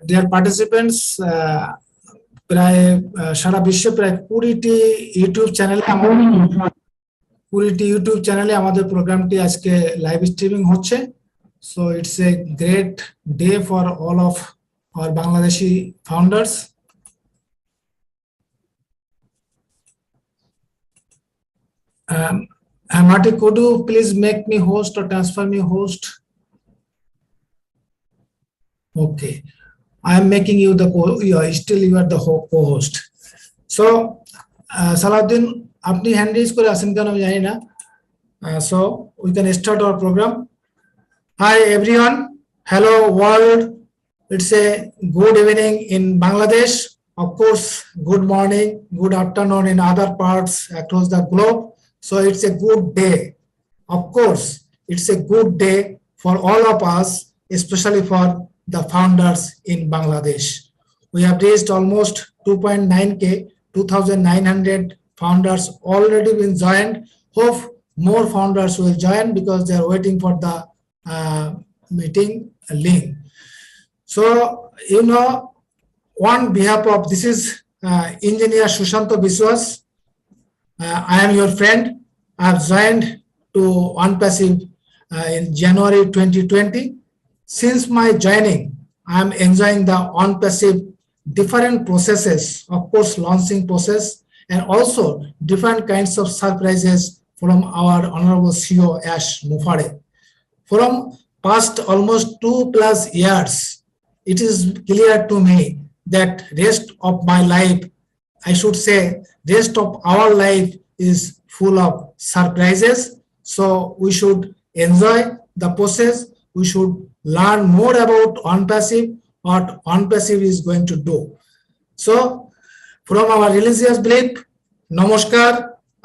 Dear participants, প্রায় সারা বিশ্বে প্রায় 20টি ইউটিউব চ্যানেলে আমাদের প্রোগ্রামটি আজকে লাইভ স্ট্রিমিং হচ্ছে। So it's a great day for all of our Bangladeshi founders. Marty, could you please make me host or transfer me host? Okay, I am making you the still you are the co-host. So Salahuddin, আপনি hand raise করে আছেন কেন আমি জানি না। So we can start our program. Hi everyone, hello world. It's a good evening in Bangladesh. Of course, good morning, good afternoon in other parts across the globe. So it's a good day. Of course, it's a good day for all of us, especially for the founders in Bangladesh. We have reached almost 2.9K, 2,900 founders already been joined. Hope more founders will join because they are waiting for the meeting link. So, you know, on behalf of, this is Engineer Sushanto Biswas. I am your friend. I have joined to ONPASSIVE in January 2020. Since my joining, I am enjoying the ONPASSIVE different processes, of course, launching process, and also different kinds of surprises from our Honorable CEO Ash Mufare. From past almost 2+ years, it is clear to me that rest of my life, I should say, rest of our life is full of surprises. So we should enjoy the process. We should learn more about ONPASSIVE, what ONPASSIVE is going to do. So from our religious belief, Namaskar,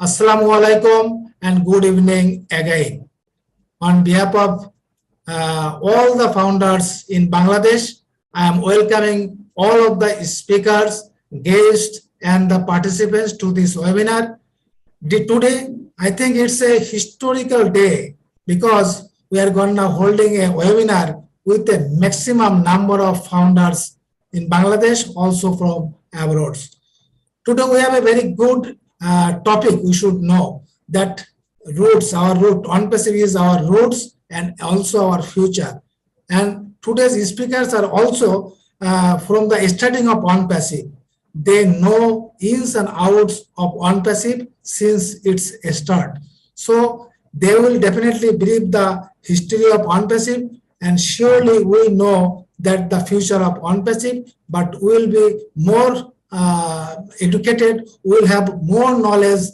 Assalamu alaikum, and good evening again. On behalf of all the founders in Bangladesh, I am welcoming all of the speakers, guests, and the participants to this webinar. Today, I think it's a historical day because we are going to holding a webinar with a maximum number of founders in Bangladesh, also from abroad. Today, we have a very good topic. We should know that roots, our root, ONPASSIVE is our roots and also our future. And today's speakers are also from the starting of ONPASSIVE. They know ins and outs of ONPASSIVE since its start. So they will definitely brief the history of ONPASSIVE, and surely we know that the future of ONPASSIVE, but we will be more educated, we will have more knowledge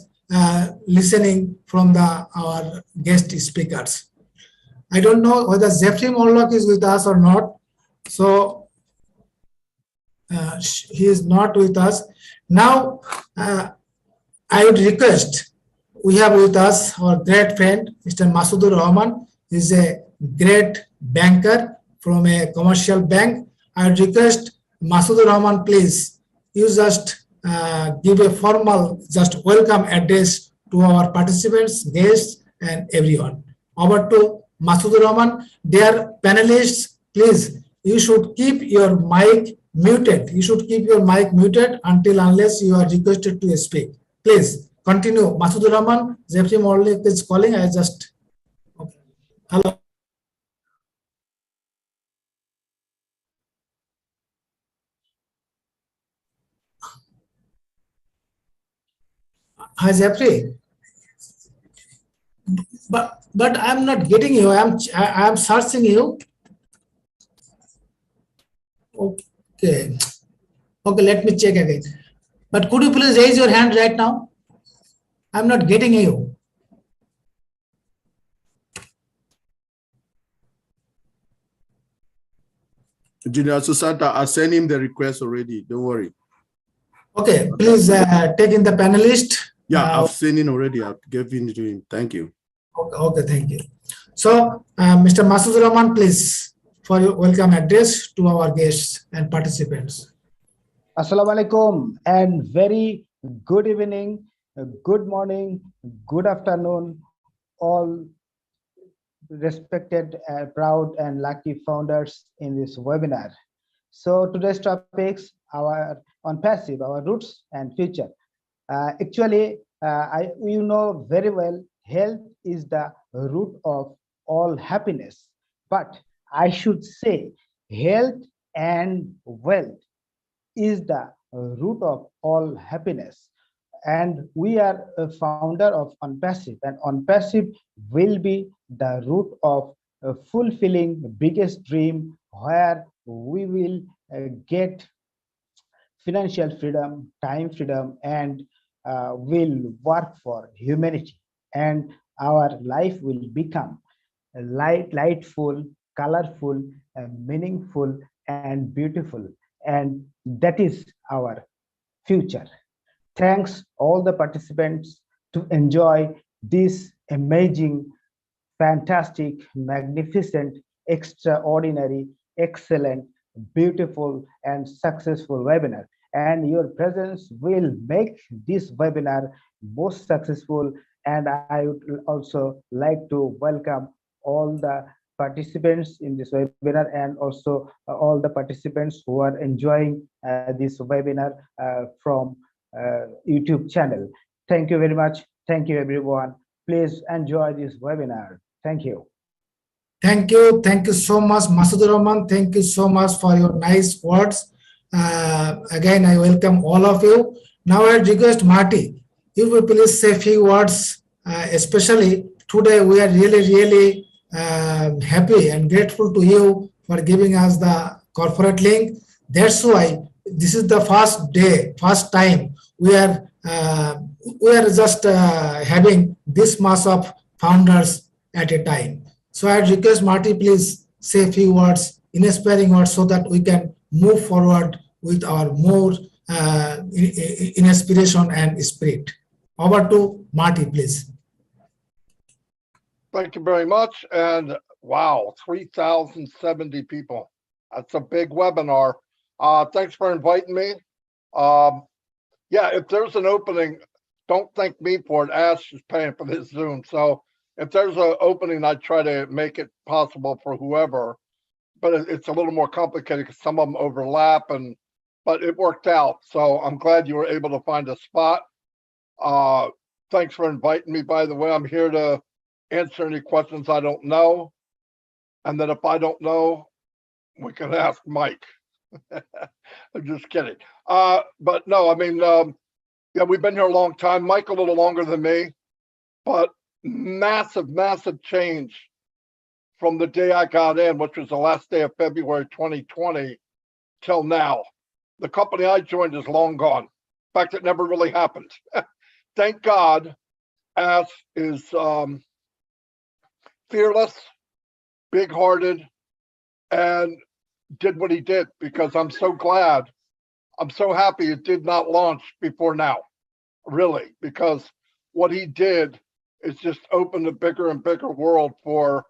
listening from our guest speakers. I don't know whether Jeffrey Morlock is with us or not. So he is not with us. Now, I would request, we have with us our great friend, Mr. Masudur Rahman. He is a great banker from a commercial bank. I would request Masudur Rahman, please, you just give a formal, just welcome address to our participants, guests, and everyone. Over to Masudur Rahman. Dear panelists, please, you should keep your mic muted. You should keep your mic muted until unless you are requested to speak. Please continue. Masudur Rahman, Jeffrey Morlick is calling. I just, okay. Hello. Hi, Jeffrey. But I'm not getting you. I'm searching you. Okay. Okay, let me check again. But could you please raise your hand right now? I'm not getting you. Engineer Susanta, I sent him the request already. Don't worry. Okay, please take in the panelist. Yeah, I've seen it already. I've given it to him. Thank you. Okay, thank you. So, Mr. Masudur Rahman, please, for your welcome address to our guests and participants. Assalamu alaikum and very good evening, good morning, good afternoon, all respected, proud and lucky founders in this webinar. So today's topics our on passive, our roots and future. You know very well, health is the root of all happiness. But I should say, health and wealth is the root of all happiness. And we are a founder of ONPASSIVE, and ONPASSIVE will be the root of fulfilling the biggest dream, where we will get financial freedom, time freedom, and will work for humanity. And our life will become lightful, colorful, meaningful, and beautiful. And that is our future. Thanks all the participants to enjoy this amazing, fantastic, magnificent, extraordinary, excellent, beautiful, and successful webinar. And your presence will make this webinar most successful. And I would also like to welcome all the participants in this webinar, and also all the participants who are enjoying this webinar from YouTube channel. Thank you very much. Thank you, everyone. Please enjoy this webinar. Thank you. Thank you. Thank you so much, Masudur Rahman. Thank you so much for your nice words. Again, I welcome all of you. Now I request Marty, you will please say a few words, especially today we are really happy and grateful to you for giving us the corporate link. That's why this is the first time we are just having this mass of founders at a time. So I request Marty, please say a few words, inspiring words, so that we can move forward with our more inspiration and spirit. Over to Marty, please. Thank you very much. And wow, 3,070 people. That's a big webinar. Thanks for inviting me. Yeah, if there's an opening, don't thank me for it. Ash is paying for this Zoom. So if there's an opening, I try to make it possible for whoever. But it's a little more complicated because some of them overlap, but it worked out. So I'm glad you were able to find a spot. Thanks for inviting me, by the way. I'm here to answer any questions I don't know. And then if I don't know, we can ask Mike. I'm just kidding. But no, I mean, yeah, we've been here a long time. Mike a little longer than me, but massive change from the day I got in, which was the last day of February 2020, till now. The company I joined is long gone. In fact, it never really happened. Thank God, Ash is fearless, big-hearted, and did what he did, because I'm so glad, I'm so happy it did not launch before now, really, because what he did is just open a bigger and bigger world for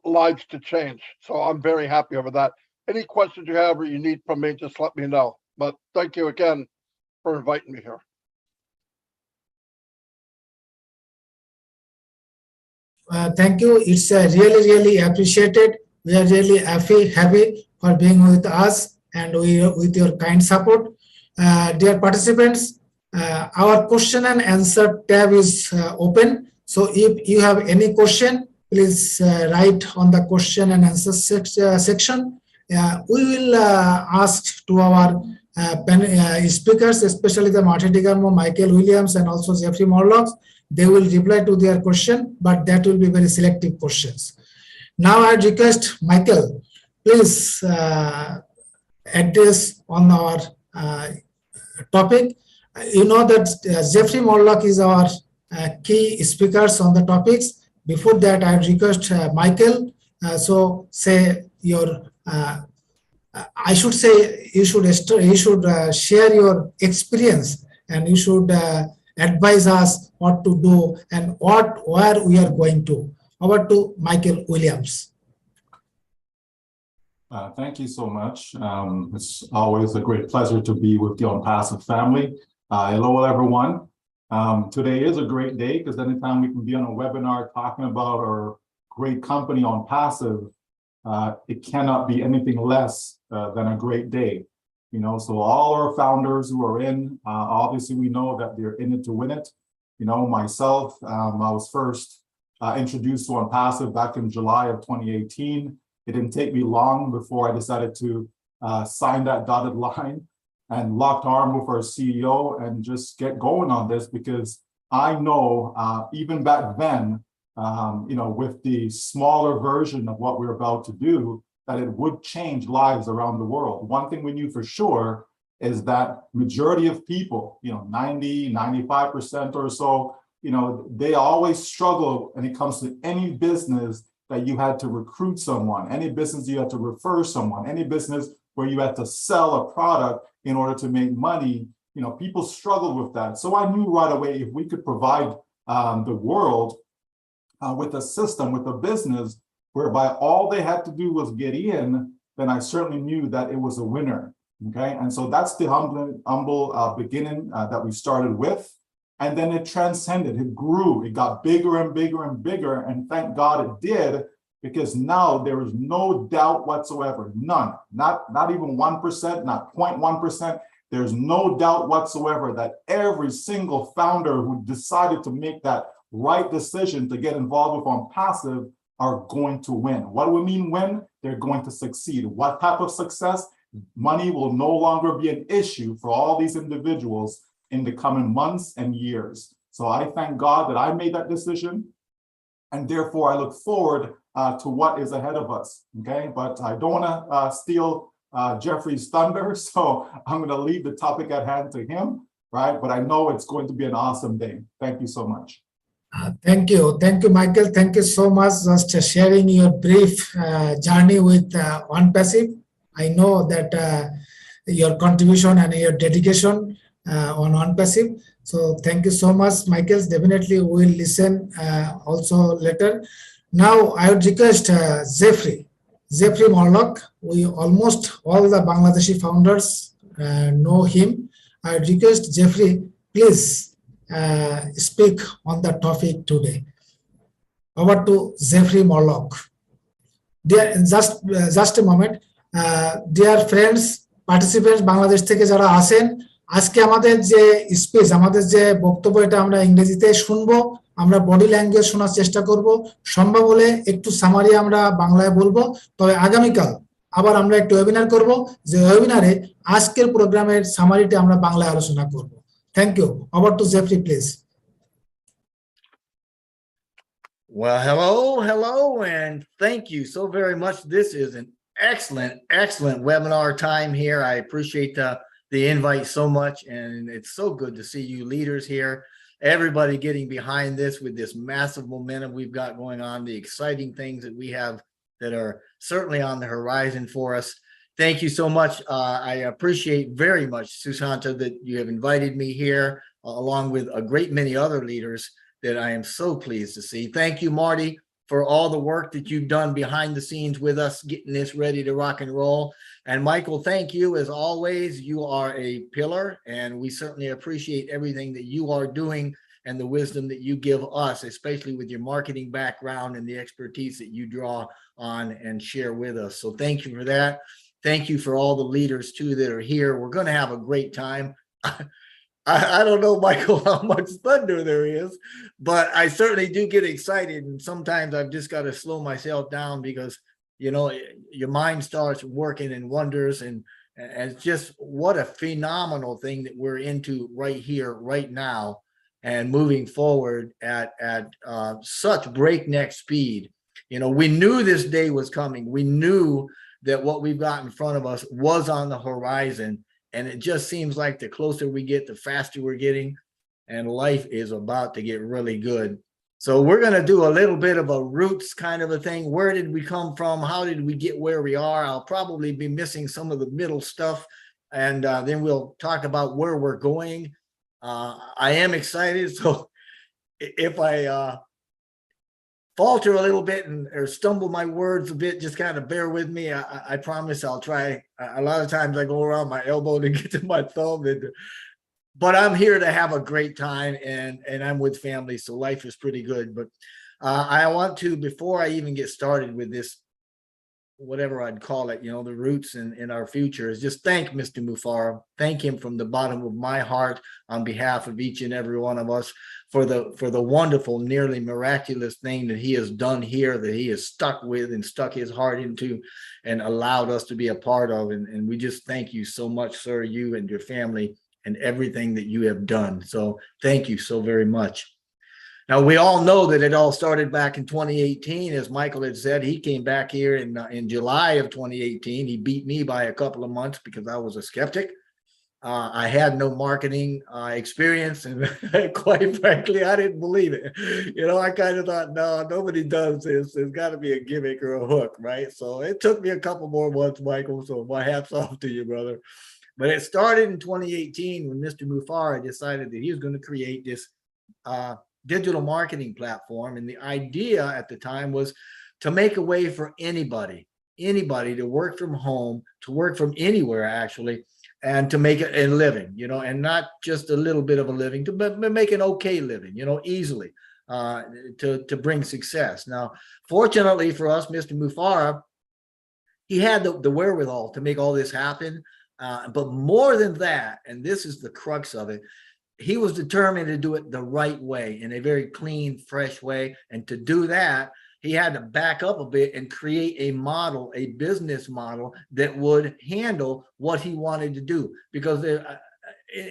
lives to change. So I'm very happy over that. Any questions you have or you need from me, just let me know. But thank you again for inviting me here. Thank you. It's really appreciated. We are really happy for being with us and with your kind support. Dear participants, our question and answer tab is open. So if you have any question, please write on the question and answer section. We will ask to our speakers, especially the Marty DeGarmo, Michael Williams, and also Jeffrey Morlock. They will reply to their question, but that will be very selective questions. Now I request Michael, please address on our topic. You know that Jeffrey Morlock is our key speakers on the topics. Before that, I request Michael, so say your, I should say you should share your experience, and you should advise us what to do and where we are going to. Over to Michael Williams. Thank you so much. It's always a great pleasure to be with the ONPASSIVE family. Hello, everyone. Today is a great day because anytime we can be on a webinar talking about our great company ONPASSIVE, it cannot be anything less than a great day. You know, so all our founders who are in, obviously we know that they're in it to win it. You know, myself, I was first introduced to ONPASSIVE back in July of 2018. It didn't take me long before I decided to sign that dotted line and locked arm with our CEO and just get going on this, because I know even back then, you know, with the smaller version of what we're about to do, that it would change lives around the world. One thing we knew for sure is that majority of people, you know, 90, 95% or so, you know, they always struggle when it comes to any business that you had to recruit someone, any business you had to refer someone, any business where you had to sell a product in order to make money. You know, people struggle with that. So I knew right away, if we could provide the world with a system, with a business whereby all they had to do was get in, then I certainly knew that it was a winner. Okay, and so that's the humble beginning that we started with. And then it transcended, it grew, it got bigger and bigger and bigger. And thank God it did, because now there is no doubt whatsoever, none, not even 1%, not 0.1%. There's no doubt whatsoever that every single founder who decided to make that right decision to get involved with ONPASSIVE are going to win. What do we mean win? They're going to succeed. What type of success? Money will no longer be an issue for all these individuals in the coming months and years. So I thank God that I made that decision, and therefore I look forward to what is ahead of us, okay? But I don't wanna steal Jeffrey's thunder, so I'm gonna leave the topic at hand to him, right? But I know it's going to be an awesome day. Thank you so much. Thank you, Michael. Thank you so much just sharing your brief journey with ONPASSIVE. I know that your contribution and your dedication on ONPASSIVE. So thank you so much, Michael. Definitely we'll listen also later. Now I would request Jeffrey Morlock. We almost all the Bangladeshi founders know him. I would request Jeffrey, please speak on the topic today. Over to Jeffrey Morlock. Dear, just a moment. Dear friends, participants, Bangladesh থেকে যারা আছেন, আজকে আমাদের যে speech, আমাদের যে বক্তব্য, এটা আমরা ইংরেজিতে শুনবো, আমরা বডি ল্যাঙ্গুয়েজ শোনার চেষ্টা করব, সম্ভব হলে একটু সামারি আমরা বাংলায় বলবো। তবে আগামীকাল আবার আমরা একটু ওয়েবিনার করব, যে ওয়েবিনারে আজকের প্রোগ্রামের সামারিটা আমরা বাংলায় আলোচনা করব। Thank you. Over to Jeffrey please. Well, hello, and thank you so very much. This is an excellent webinar time here. I appreciate the invite so much, and it's so good to see you leaders here, everybody getting behind this with this massive momentum we've got going on, the exciting things that we have that are certainly on the horizon for us. Thank you so much. I appreciate very much, Susanta, that you have invited me here, along with a great many other leaders that I am so pleased to see. Thank you, Marty, for all the work that you've done behind the scenes with us, getting this ready to rock and roll. And Michael, thank you as always. You are a pillar, and we certainly appreciate everything that you are doing and the wisdom that you give us, especially with your marketing background and the expertise that you draw on and share with us. So thank you for that. Thank you for all the leaders too that are here. We're going to have a great time. I don't know, Michael, how much thunder there is, but I certainly do get excited. And sometimes I've just got to slow myself down, because, you know, your mind starts working in wonders, and it's just what a phenomenal thing that we're into right here, right now, and moving forward at such breakneck speed. You know, we knew this day was coming. We knew that what we've got in front of us was on the horizon. And it just seems like the closer we get, the faster we're getting, and life is about to get really good. So we're going to do a little bit of a roots kind of a thing. Where did we come from? How did we get where we are? I'll probably be missing some of the middle stuff, and then we'll talk about where we're going. I am excited, so if I falter a little bit or stumble my words a bit, just kind of bear with me. I promise I'll try. A lot of times I go around my elbow to get to my thumb, but I'm here to have a great time, and I'm with family, so life is pretty good. But I want to, before I even get started with this whatever I'd call it, the roots in our future, is just thank Mr. Mufara. Thank him from the bottom of my heart on behalf of each and every one of us for the wonderful, nearly miraculous thing that he has done here, that he has stuck with and stuck his heart into and allowed us to be a part of. And we just thank you so much, sir, you and your family and everything that you have done. So thank you so very much. Now, we all know that it all started back in 2018. As Michael had said, he came back here in July of 2018. He beat me by a couple of months because I was a skeptic. I had no marketing experience, and quite frankly, I didn't believe it. I kind of thought, no, nobody does this. There's got to be a gimmick or a hook, right? So it took me a couple more months, Michael. So my hat's off to you, brother. But it started in 2018 when Mr. Mufara decided that he was going to create this digital marketing platform. And the idea at the time was to make a way for anybody to work from home, to work from anywhere, actually, and to make a living, and not just a little bit of a living, but make an okay living, easily, to bring success. Now, fortunately for us, Mr. Mufara, he had the wherewithal to make all this happen. But more than that, and this is the crux of it, he was determined to do it the right way, in a very clean, fresh way. And to do that, he had to back up a bit and create a model, a business model that would handle what he wanted to do. Because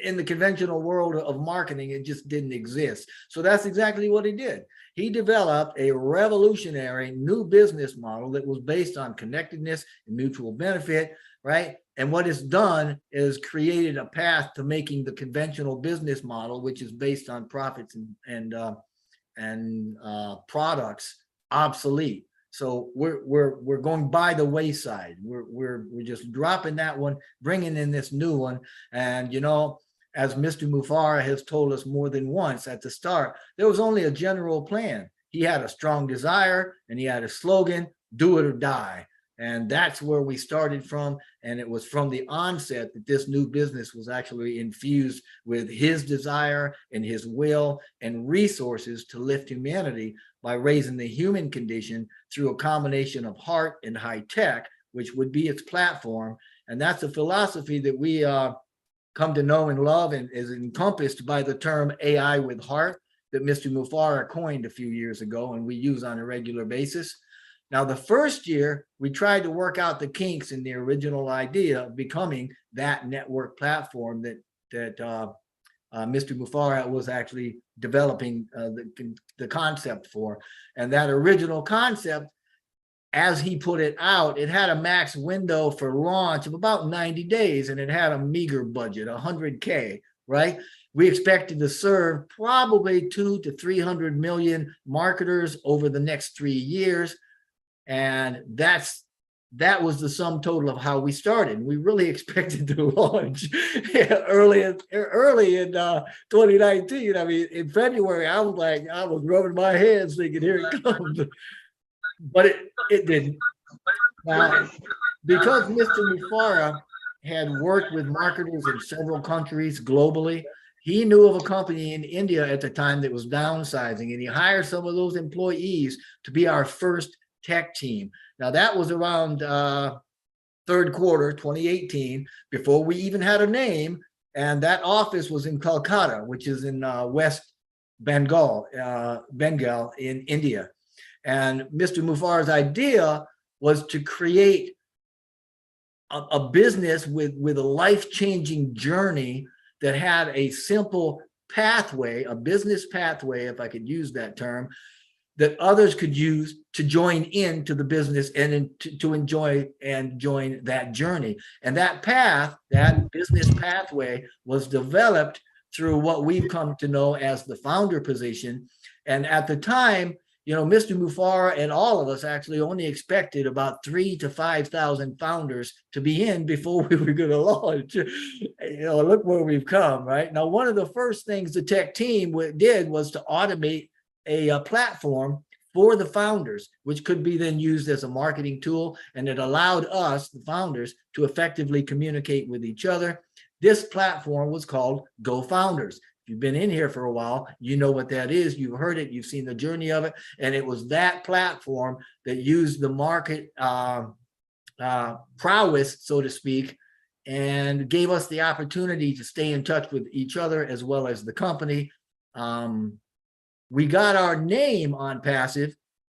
in the conventional world of marketing, it just didn't exist. So that's exactly what he did. He developed a revolutionary new business model that was based on connectedness and mutual benefit, right? And what it's done is created a path to making the conventional business model, which is based on profits and products, obsolete. So we're going by the wayside. We're just dropping that one, bringing in this new one. And as Mr. Mufara has told us more than once at the start, there was only a general plan. He had a strong desire and he had a slogan: do it or die. And that's where we started from. And it was from the onset that this new business was actually infused with his desire and his will and resources to lift humanity by raising the human condition through a combination of heart and high tech, which would be its platform. And that's a philosophy that we come to know and love, and is encompassed by the term AI with heart that Mr. Mufara coined a few years ago, and we use on a regular basis. Now, the first year, we tried to work out the kinks in the original idea of becoming that network platform that Mr. Mufara was actually developing the concept for. And that original concept, as he put it out, it had a max window for launch of about 90 days, and it had a meager budget, 100K, right? We expected to serve probably 200 to 300 million marketers over the next 3 years. And that was the sum total of how we started. We really expected to launch early in 2019. I mean, in February, I was rubbing my hands thinking, here it comes. But it didn't. Now, because Mr. Mufara had worked with marketers in several countries globally, he knew of a company in India at the time that was downsizing, and he hired some of those employees to be our first tech team. Now, that was around third quarter 2018, before we even had a name, and that office was in Calcutta, which is in West Bengal in India. And Mr. Mufara's idea was to create a business with a life-changing journey that had a simple pathway, a business pathway, if I could use that term, that others could use to join into the business and to enjoy and join that journey. And that path, that business pathway, was developed through what we've come to know as the founder position. And at the time, Mr. Mufara and all of us actually only expected about 3,000 to 5,000 founders to be in before we were going to launch. Look where we've come, right? Now, one of the first things the tech team did was to automate a platform for the founders, which could be then used as a marketing tool, and it allowed us, the founders, to effectively communicate with each other. This platform was called Go Founders. If you've been in here for a while, you know what that is. You've heard it, you've seen the journey of it, and it was that platform that used the prowess, so to speak, and gave us the opportunity to stay in touch with each other as well as the company. We got our name ONPASSIVE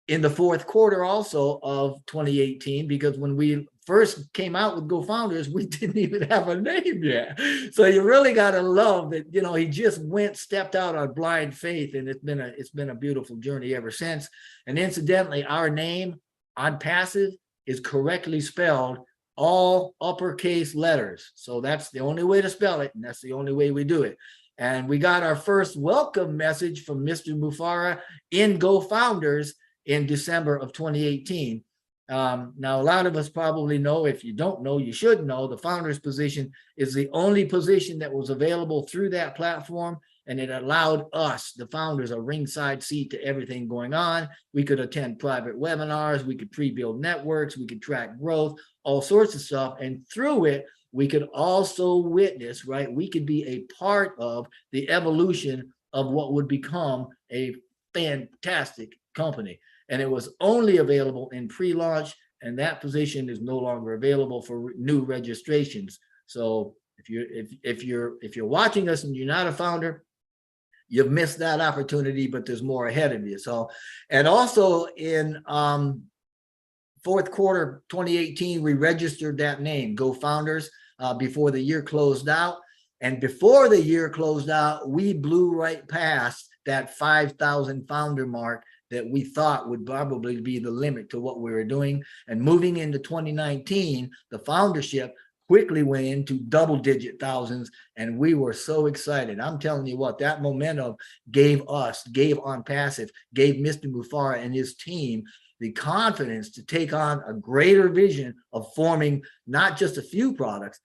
in the fourth quarter also of 2018, because when we first came out with GoFounders, we didn't even have a name yet. So you really got to love that, you know, he just stepped out on blind faith, and it's been a beautiful journey ever since. And incidentally, our name ONPASSIVE is correctly spelled all uppercase letters. So that's the only way to spell it, and that's the only way we do it. And we got our first welcome message from Mr. Mufara in GoFounders in December of 2018. Now, a lot of us probably know, if you don't know, you should know, the founder's position is the only position that was available through that platform, and it allowed us, the founders, a ringside seat to everything going on. We could attend private webinars, we could pre-build networks, we could track growth, all sorts of stuff, and through it, we could also witness, right? We could be a part of the evolution of what would become a fantastic company. And it was only available in pre-launch, and that position is no longer available for new registrations. So if you're watching us and you're not a founder, you've missed that opportunity, but there's more ahead of you. So, and also in fourth quarter 2018, we registered that name, GoFounders, before the year closed out. And before the year closed out, we blew right past that 5,000 founder mark that we thought would probably be the limit to what we were doing. And moving into 2019, the foundership quickly went into double-digit thousands, and we were so excited. I'm telling you what, that momentum gave ONPASSIVE, gave Mr. Mufara and his team the confidence to take on a greater vision of forming not just a few products,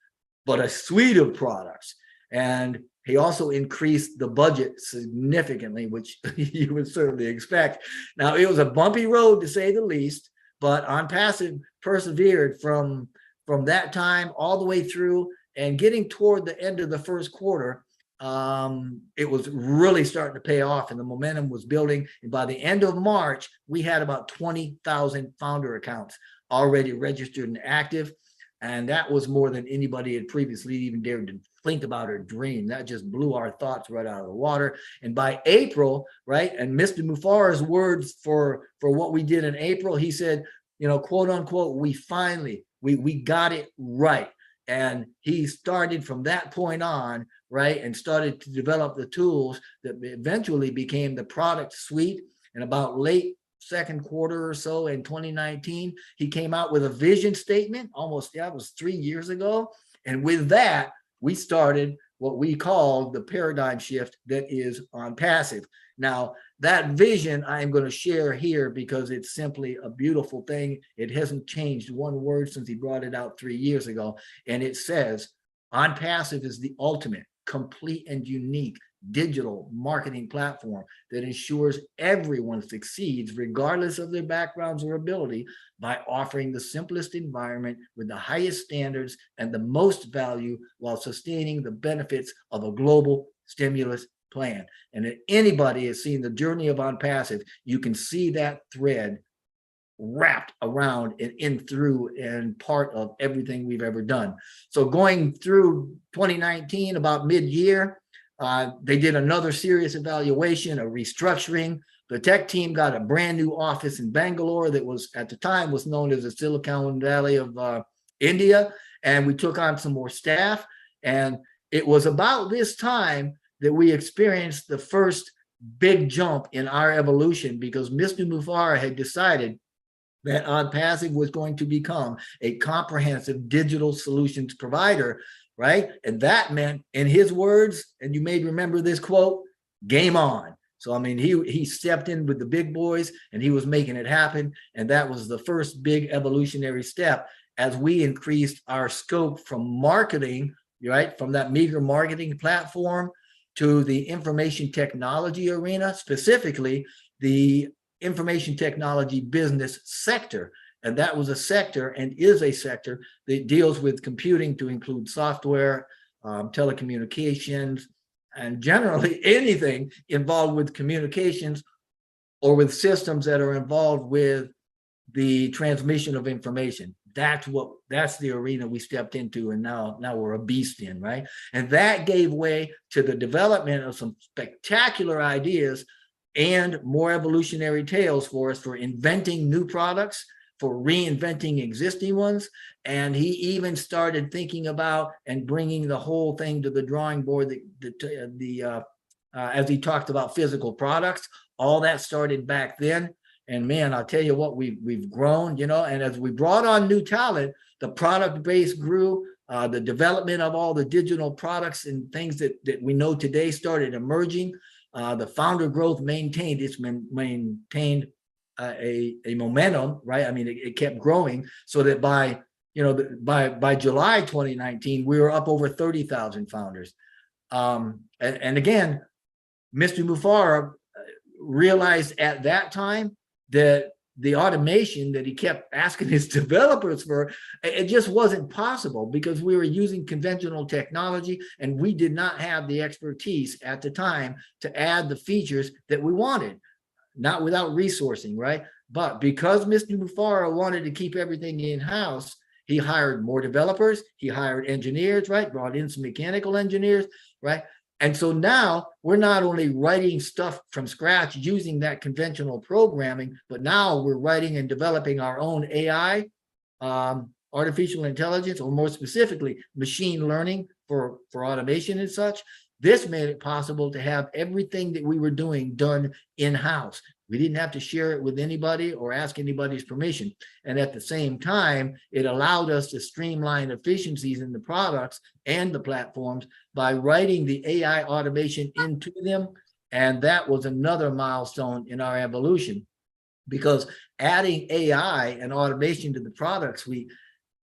but a suite of products. And he also increased the budget significantly, which you would certainly expect. Now, it was a bumpy road, to say the least, but ONPASSIVE persevered from that time all the way through, and getting toward the end of the first quarter, it was really starting to pay off, and the momentum was building. And by the end of March, we had about 20,000 founder accounts already registered and active. And that was more than anybody had previously even dared to think about or dream. That just blew our thoughts right out of the water. And by April, right, and Mr. Mufara's words for what we did in April, he said, you know, quote unquote, we finally, we got it right. And he started from that point on, right, and started to develop the tools that eventually became the product suite. And about late second quarter or so in 2019, he came out with a vision statement, almost, yeah, it was 3 years ago. And with that, we started what we call the paradigm shift that is ONPASSIVE. Now, that vision I am going to share here because it's simply a beautiful thing. It hasn't changed one word since he brought it out 3 years ago. And it says, ONPASSIVE is the ultimate, complete, and unique digital marketing platform that ensures everyone succeeds regardless of their backgrounds or ability by offering the simplest environment with the highest standards and the most value while sustaining the benefits of a global stimulus plan. And if anybody has seen the journey of ONPASSIVE, you can see that thread wrapped around and in through and part of everything we've ever done. So going through 2019, about mid-year, they did another serious evaluation, a restructuring. The tech team got a brand new office in Bangalore that was, at the time, was known as the Silicon Valley of India. And we took on some more staff. And it was about this time that we experienced the first big jump in our evolution, because Mr. Mufara had decided that ONPASSIVE was going to become a comprehensive digital solutions provider, right? And that meant, in his words, and you may remember this quote, game on. So, I mean, he stepped in with the big boys and he was making it happen. And that was the first big evolutionary step as we increased our scope from marketing, right? From that meager marketing platform to the information technology arena, specifically the information technology business sector. And that was a sector and is a sector that deals with computing to include software, telecommunications, and generally anything involved with communications or with systems that are involved with the transmission of information. that's the arena we stepped into, and now we're a beast in, right? And that gave way to the development of some spectacular ideas and more evolutionary tales for us for inventing new products, for reinventing existing ones. And he even started thinking about and bringing the whole thing to the drawing board, as he talked about physical products. All that started back then. And man, I'll tell you what, we've grown, you know, and as we brought on new talent, the product base grew, the development of all the digital products and things that we know today started emerging. The founder growth maintained a momentum, right? I mean, it kept growing, so that by July 2019, we were up over 30,000 founders. And again, Mr. Mufara realized at that time that the automation that he kept asking his developers for, it just wasn't possible, because we were using conventional technology and we did not have the expertise at the time to add the features that we wanted, not without resourcing, right? But because Mr. Mufara wanted to keep everything in-house, he hired more developers, he hired engineers, right? Brought in some mechanical engineers, right? And so now we're not only writing stuff from scratch using that conventional programming, but now we're writing and developing our own AI, artificial intelligence, or more specifically, machine learning for automation and such. This made it possible to have everything that we were doing done in-house. We didn't have to share it with anybody or ask anybody's permission. And at the same time, it allowed us to streamline efficiencies in the products and the platforms by writing the AI automation into them. And that was another milestone in our evolution, because adding AI and automation to the products, we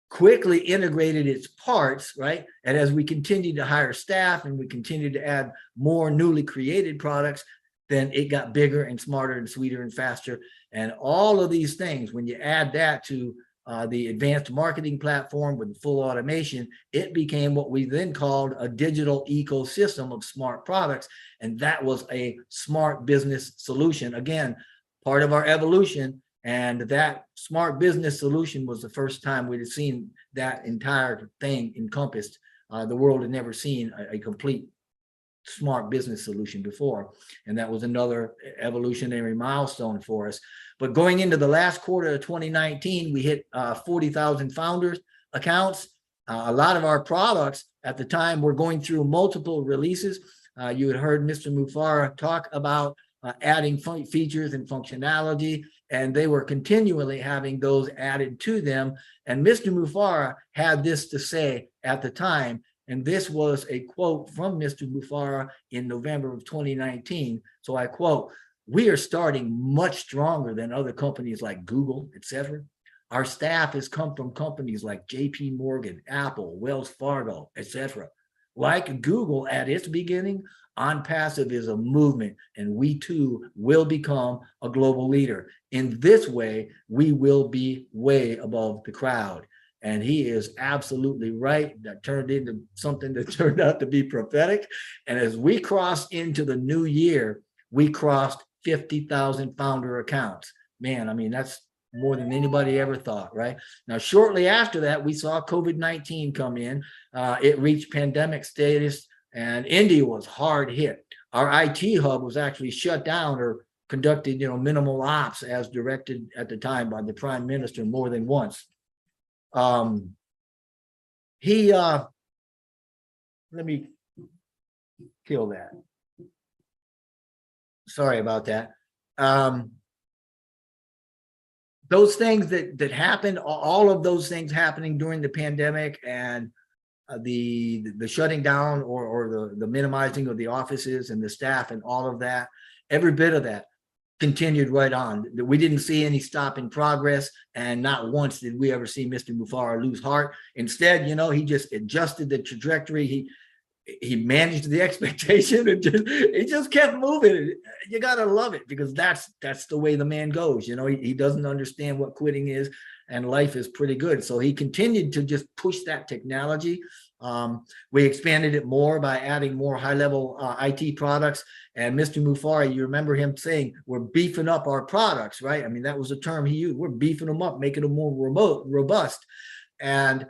quickly integrated its parts, right? And as we continued to hire staff and we continued to add more newly created products, then it got bigger and smarter and sweeter and faster. And all of these things, when you add that to the advanced marketing platform with full automation, it became what we then called a digital ecosystem of smart products. And that was a smart business solution. Again, part of our evolution. And that smart business solution was the first time we'd seen that entire thing encompassed. The world had never seen a complete smart business solution before. And that was another evolutionary milestone for us. But going into the last quarter of 2019, we hit 40,000 founders accounts. A lot of our products at the time were going through multiple releases. You had heard Mr. Mufara talk about adding features and functionality, and they were continually having those added to them. And Mr. Mufara had this to say at the time, and this was a quote from Mr. Mufara in November of 2019. So I quote, "We are starting much stronger than other companies like Google, etc. Our staff has come from companies like JP Morgan, Apple, Wells Fargo, etc. Like Google at its beginning, ONPASSIVE is a movement, and we too will become a global leader. In this way, we will be way above the crowd." And he is absolutely right. That turned into something that turned out to be prophetic. And as we crossed into the new year, we crossed 50,000 founder accounts. Man, I mean, that's more than anybody ever thought, right? Now, shortly after that, we saw COVID-19 come in. It reached pandemic status, and India was hard hit. Our IT hub was actually shut down or conducted, minimal ops as directed at the time by the Prime Minister more than once. Let me kill that. Sorry about that. Those things that happened, all of those things happening during the pandemic, and the shutting down or the minimizing of the offices and the staff and all of that, every bit of that continued right on. We didn't see any stop in progress, and not once did we ever see Mr. Mufara lose heart. Instead, he just adjusted the trajectory. He managed the expectation, and he just kept moving. You gotta love it, because that's the way the man goes. He doesn't understand what quitting is, and life is pretty good. So he continued to just push that technology, We expanded it more by adding more high-level IT products. And Mr. Mufari, you remember him saying, we're beefing up our products, right? I mean, that was a term he used. We're beefing them up, making them more robust. And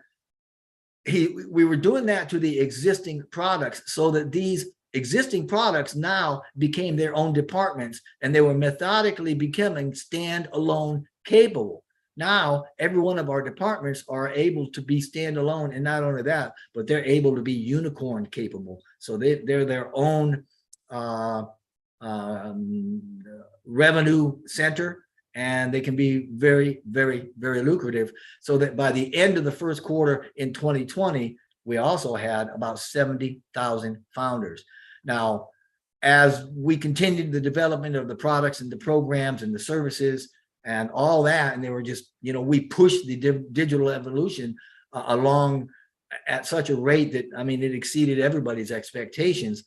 we were doing that to the existing products so that these existing products now became their own departments, and they were methodically becoming standalone capable. Now, every one of our departments are able to be standalone, and not only that, but they're able to be unicorn capable. So they're their own revenue center, and they can be very, very, very lucrative. So that by the end of the first quarter in 2020, we also had about 70,000 founders. Now, as we continued the development of the products and the programs and the services and all that, and they were just, you know, we pushed the digital evolution along at such a rate that, I mean, it exceeded everybody's expectations.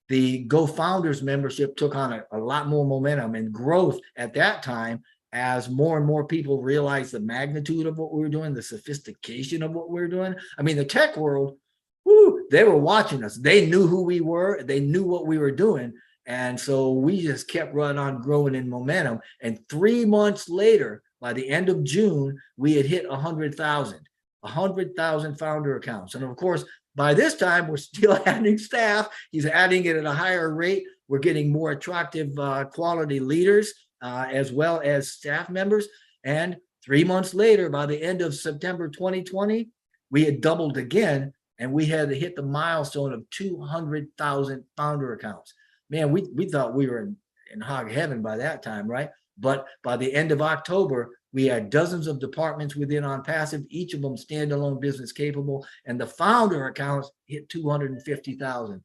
The Go Founders membership took on a lot more momentum and growth at that time as more and more people realized the magnitude of what we were doing, the sophistication of what we were doing. I mean, the tech world, whoo, they were watching us. They knew who we were. They knew what we were doing. And so we just kept running on growing in momentum. And 3 months later, by the end of June, we had hit 100,000 founder accounts. And of course, by this time, we're still adding staff. He's adding it at a higher rate. We're getting more attractive quality leaders as well as staff members. And 3 months later, by the end of September 2020, we had doubled again, and we had hit the milestone of 200,000 founder accounts. Man, we thought we were in hog heaven by that time, right? But by the end of October, we had dozens of departments within ONPASSIVE, each of them standalone business capable, and the founder accounts hit 250,000.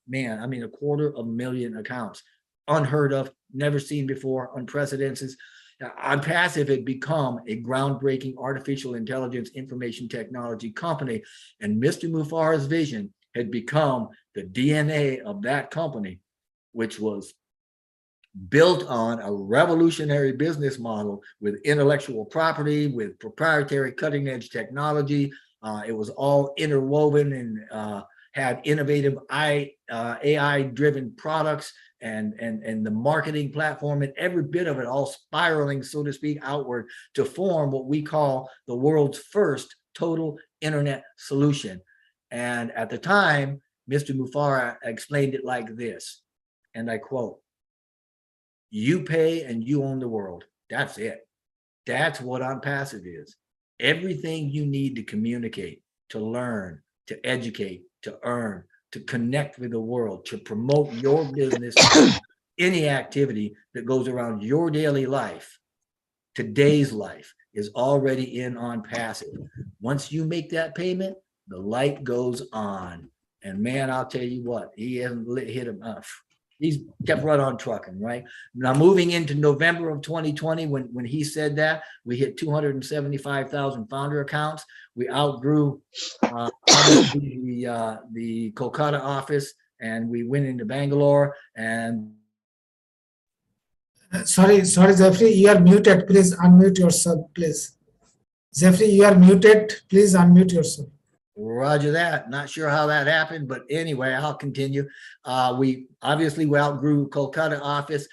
Man, I mean, 250,000 accounts. Unheard of, never seen before, unprecedented. ONPASSIVE had become a groundbreaking artificial intelligence information technology company, and Mr. Mufara's vision had become the DNA of that company, which was built on a revolutionary business model with intellectual property, with proprietary cutting-edge technology. It was all interwoven and had innovative AI-driven products and the marketing platform, and every bit of it all spiraling, so to speak, outward to form what we call the world's first total internet solution. And at the time, Mr. Mufara explained it like this, and I quote, "You pay and you own the world. That's it. That's what ONPASSIVE is. Everything you need to communicate, to learn, to educate, to earn, to connect with the world, to promote your business, any activity that goes around your daily life, today's life, is already in ONPASSIVE. Once you make that payment, the light goes on." And man, I'll tell you what, he hasn't hit him up. He's kept right on trucking, right? Now, moving into November of 2020, when he said that, we hit 275,000 founder accounts. We outgrew the Kolkata office, and we went into Bangalore. And sorry, Jeffrey, you are muted. Please unmute yourself, please. Jeffrey, you are muted. Please unmute yourself. Roger that. Not sure how that happened, but anyway, I'll continue. We outgrew Kolkata office.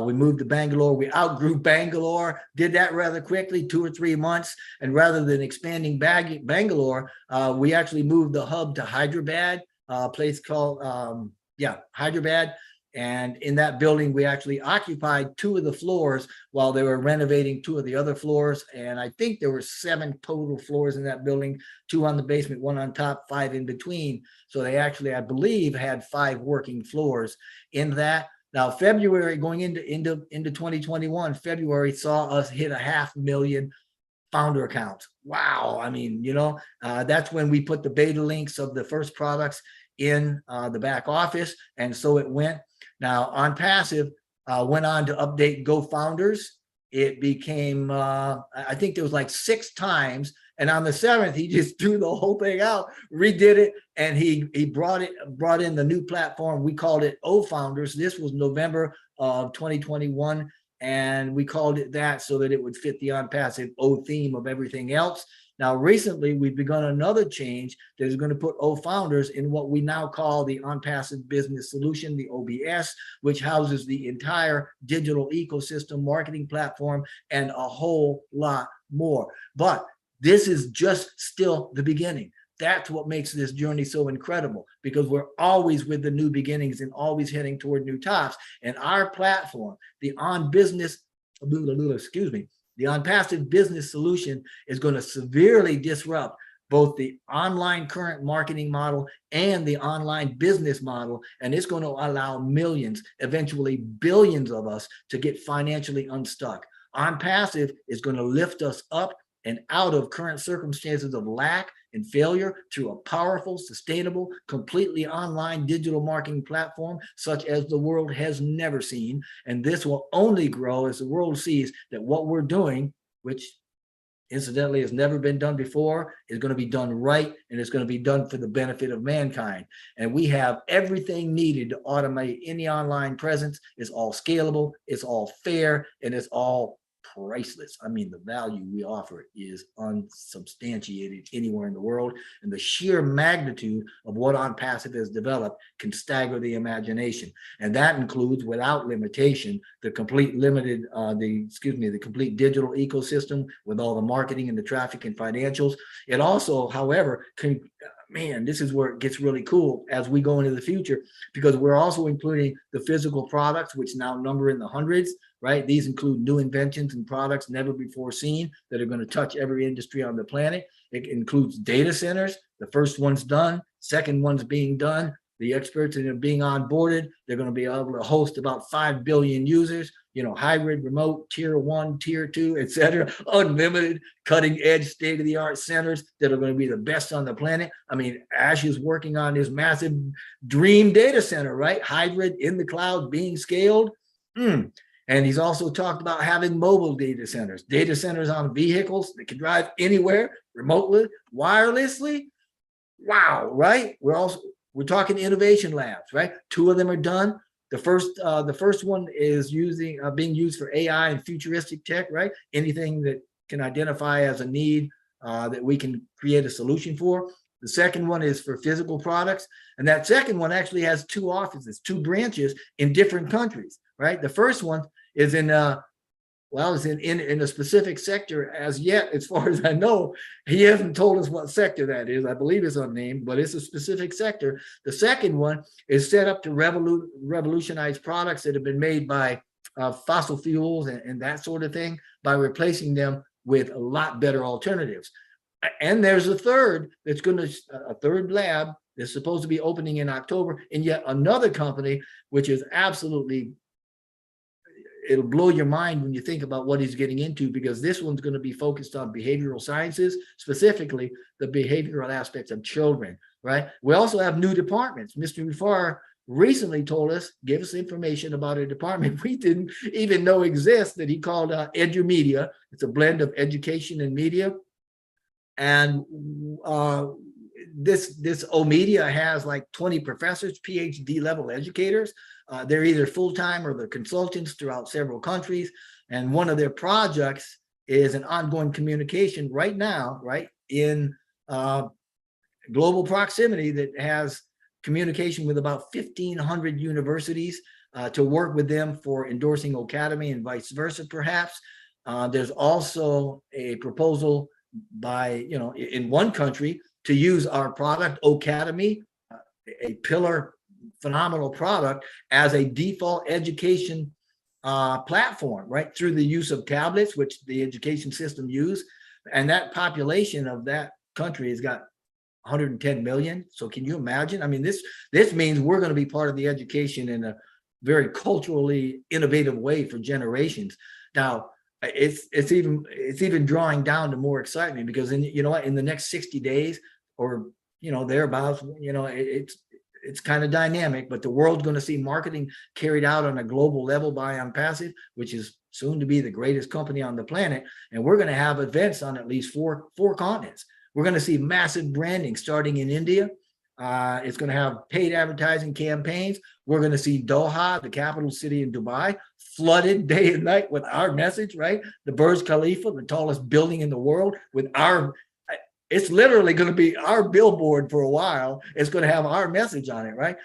We moved to Bangalore. We outgrew Bangalore, did that rather quickly, 2 or 3 months. And rather than expanding Bangalore, we actually moved the hub to Hyderabad, a place called, Hyderabad. And in that building, we actually occupied 2 of the floors while they were renovating 2 of the other floors. And I think there were 7 total floors in that building, 2 on the basement, 1 on top, 5 in between. So they actually, I believe, had 5 working floors in that. Now, February, going into 2021, February saw us hit 500,000 founder accounts. Wow. I mean, you know, that's when we put the beta links of the first products in the back office. And so it went. Now, ONPASSIVE went on to update Go Founders. It became, I think there was like 6 times. And on the 7th, he just threw the whole thing out, redid it, and he brought in the new platform. We called it O Founders. This was November of 2021, and we called it that so that it would fit the ONPASSIVE O theme of everything else. Now, recently, we've begun another change that is going to put founders in what we now call the ONPASSIVE Business Solution, the OBS, which houses the entire digital ecosystem, marketing platform, and a whole lot more. But this is just still the beginning. That's what makes this journey so incredible, because we're always with the new beginnings and always heading toward new tops. And our platform, the the ONPASSIVE Business Solution, is going to severely disrupt both the online current marketing model and the online business model. And it's going to allow millions, eventually billions of us to get financially unstuck. ONPASSIVE is going to lift us up and out of current circumstances of lack and failure through a powerful, sustainable, completely online digital marketing platform such as the world has never seen. And this will only grow as the world sees that what we're doing, which incidentally has never been done before, is going to be done right, and it's going to be done for the benefit of mankind. And we have everything needed to automate any online presence. It's all scalable, it's all fair, and it's all priceless. I mean, the value we offer is unsubstantiated anywhere in the world, and the sheer magnitude of what ONPASSIVE has developed can stagger the imagination. And that includes, without limitation, the complete the complete digital ecosystem with all the marketing and the traffic and financials. It also, however, man, this is where it gets really cool as we go into the future, because we're also including the physical products, which now number in the hundreds, right? These include new inventions and products never before seen that are going to touch every industry on the planet. It includes data centers. The first one's done, second one's being done. The experts that are being onboarded, they're going to be able to host about 5 billion users, hybrid, remote, tier 1, tier 2, etc., unlimited, cutting edge, state of the art centers that are going to be the best on the planet. I mean, Ash is working on his massive dream data center, right? Hybrid, in the cloud, being scaled. And he's also talked about having mobile data centers on vehicles that can drive anywhere, remotely, wirelessly. Wow, right? We're talking innovation labs, right? 2 of them are done. The first one is being used for AI and futuristic tech, right? Anything that can identify as a need that we can create a solution for. The second one is for physical products. And that second one actually has 2 offices, 2 branches in different countries, right? The first one is in a specific sector as yet, as far as I know. He hasn't told us what sector that is. I believe it's unnamed, but it's a specific sector. The second one is set up to revolutionize products that have been made by fossil fuels and that sort of thing, by replacing them with a lot better alternatives. And there's a third third lab that's supposed to be opening in October in yet another company, which is absolutely, it'll blow your mind when you think about what he's getting into, because this one's going to be focused on behavioral sciences, specifically the behavioral aspects of children, right? We also have new departments. Mr. Mufar recently gave us information about a department we didn't even know exists, that he called EduMedia. It's a blend of education and media. And this O-Media has like 20 professors, PhD level educators. They're either full-time or they're consultants throughout several countries. And one of their projects is an ongoing communication right now, right, in global proximity, that has communication with about 1,500 universities to work with them for endorsing Academy and vice versa, perhaps. There's also a proposal by, in one country to use our product, Academy, a pillar, phenomenal product, as a default education platform, right, through the use of tablets, which the education system use. And that population of that country has got 110 million. So can you imagine? I mean, this means we're going to be part of the education in a very culturally innovative way for generations. Now, it's even drawing down to more excitement, because in the next 60 days or thereabouts, it's kind of dynamic, but the world's going to see marketing carried out on a global level by ONPASSIVE, which is soon to be the greatest company on the planet. And we're going to have events on at least four continents. We're going to see massive branding starting in India. It's going to have paid advertising campaigns. We're going to see Doha, the capital city in Dubai, flooded day and night with our message, right? The Burj Khalifa, the tallest building in the world, with our it's literally going to be our billboard for a while. It's going to have our message on it, right?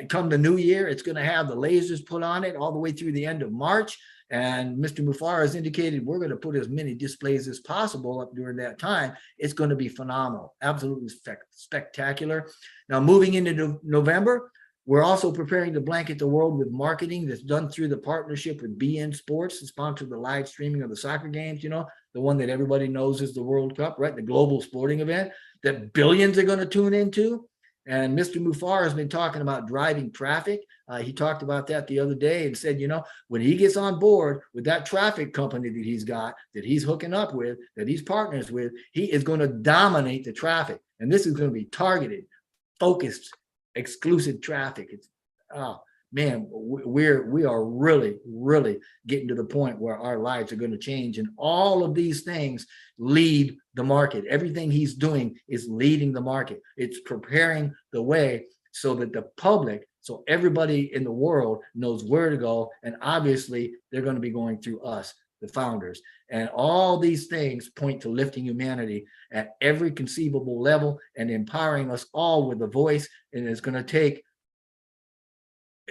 Come the new year, it's going to have the lasers put on it all the way through the end of March. And Mr. Mufar has indicated we're going to put as many displays as possible up during that time. It's going to be phenomenal, absolutely spectacular. Now, moving into November, we're also preparing to blanket the world with marketing that's done through the partnership with BN Sports to sponsor the live streaming of the soccer games, you know, the one that everybody knows is the World Cup, right? The global sporting event that billions are going to tune into. And Mr. Mufar has been talking about driving traffic. He talked about that the other day and said, you know, when he gets on board with that traffic company that he's got, that he's hooking up with, that he's partners with, he is going to dominate the traffic. And this is going to be targeted, focused, exclusive traffic. It's, oh man, we are really getting to the point where our lives are going to change, and all of these things lead the market. Everything he's doing is leading the market. It's preparing the way so that the public, so everybody in the world knows where to go, and obviously they're going to be going through us, the founders. And all these things point to lifting humanity at every conceivable level and empowering us all with a voice. And it's going to take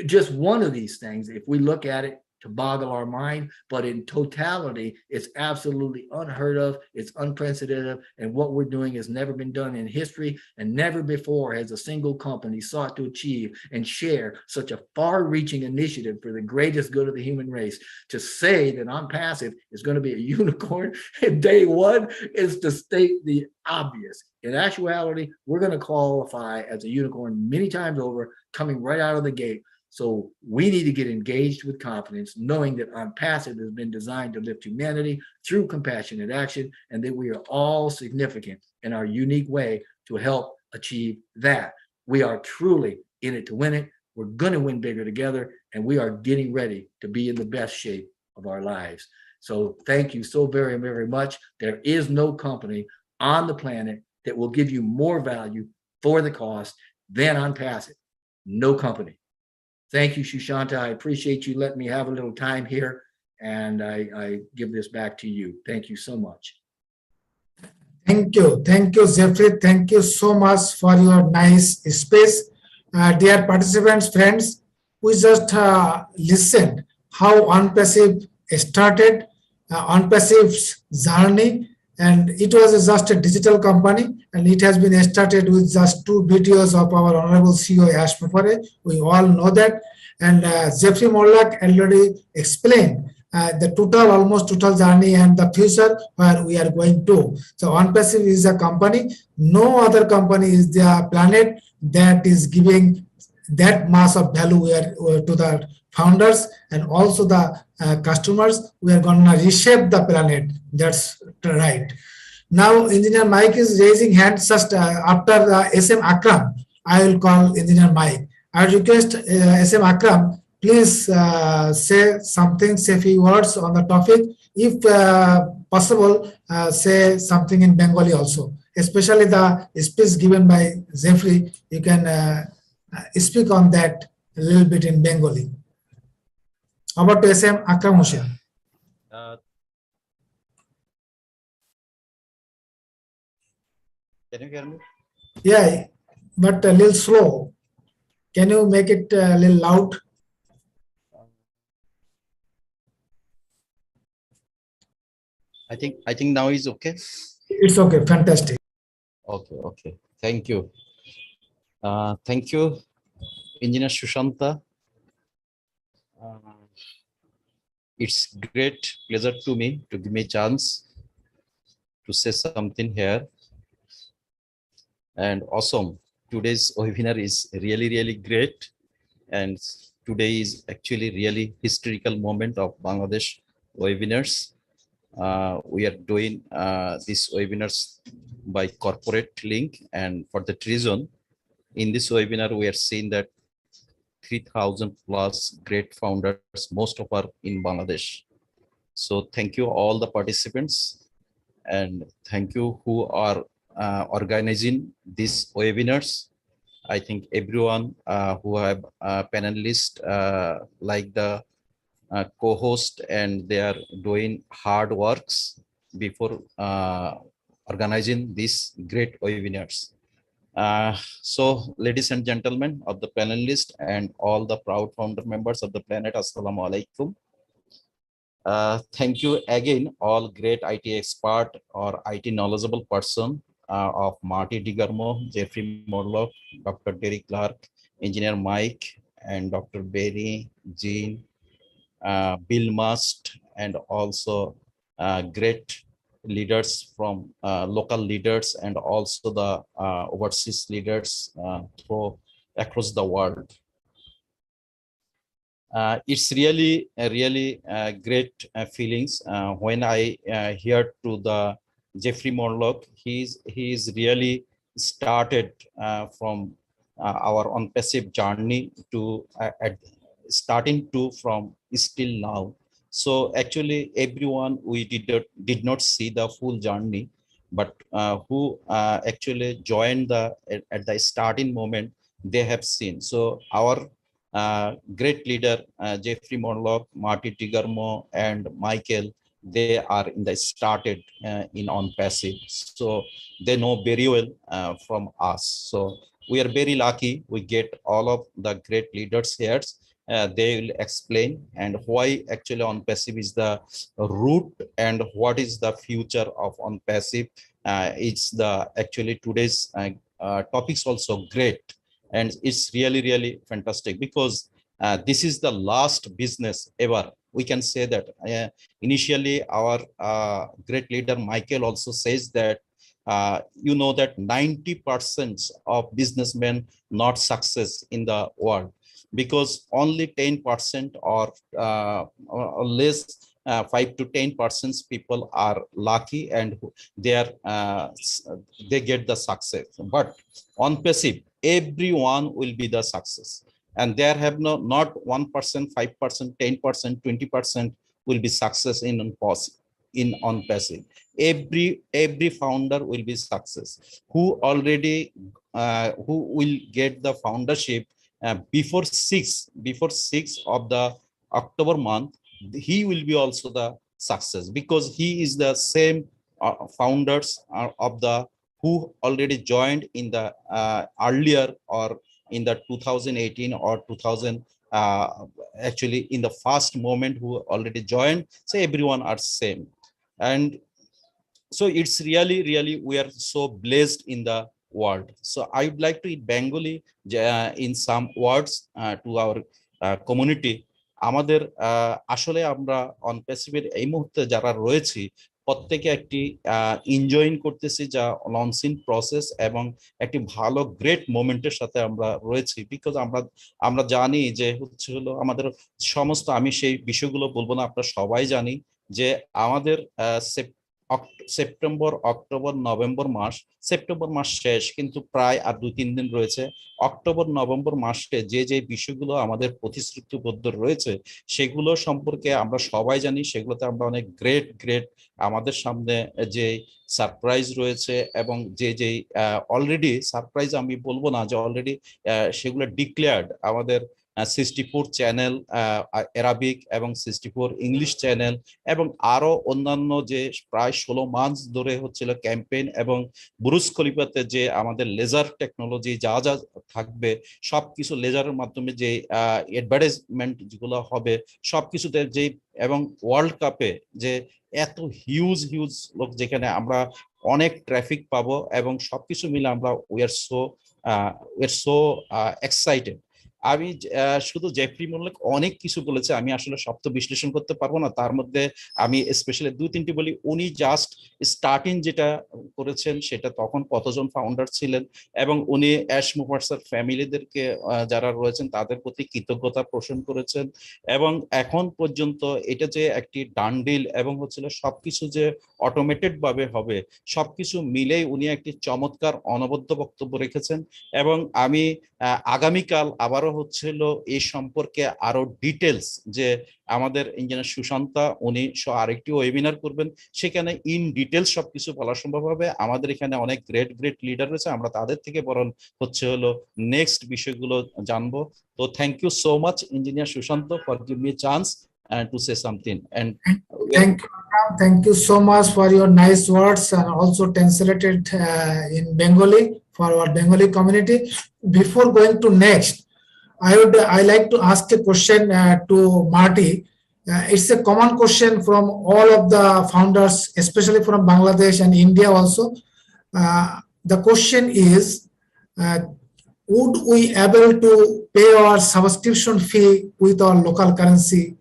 just one of these things, if we look at it, to boggle our mind, but in totality, it's absolutely unheard of. It's unprecedented. And what we're doing has never been done in history, and never before has a single company sought to achieve and share such a far-reaching initiative for the greatest good of the human race. To say that ONPASSIVE is going to be a unicorn in day one is to state the obvious. In actuality, we're going to qualify as a unicorn many times over, coming right out of the gate. So we need to get engaged with confidence, knowing that ONPASSIVE has been designed to lift humanity through compassionate action, and that we are all significant in our unique way to help achieve that. We are truly in it to win it. We're going to win bigger together, and we are getting ready to be in the best shape of our lives. So thank you so very, very much. There is no company on the planet that will give you more value for the cost than ONPASSIVE. No company. Thank you, Shushanta. I appreciate you letting me have a little time here, and I give this back to you. Thank you so much. Thank you, Jeffrey. Thank you so much for your nice space. Dear participants, friends, we just listened how ONPASSIVE started, ONPASSIVE's journey, and it was just a digital company, and it has been started with just 2 videos of our Honorable CEO Yash Mufare. We all know that, and Jeffrey Morlock already explained the almost total journey and the future where we are going to. So ONPASSIVE is a company. No other company is the planet that is giving that mass of value to the founders and also the customers. We are going to reshape the planet. That's right. Now Engineer Mike is raising hands. Just after the SM Akram, I will call Engineer Mike. I request SM Akram, please say something, say a few words on the topic. If possible, say something in Bengali also, especially the speech given by Jeffrey. You can speak on that a little bit in Bengali. About to SM Akram Hussain. Can you hear me? Yeah, but a little slow. Can you make it a little loud? I think now is okay. It's okay. Fantastic. Okay. Thank you. Thank you, Engineer Shushanta. It's great pleasure to me to give me a chance to say something here. And awesome. Today's webinar is really great. And today is actually really historical moment of Bangladesh webinars. We are doing these webinars by corporate link, and for that reason, in this webinar, we are seeing that 3,000 plus great founders, most of are in Bangladesh. So thank you all the participants, and thank you who are organizing these webinars. I think everyone who have panelists like the co-host, and they are doing hard works before organizing these great webinars. So, ladies and gentlemen of the panelists and all the proud founder members of the planet, Assalamu alaikum. Thank you again, all great IT expert or IT knowledgeable person of Marty Digarmo, Jeffrey Morlock, Dr. Derek Clark, Engineer Mike, and Dr. Berry, Jean, Bill Must, and also great leaders from local leaders and also the overseas leaders across the world. It's really great feelings when I hear to the Jeffrey Morlock. He's really started from our ONPASSIVE journey to starting to from still now. So actually, everyone we did not see the full journey, but who actually joined the at the starting moment, they have seen. So our great leader Jeffrey Morlock, Marty Tigarmo, and Michael, they are in the started in ONPASSIVE, so they know very well from us. So we are very lucky we get all of the great leaders here. They will explain and why actually ONPASSIVE is the root and what is the future of ONPASSIVE. It's the actually today's topics also great, and it's really fantastic because this is the last business ever. We can say that initially our great leader Michael also says that you know that 90% of businessmen not success in the world because only 10% or less 5 to 10% people are lucky and they get the success. But ONPASSIVE, everyone will be the success, and there have not 1%, 5%, 10%, 20% will be success in ONPASSIVE. Every founder will be success who already who will get the foundership before 6 of the October month. He will be also the success because he is the same founders of the who already joined in the earlier or in the 2018 or 2000 actually in the first moment who already joined. So everyone are same, and so it's really we are so blessed in the world. So I would like to in Bengali in some words to our community. আমাদের আসলে আমরা অনপ্যাসিভের এই মুহূর্তে যারা রয়েছি প্রত্যেকে একটি enjoying করতেছি যা লঞ্চিং প্রসেস এবং একটি ভালো গ্রেট মোমেন্টের সাথে আমরা রয়েছি বিকজ আমরা জানি যে হচ্ছে হলো আমাদের সমস্ত আমি সেই বিষয়গুলো বলবো না, আপনারা সবাই জানি যে আমাদের সেপ্টেম্বর অক্টোবর নভেম্বর মাস, সেপ্টেম্বর মাস শেষ কিন্তু প্রায় আর 2-3 দিন রয়েছে। অক্টোবর নভেম্বর মাসে যে বিষয়গুলো আমাদের প্রতিশ্রুতিবদ্ধ রয়েছে সেগুলো সম্পর্কে আমরা সবাই জানি, সেগুলোতে আমরা অনেক গ্রেট আমাদের সামনে যে সারপ্রাইজ রয়েছে এবং যে অলরেডি সারপ্রাইজ আমি বলবো না যে অলরেডি সেগুলো ডিক্লেয়ার্ড। আমাদের 64 চ্যানেল অ্যারাবিক এবং 64 ইংলিশ চ্যানেল এবং আরো অন্যান্য যে প্রায় 16 মাস ধরে হচ্ছিল ক্যাম্পেইন এবং বুরুজ খলিফাতে যে আমাদের লেজার টেকনোলজি যা থাকবে সবকিছু লেজারের মাধ্যমে যে অ্যাডভার্টাইজমেন্ট যেগুলো হবে সবকিছুতে যে এবং ওয়ার্ল্ড কাপে যে এত হিউজ লোক যেখানে আমরা অনেক ট্রাফিক পাবো এবং সবকিছু মিলে আমরা উই আর সো এক্সাইটেড। আমি শুধু জেফরি মোরলক অনেক কিছু বলেছে, আমি আসলে সব তো বিশ্লেষণ করতে পারবো না, তার মধ্যে আমি স্পেশালি 2-3টি বলি। উনি জাস্ট স্টার্টিং যেটা করেছেন সেটা তখন কতজন ফাউন্ডার ছিলেন এবং উনি অ্যাশ মুভার্সের ফ্যামিলিদেরকে যারা রয়েছেন তাদের প্রতি কৃতজ্ঞতা পোষণ করেছেন এবং এখন পর্যন্ত এটা যে একটি ডান্ডিল এবং হচ্ছিল সবকিছু যে অটোমেটেড ভাবে হবে সবকিছু মিলেই উনি একটি চমৎকার অনবদ্য বক্তব্য রেখেছেন এবং আমি আগামীকাল আবারও হচ্ছিল এই সম্পর্কে আরো ডিটেলস যে আমাদের ইঞ্জিনিয়ার সুশান্তা উনি আরেকটি ওয়েবিনার করবেন, সেখানে ইন ডিটেলস সবকিছু বলা সম্ভব হবে। আমাদের এখানে অনেক গ্রেট লিডার রয়েছে, আমরা তাদের থেকে বরং হচ্ছে হলো নেক্সট বিষয়গুলো জানবো। তো thank you so much engineer Sushanta for give me chance and to say something. And Thank you so much for your nice words and also translated in Bengali for our Bengali community. Before going to next, I like to ask a question to Marty. It's a common question from all of the founders, especially from Bangladesh and India also. The question is, would we able to pay our subscription fee with our local currency?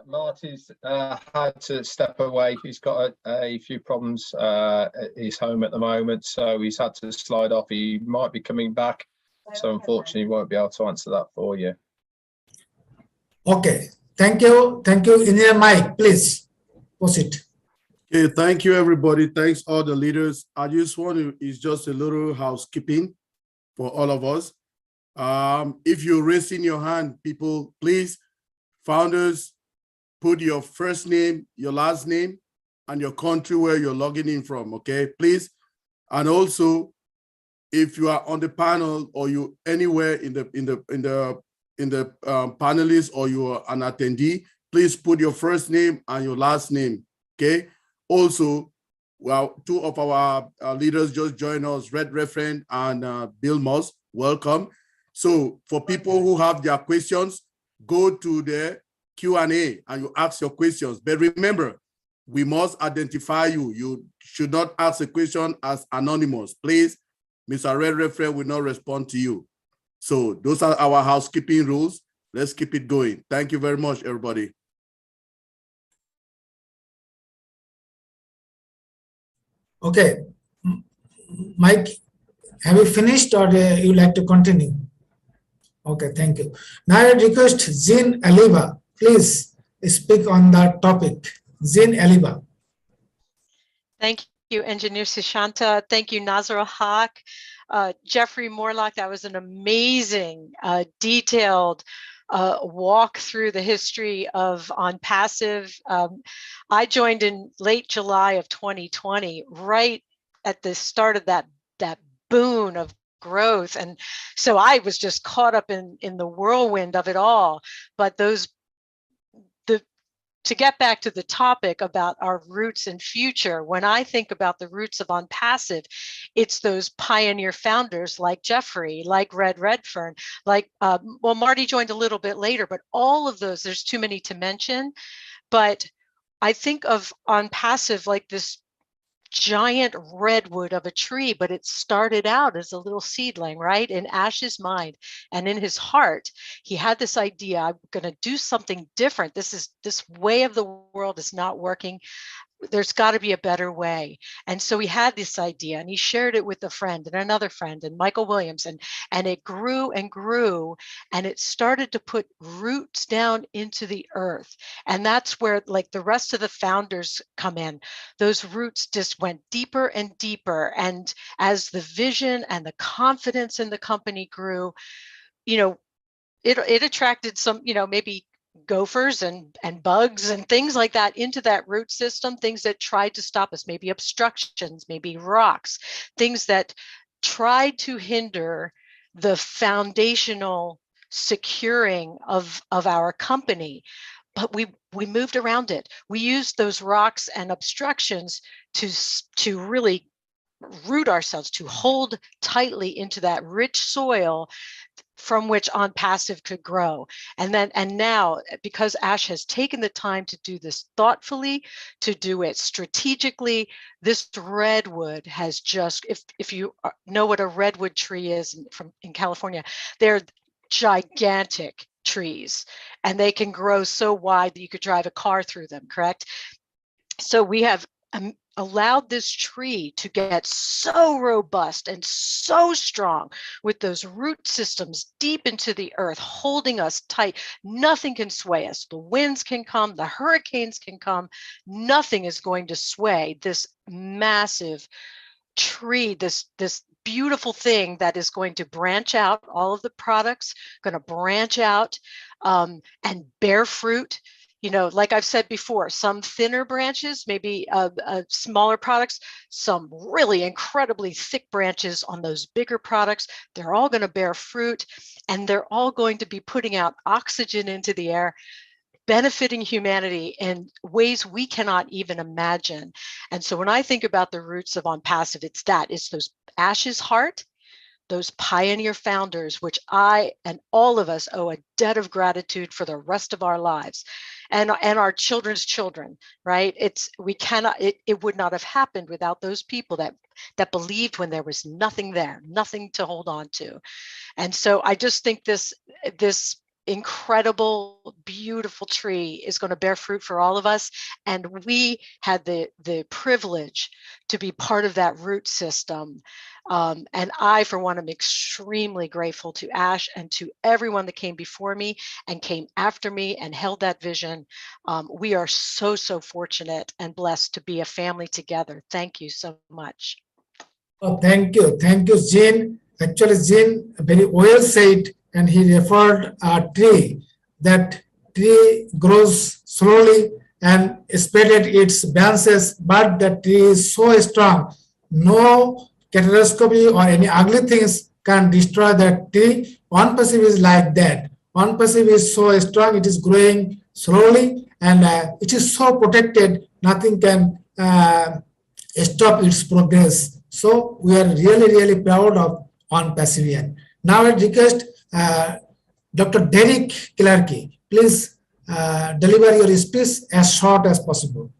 Marty's had to step away. He's got a few problems at his home at the moment, so he's had to slide off. He might be coming back, so unfortunately won't be able to answer that for you. Okay, thank you. Engineer Mike, please proceed. Okay, thank you, everybody. Thanks, all the leaders. I just want to, it's just a little housekeeping for all of us. If you're raising your hand, people, please, founders, put your first name, your last name, and your country where you're logging in from, okay, please. And also, if you are on the panel or you anywhere in the panelists or you are an attendee, please put your first name and your last name, okay? Also, well, two of our leaders just joined us, Red Referent and Bill Moss, welcome. So for people who have their questions, go to the Q&A and you ask your questions. But remember, we must identify you. You should not ask a question as anonymous. Please, Mr. Red Referent will not respond to you. So those are our housekeeping rules. Let's keep it going. Thank you very much, everybody. Okay, Mike, have you finished or you like to continue? Okay, thank you. Now I request Zin Aliba, please speak on that topic. Zin Aliba. Thank you, Engineer Sushanta. Thank you, Nazar Haq. Jeffrey Morlock, that was an amazing, detailed walk through the history of ONPASSIVE. I joined in late July of 2020, right at the start of that boon of growth. And so I was just caught up in the whirlwind of it all. But to get back to the topic about our roots and future, when I think about the roots of ONPASSIVE, it's those pioneer founders like Jeffrey, like Red Redfern, like, well, Marty joined a little bit later, but all of those, there's too many to mention. But I think of ONPASSIVE like this giant redwood of a tree, but it started out as a little seedling, right? In Ash's mind and in his heart, he had this idea, I'm going to do something different. This way of the world is not working. There's got to be a better way. And so he had this idea and he shared it with a friend and another friend and Michael Williams, and it grew and grew, and it started to put roots down into the earth. And that's where, like, the rest of the founders come in. Those roots just went deeper and deeper. And as the vision and the confidence in the company grew, you know, it attracted some, you know, maybe gophers and bugs and things like that into that root system, things that tried to stop us, maybe obstructions, maybe rocks, things that tried to hinder the foundational securing of our company. But we moved around it. We used those rocks and obstructions to really root ourselves, to hold tightly into that rich soil from which ONPASSIVE could grow. And now, because Ash has taken the time to do this thoughtfully, to do it strategically, this redwood has just, if you know what a redwood tree is in California, they're gigantic trees and they can grow so wide that you could drive a car through them, correct? So we have allowed this tree to get so robust and so strong with those root systems deep into the earth, holding us tight. Nothing can sway us. The winds can come, the hurricanes can come. Nothing is going to sway this massive tree, this beautiful thing that is going to branch out. All of the products going to branch out and bear fruit. you know, like I've said before, some thinner branches, maybe smaller products, some really incredibly thick branches on those bigger products. They're all going to bear fruit, and they're all going to be putting out oxygen into the air, benefiting humanity in ways we cannot even imagine. And so when I think about the roots of ONPASSIVE, it's those Ash's heart, those pioneer founders, which I and all of us owe a debt of gratitude for the rest of our lives, and our children's children, right? It would not have happened without those people that believed when there was nothing there, nothing to hold on to. And so I just think this incredible, beautiful tree is going to bear fruit for all of us. And we had the privilege to be part of that root system. And I, for one, am extremely grateful to Ash and to everyone that came before me and came after me and held that vision. We are so, so fortunate and blessed to be a family together. Thank you so much. Oh, thank you, Jean. Actually, Jean very well said, and he referred a tree. That tree grows slowly and spreaded its branches, but the tree is so strong, no catastrophe or any ugly things can destroy that tree. ONPASSIVE is like that. ONPASSIVE is so strong, it is growing slowly, and it is so protected, nothing can stop its progress. So we are really, really proud of ONPASSIVE AI. Now I request Dr. Derek Clarke, please deliver your speech as short as possible.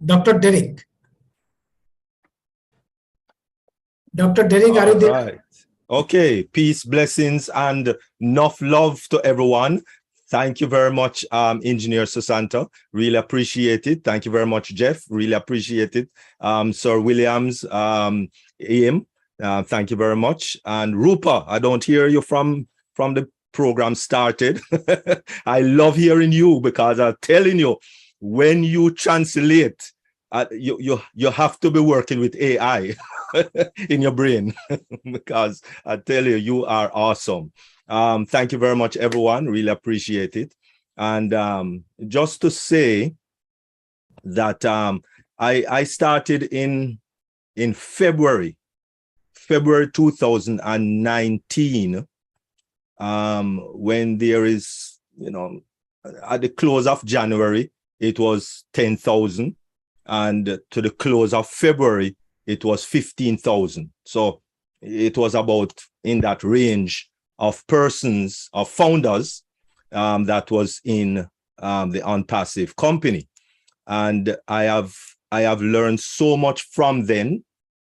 Dr. Derek. Dr. Derek, are you there? Right. Okay. Peace, blessings, and enough love to everyone. Thank you very much, Engineer Susanto. Really appreciate it. Thank you very much, Jeff. Really appreciate it. Sir Williams, AM, thank you very much. And Rupa, I don't hear you from the program started. I love hearing you because I'm telling you, when you translate, you have to be working with AI in your brain because I tell you, you are awesome. Thank you very much, everyone. Really appreciate it. And just to say that I started in February 2019, when there is, at the close of January, it was 10,000. And to the close of February, it was 15,000. So it was about in that range of persons, of founders, that was in the ONPASSIVE company. And I have learned so much from then.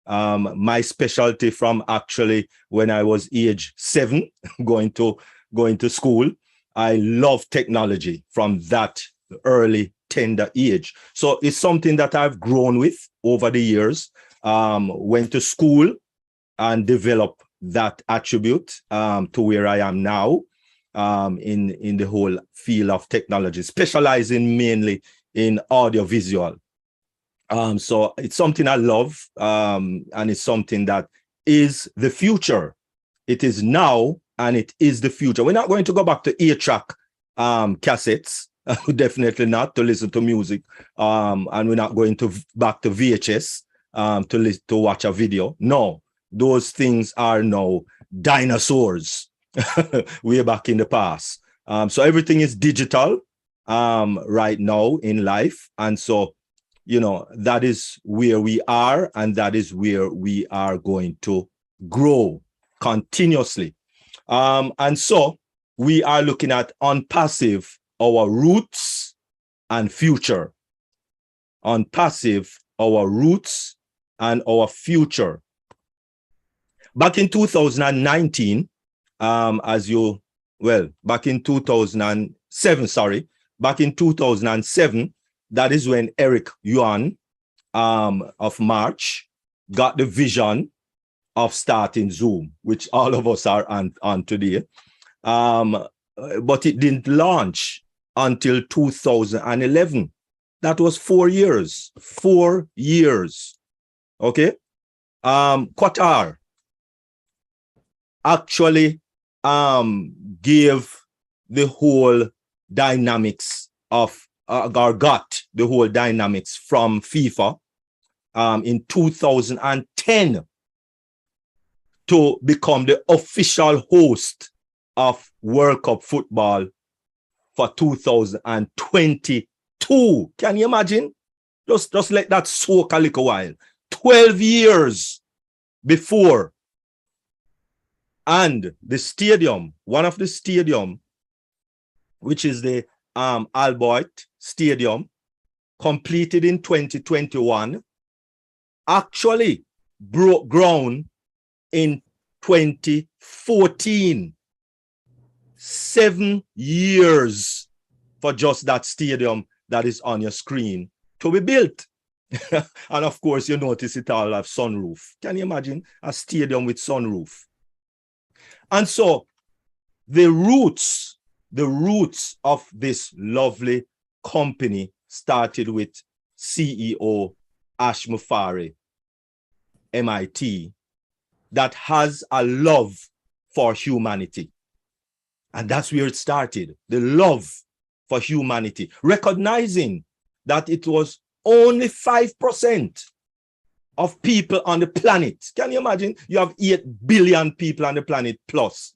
My specialty from actually when I was age 7, going to school, I love technology from that early tender age. So it's something that I've grown with over the years. Went to school and developed that attribute to where I am now, in the whole field of technology, specializing mainly in audiovisual. So it's something I love, and it's something that is the future. It is now, and it is the future. We're not going to go back to 8-track cassettes, definitely not, to listen to music, and we're not going to back to VHS to watch a video. No, those things are now dinosaurs way back in the past. So everything is digital right now in life, and so that is where we are, and that is where we are going to grow continuously. And so we are looking at ONPASSIVE, our roots and future. ONPASSIVE, our roots and our future. Back in 2019, back in 2007, back in 2007, that is when Eric Yuan of March got the vision of starting Zoom, which all of us are on today. But it didn't launch until 2011. That was 4 years. 4 years. Okay. Qatar actually gave the whole dynamics of, or got the whole dynamics from FIFA in 2010 to become the official host of World Cup football for 2022. Can you imagine? Just let that soak a little while. 12 years before. And the stadium, one of the stadium, which is the Albert Stadium, completed in 2021, actually broke ground in 2014. 7 years for just that stadium that is on your screen to be built. And of course, you notice it all have sunroof. Can you imagine a stadium with sunroof? And so the roots of this lovely company started with CEO Ash Mufari, MIT, that has a love for humanity. And that's where it started, the love for humanity, recognizing that it was only 5% of people on the planet. Can you imagine? You have 8 billion people on the planet plus,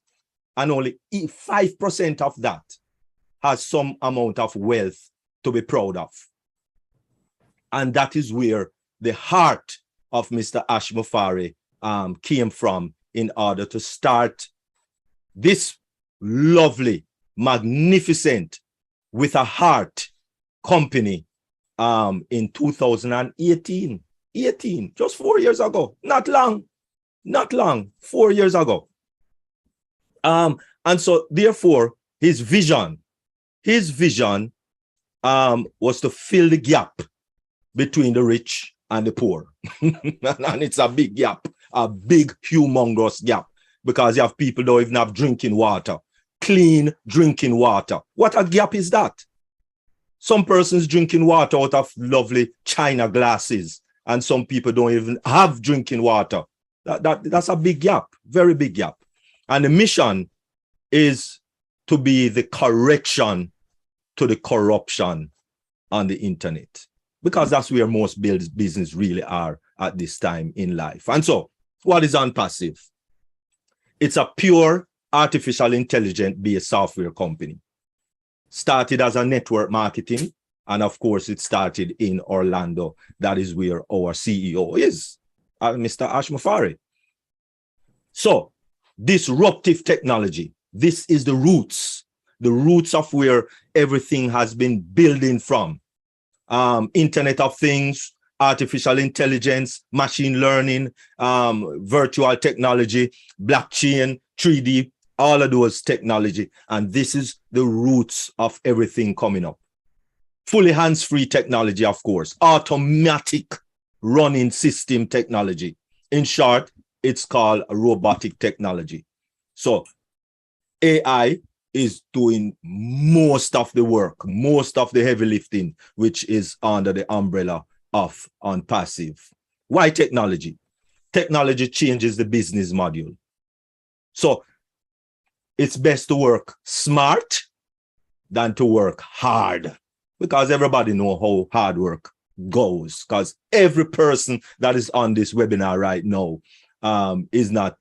and only 5% of that has some amount of wealth to be proud of. And that is where the heart of Mr. Ash Mufari came from in order to start this lovely, magnificent, with a heart company in 2018. Just 4 years ago. Not long, 4 years ago. And so therefore his vision was to fill the gap between the rich and the poor. And it's a big gap, a big humongous gap, because you have people don't even have drinking water, clean drinking water. What a gap is that? Some persons drinking water out of lovely china glasses, and some people don't even have drinking water. That's a big gap, very big gap. And the mission is to be the correction to the corruption on the internet, because that's where most business really are at this time in life. And so what is ONPASSIVE? It's a pure artificial intelligence based software company. Started as a network marketing, and of course it started in Orlando. That is where our CEO is, Mr. Ash Mufari. So disruptive technology, this is the roots of where everything has been building from. Internet of Things, artificial intelligence, machine learning, virtual technology, blockchain, 3D, all of those technology. And this is the roots of everything coming up. Fully hands-free technology, of course, automatic running system technology. In short, it's called robotic technology. So AI is doing most of the work, most of the heavy lifting, which is under the umbrella of ONPASSIVE. Why technology? Technology changes the business model. So it's best to work smart than to work hard, because everybody knows how hard work goes, because every person that is on this webinar right now is not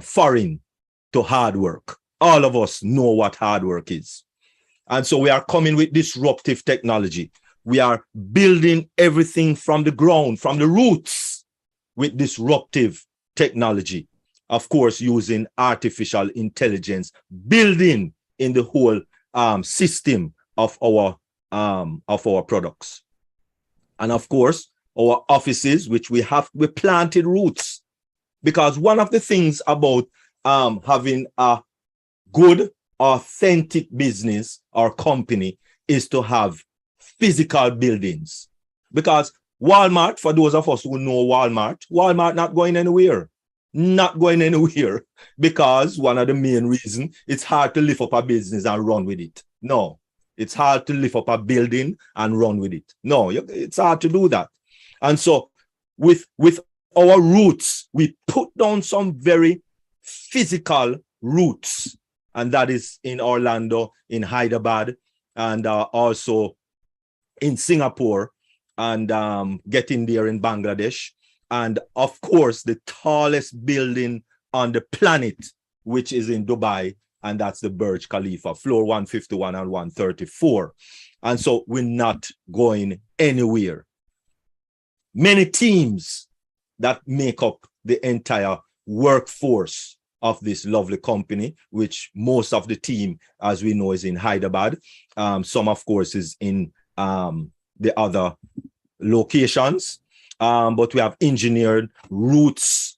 foreign to hard work. All of us know what hard work is. And so we are coming with disruptive technology. We are building everything from the ground, from the roots, with disruptive technology. Of course, using artificial intelligence, building in the whole system of our products. And of course, our offices, which we planted roots, because one of the things about having a good, authentic business or company is to have physical buildings. Because Walmart, for those of us who know Walmart not going anywhere. Not going anywhere, because one of the main reasons, it's hard to lift up a business and run with it. No, it's hard to lift up a building and run with it. No, it's hard to do that. And so with our roots, we put down some very physical roots and that is in Orlando, in Hyderabad, and also in Singapore, and getting there in Bangladesh. And of course, the tallest building on the planet, which is in Dubai, and that's the Burj Khalifa, floor 151 and 134. And so we're not going anywhere. Many teams that make up the entire workforce of this lovely company, which most of the team, as we know, is in Hyderabad. Some, of course, is in the other locations. But we have engineered roots,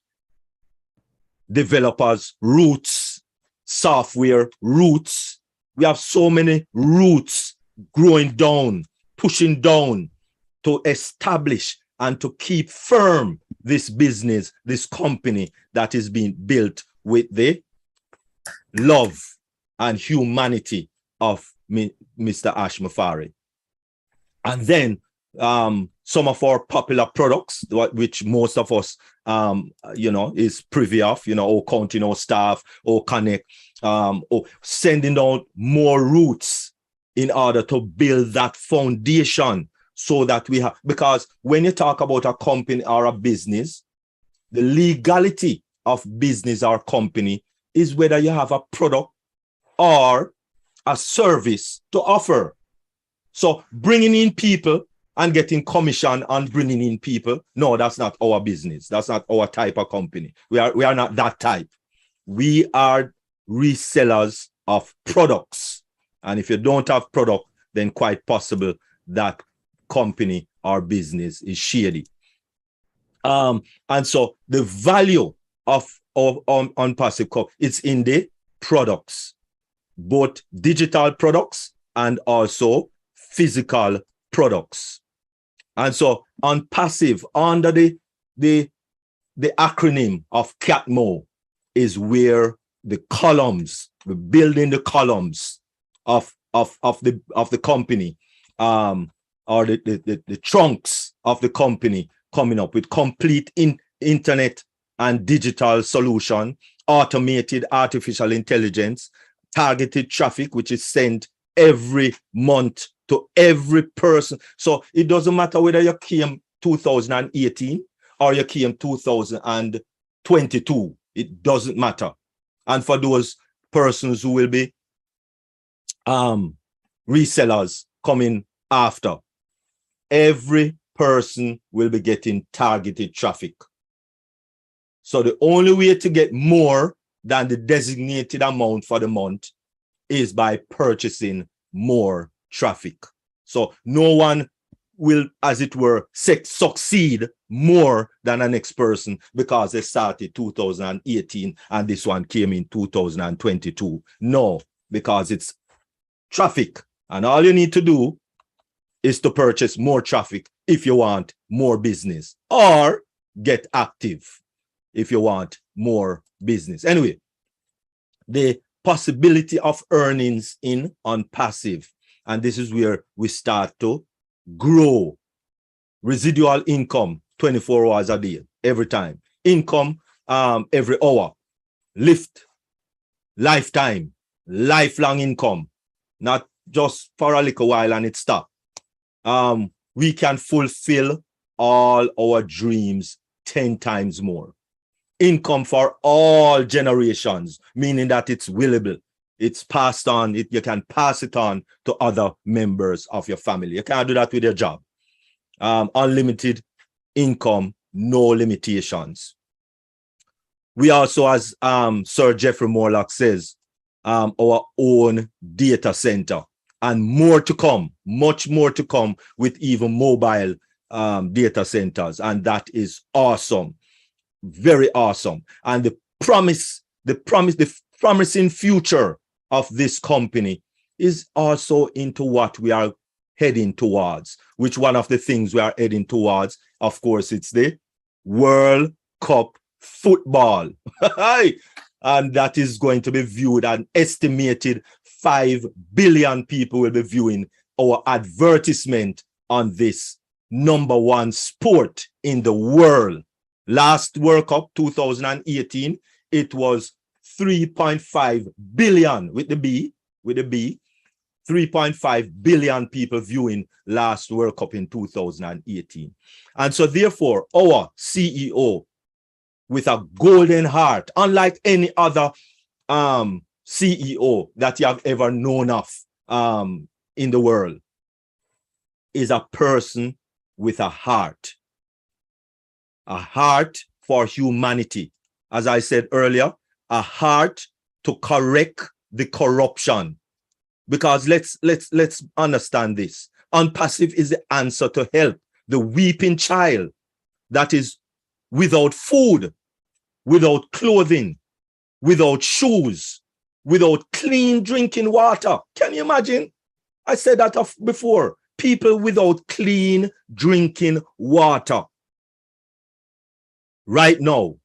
developers, roots, software, roots. We have so many roots growing down, pushing down to establish and to keep firm this business, this company that is being built with the love and humanity of Mr. Ash Mafari. And then some of our popular products, which most of us, is privy of, or counting our staff, or connect, or sending out more roots in order to build that foundation, so that we have, because when you talk about a company or a business, the legality of business or company is whether you have a product or a service to offer. So bringing in people and getting commission on bringing in people, no, that's not our business. That's not our type of company. We are not that type. We are resellers of products. And if you don't have product, then quite possible that company or business is shady. And so the value of ONPASSIVE it's in the products, both digital products and also physical products. And so ONPASSIVE, under the acronym of CATMO, is where the columns, we're building the columns of the company, or the trunks of the company, coming up with complete internet and digital solution, automated artificial intelligence, targeted traffic, which is sent every month to every person. So it doesn't matter whether you came 2018 or you came 2022. It doesn't matter. And for those persons who will be resellers coming after, every person will be getting targeted traffic. So the only way to get more than the designated amount for the month is by purchasing more traffic. So no one will, as it were, succeed more than the next person because they started 2018 and this one came in 2022. No, because it's traffic. And all you need to do is to purchase more traffic if you want more business, or get active if you want more business. Anyway, the possibility of earnings in ONPASSIVE, and this is where we start to grow. Residual income 24 hours a day, every time. Income every hour. Lift, lifetime, lifelong income, not just for a little while and it stops. We can fulfill all our dreams 10 times more. Income for all generations, meaning that it's willable. It's passed on. You can pass it on to other members of your family. You can't do that with your job. Unlimited income, no limitations. We also, as Sir Jeffrey Morlock says, our own data center, and more to come, much more to come with even mobile data centers. And that is awesome. Very awesome. And the promising future of this company is also into what we are heading towards, which one of the things we are heading towards, of course, it's the World Cup football. And that is going to be viewed, an estimated 5 billion people will be viewing our advertisement on this #1 sport in the world. Last World Cup 2018, it was 3.5 billion with the B, 3.5 billion people viewing last World Cup in 2018. And so therefore, our CEO with a golden heart, unlike any other CEO that you have ever known of in the world, is a person with a heart for humanity. As I said earlier, a heart to correct the corruption. Because let's understand this. ONPASSIVE is the answer to help the weeping child that is without food, without clothing, without shoes, without clean drinking water. Can you imagine? I said that before. People without clean drinking water. Right now,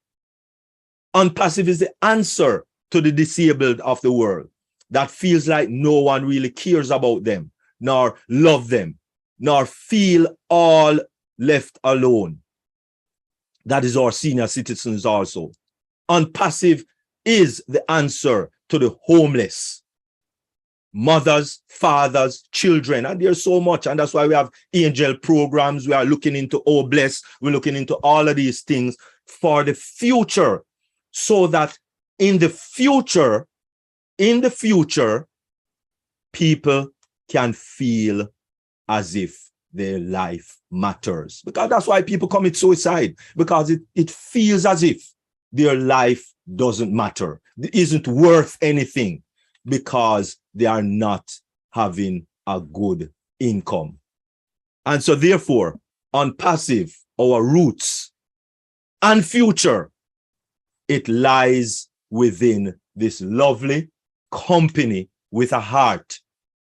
ONPASSIVE is the answer to the disabled of the world that feels like no one really cares about them, nor love them, nor feel all left alone. That is our senior citizens also. ONPASSIVE is the answer to the homeless. Mothers, fathers, children, and there's so much, and that's why we have angel programs. We are looking into Bless. We're looking into all of these things for the future, so that in the future, people can feel as if their life matters. Because that's why people commit suicide, because it feels as if their life doesn't matter, it isn't worth anything, because they are not having a good income. And so therefore, ONPASSIVE, our roots and future, it lies within this lovely company with a heart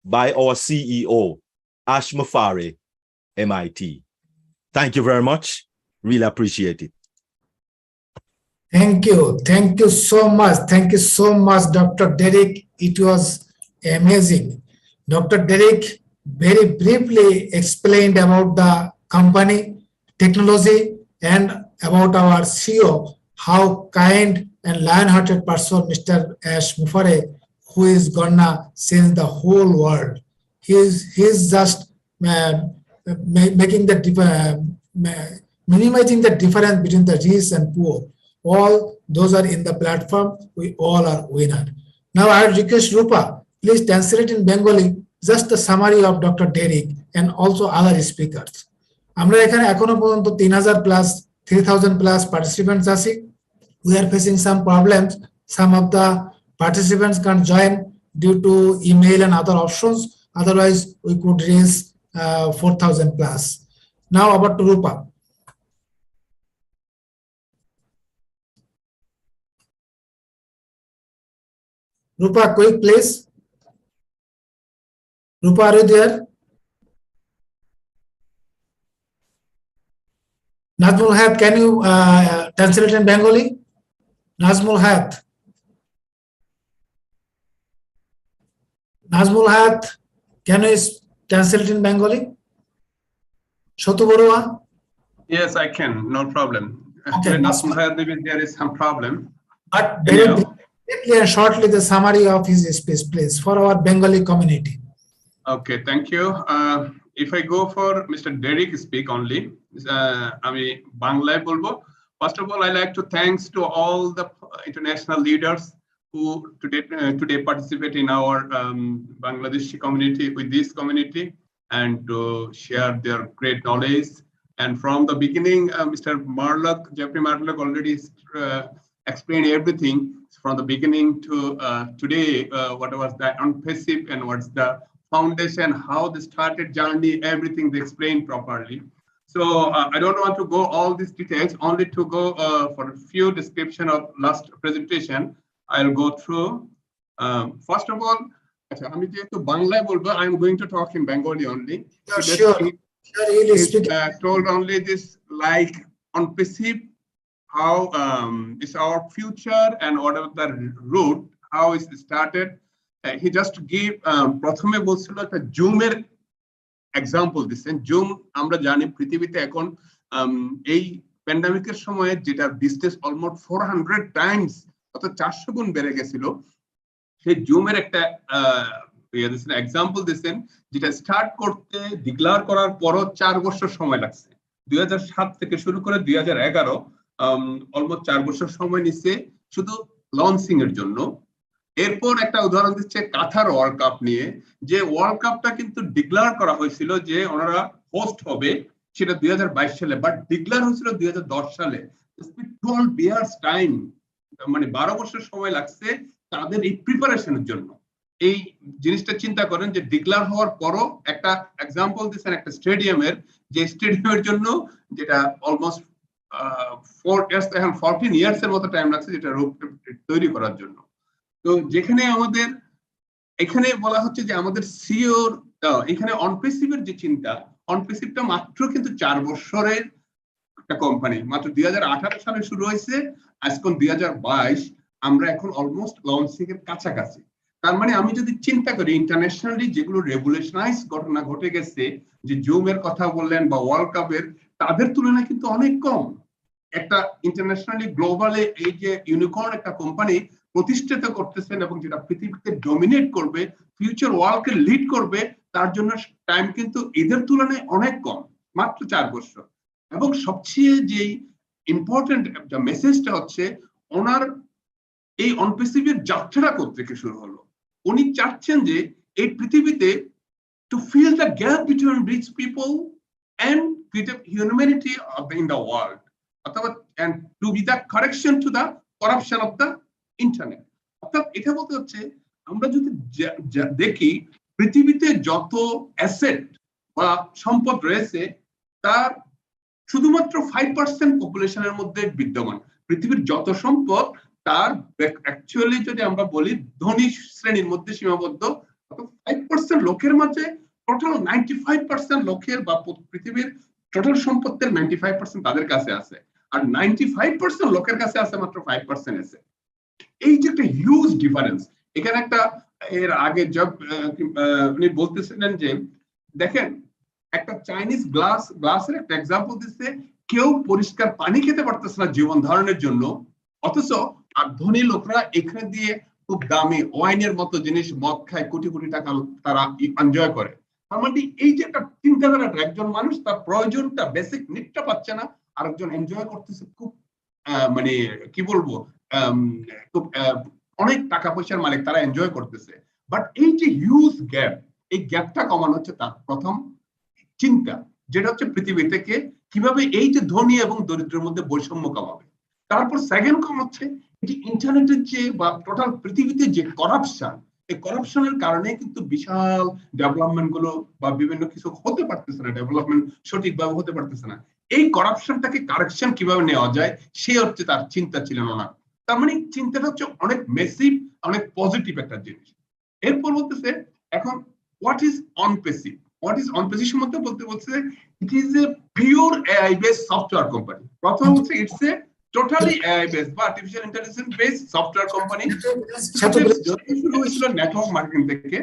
by our CEO, Ash Mufari, MIT. Thank you very much. Really appreciate it. Thank you. Thank you so much. Thank you so much, Dr. Derek. It was amazing. Dr. Derek very briefly explained about the company, technology, and about our CEO, how kind and lion-hearted person Mr. Ash Mufare, who is gonna change the whole world. He's just making the minimizing the difference between the rich and poor. All those are in the platform. We all are winner. Now I request Rupa, please translate in Bengali just the summary of Dr. Derek and also other speakers. আমরা এখানে এখনো পর্যন্ত 3000 plus participants আছি. We are facing some problems. Some of the participants can't join due to email and other options. Otherwise, we could raise 4000 plus. Now about to Rupa. Rupa, quick, please. Rupa, are you there? Nazmul Hayat, can you translate in Bengali? Nazmul Hayat. Nazmul Hayat, can you translate in Bengali? Shotu Borua? Yes, I can. No problem. Okay. Nazmul Hayat, maybe there is some problem. But very briefly and shortly the summary of his speech, please, for our Bengali community. Okay, thank you. If I go for Mr. Derek speak only, আমি বাংলায় বলবো. First of all, I like to thanks to all the international leaders who today participate in our Bangladeshi community, with this community, and to share their great knowledge. And from the beginning, Mr. Jeffrey Marlock already explained everything from the beginning to today, what was the ONPASSIVE and what's the foundation, how they started journey, everything they explained properly. So I don't want to go all these details, only to go for a few description of last presentation. I'll go through. First of all, I'm going to talk in Bengali only. Sure. Told only this, like ONPASSIVE, how is our future and what are the route, how is it started. He just gave প্রথমে বলছিল একটা জুমের example দিচ্ছেন. Zoom আমরা জানি পৃথিবীতে এখন এই প্যান্ডামিকের সময়ে যেটা বিজনেস অলমোস্ট 400 টাইমস অর্থাৎ 400 গুণ বেড়ে গেছিল। সেই জুমের একটা এক্সাম্পল দিয়েছেন, যেটা স্টার্ট করতে ডিক্লেয়ার করার পরও 4 বছর সময় লাগছে। 2007 থেকে শুরু করে 2011 অলমোস্ট 4 বছর সময় নিচ্ছে শুধু লঞ্চিং এর জন্য। এরপর একটা উদাহরণ দিচ্ছে কাতার ওয়ার্ল্ড কাপ নিয়ে, যে ওয়ার্ল্ড কাপটা কিন্তু ডিক্লেয়ার করা হয়েছিল যে ওনারা হোস্ট হবে, সেটা 2022 সালে, বাট ডিক্লেয়ার হয়েছিল 2010 সালে। 12 ইয়ার্স টাইম, মানে 12 বছর সময় লাগছে তাদের এই প্রিপারেশনের জন্য। এই জিনিসটা চিন্তা করেন যে ডিক্লেয়ার হওয়ার পরও একটা এক্সাম্পল দিচ্ছেন একটা স্টেডিয়ামের, যে স্টেডিয়ামের জন্য যেটা অলমোস্ট 14 ইয়ার্স এর মতো টাইম লাগছে যেটা তৈরি করার জন্য। তো যেখানে আমাদের এখানে বলা হচ্ছে যে আমাদের সিওর এখানে অনপ্যাসিভের যে চিন্তা, অনপ্যাসিভটা মাত্র কিন্তু 4 বছরের একটা কোম্পানি, মাত্র 2018 সালে শুরু হয়েছে, আজকে 2022, আমরা এখন অলমোস্ট লঞ্চিং এর কাছাকাছি। তার মানে আমি যদি চিন্তা করি ইন্টারন্যাশনালি যেগুলো রেভলিউশনাইজ ঘটনা ঘটে গেছে, যে জুমের কথা বললেন বা ওয়ার্ল্ড কাপের, তাদের তুলনায় কিন্তু অনেক কম। একটা ইন্টারন্যাশনালি গ্লোবালে এই যে ইউনিকর্ন একটা কোম্পানি প্রতিষ্ঠিত করতেছেন এবং যেটা পৃথিবীতে ডমিনেট করবে, ফিউচার ওয়ার্ল্ডকে লিড করবে, তার জন্য টাইম কিন্তু এদের তুলনায় অনেক কম, মাত্র 4 বছর। এবং সবচেয়ে যে ইম্পর্টেন্ট মেসেজটা হচ্ছে ওনার এই অনপ্যাসিভের যাত্রা থেকে শুরু হলো। উনি চাচ্ছেন যে এই পৃথিবীতে to fill the gap between rich people and humanity in the world, and to be the correction to the corruption of the internet. অর্থাৎ এটা বলতে হচ্ছে আমরা যদি দেখি পৃথিবীতে যত অ্যাসেট বা সম্পদ রয়েছে তার শুধুমাত্র 5% পপুলেশনের মধ্যে বিদ্যমান। পৃথিবীর যত সম্পদ তার অ্যাকচুয়ালি যদি আমরা বলি ধনী শ্রেণীর মধ্যে সীমাবদ্ধ। 5% লোকের মাঝে টোটাল 95% লোকের বা পৃথিবীর টোটাল সম্পত্তির 95% তাদের কাছে আছে, আর 95% লোকের কাছে আছে মাত্র 5% আছে। এই যে একটা হিউজ ডিফারেন্স এখানে একটা, এর আগে উনি বলতেছিলেন যে দেখেন একটা চাইনিজ গ্লাসের একটা এক্সাম্পল দিচ্ছে, কেউ পরিষ্কার পানি খেতে পারতেছে না জীবন ধারণের জন্য, অথচ আর ধনী লোকরা এখানে দিয়ে খুব দামি ওয়াইনের মতো জিনিস মদ খায়, কোটি কোটি টাকা তারা এনজয় করে। তার মানে এই যে একটা চিন্তাধারাটা, একজন মানুষ তার প্রয়োজনটা বেসিক নিডটা পাচ্ছে না, আরেকজন এনজয় করতেছে খুব মানে কি বলবো খুব অনেক টাকা পয়সার মালিক, তারা এনজয় করতেছে। বাট এই যে হিউজ গ্যাপ, এই গ্যাপটা কমানো হচ্ছে তার প্রথম চিন্তা, যেটা হচ্ছে পৃথিবী থেকে কিভাবে এই যে ধনী এবং দরিদ্রের মধ্যে বৈষম্য কমাবে। তারপর সেকেন্ড কম হচ্ছে যে ইন্টারনেটের যে বা টোটাল পৃথিবীতে যে করাপশন, এই করাপশনের কারণে কিন্তু বিশাল ডেভেলপমেন্ট গুলো বা বিভিন্ন কিছু হতে পারতেছে না, ডেভেলপমেন্ট সঠিকভাবে হতে পারতেছে না। এই করাপশনটাকে কারেকশন কিভাবে নেওয়া যায় সে হচ্ছে তার চিন্তা ছিল না। তার মানে চিন্তাটা হচ্ছে অনেক মেসিভ, অনেক পজিটিভ একটা জিনিস। এরপর বলতেছে এখন what is Onpassive. What is Onpassive সম্বন্ধে বলছে it is a pure AI based software company. প্রথম হচ্ছে it's a totally AI based বা artificial intelligence based software company. শুরু হয়েছিল নেটওয়ার্ক মার্কেটিং থেকে।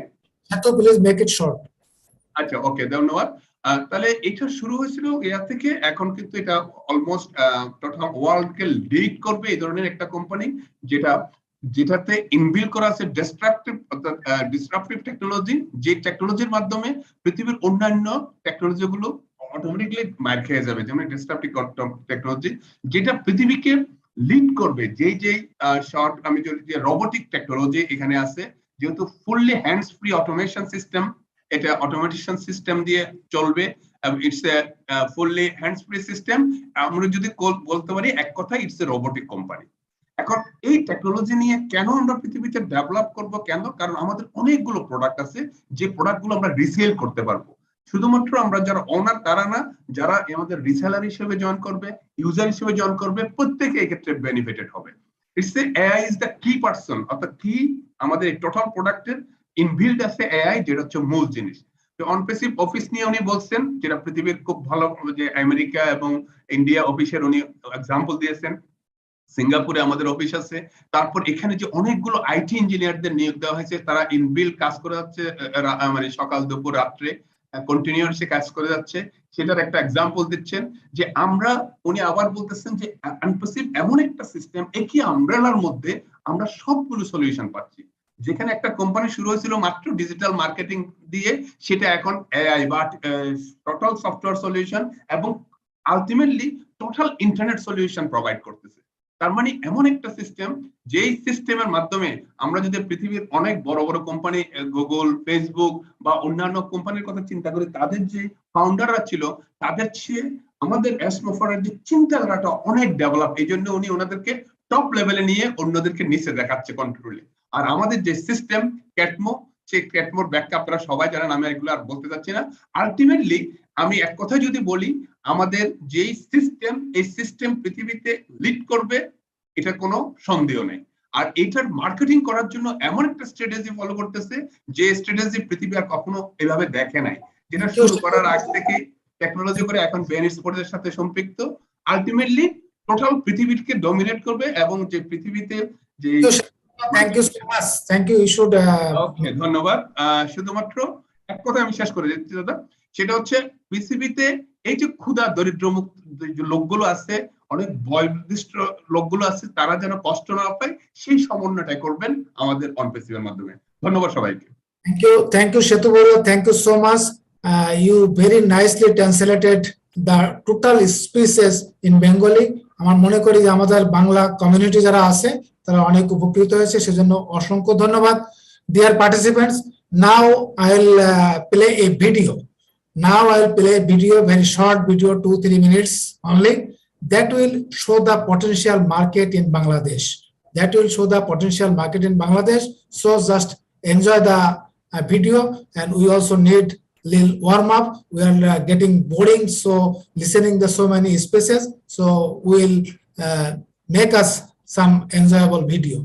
Please make it short. আচ্ছা, ওকে, ধন্যবাদ। তাহলে এটা শুরু হয়েছিল এয়া থেকে, এখন কিন্তু এটা অলমোস্ট টোটাল ওয়ার্ল্ডকে লিড করবে এই ধরনের একটা কোম্পানি, যেটাতে ইনবিল্ড করা আছে ডিসরাপটিভ টেকনোলজি, যে টেকনোলজির মাধ্যমে পৃথিবীর অন্যান্য টেকনোলজি গুলো অটোমেটিক্যালি মার খেয়ে যাবে, যেমন ডিসরাপটিভ টেকনোলজি যেটা পৃথিবীকে লিড করবে। যে শর্ট আমি যদি রোবোটিক টেকনোলজি এখানে আছে, যেহেতু fully hands free automation system, এটা অটোমেশন সিস্টেম দিয়ে চলবে, it's a fully hands free system. আমরা যদি বলতে পারি এক কথা ইটস এ রোবোটিক কোম্পানি। এখন এই টেকনোলজি নিয়ে কেন আমরা পৃথিবীতে ডেভেলপ করব, কেন? কারণ আমাদের অনেকগুলো প্রোডাক্ট আছে যে প্রোডাক্টগুলো আমরা রিসেল করতে পারবো। শুধুমাত্র আমরা যারা ওনার তারা না, যারা আমাদের রিসেলার হিসেবে জয়েন করবে, ইউজার হিসেবে জয়েন করবে, প্রত্যেকে এক্ষেত্রে বেনিফিটেড হবে। It's a AI is the কি পারসন, অর্থাৎ কি আমাদের এই টোটাল প্রোডাক্টের ইনবিল্ড আছে এআই, যেটা হচ্ছে মূল জিনিস। তো অনপ্যাসিভ অফিস নিয়ে উনি বলছেন, যেটা পৃথিবীর খুব ভালো, যে আমেরিকা এবং ইন্ডিয়া অফিসের উনি এক্সাম্পল দিয়েছেন। সিঙ্গাপুরে আমাদের অফিস আছে। তারপর এখানে যে অনেকগুলো আইটি ইঞ্জিনিয়ারদের নিয়োগ দেওয়া হয়েছে, তারা ইনবিল্ড কাজ করে যাচ্ছে, মানে সকাল দুপুর রাত্রে কন্টিনিউয়াসলি কাজ করে যাচ্ছে, সেটার একটা এক্সাম্পল দিচ্ছেন। যে আমরা, উনি আবার বলতেছেন যে অনপ্যাসিভ এমন একটা সিস্টেম, একই আমব্রেলার মধ্যে আমরা সবগুলো সলিউশন পাচ্ছি। যেখানে একটা কোম্পানি শুরু হয়েছিল মাত্র ডিজিটাল মার্কেটিং দিয়ে, সেটা এখন এআই বা টোটাল সফটওয়্যার সলিউশন এবং ultimately total internet solution provide করতেছে। তার মানে এমন একটা সিস্টেম, যেই সিস্টেমের মাধ্যমে আমরা যদি পৃথিবীর অনেক বড় বড় কোম্পানি, গুগল, ফেসবুক বা অন্যান্য কোম্পানির কথা চিন্তা করি, তাদের যে ফাউন্ডাররা ছিল তাদের চেয়ে আমাদের এসমোফারের যে চিন্তাধারাটা অনেক ডেভেলপ। এই জন্য উনি ওনাদেরকে টপ লেভেলে নিয়ে অন্যদেরকে নিচে দেখাচ্ছে কন্ট্রোলে। আর আমাদের যে সিস্টেম ক্যাটমো, সেই ক্যাটমোর ব্যাখ্যা আপনারা সবাই জানেন, আমি এগুলো আর বলতে চাচ্ছি না। আলটিমেটলি আমি এক কথা যদি বলি, আমাদের যেই সিস্টেম, এই সিস্টেম পৃথিবীতে লিড করবে, এটা কোনো সন্দেহ নেই। আর এইটার মার্কেটিং করার জন্য এমন একটা স্ট্র্যাটেজি ফলো করতেছে, যে স্ট্র্যাটেজি পৃথিবী আর কখনো এভাবে দেখে নাই, যেটা শুরু করার আগ থেকে টেকনোলজি করে এখন ব্রেন স্পোর্টসের সাথে সম্পৃক্ত। আলটিমেটলি টোটাল পৃথিবীকে ডমিনেট করবে এবং যে পৃথিবীতে যে thank you so much, thank you. Okay, ধন্যবাদ। শুধুমাত্র এক কথা আমি শেষ করে দিচ্ছি দাদা, সেটা হচ্ছে পৃথিবীতে এই যে ক্ষুধা দরিদ্র মুক্ত যে লোকগুলো আছে, অনেক বয়োনির্দিষ্ট লোকগুলো আছে, তারা যেন কষ্ট না পায়, সেই সমন্বয়টাই করবেন আমাদের অনপ্যাসিভের মাধ্যমে। ধন্যবাদ সবাইকে। Thank you, Shetu Boro. Thank you so much. You very nicely translated the total speeches in Bengali. আমার মনে করি যে আমাদের বাংলা কমিউনিটি যারা আছে তারা অনেক উপকৃত হয়েছে, সেজন্য অসংখ্য ধন্যবাদ। Dear participants, now I will play a video. Now I will play a video, very short video, 2-3 minutes only, that will show the potential market in Bangladesh. That will show the potential market in Bangladesh. So just enjoy the video, and we also need little warm up. We are getting boring, so listening the so many spaces. So we'll make us some enjoyable video.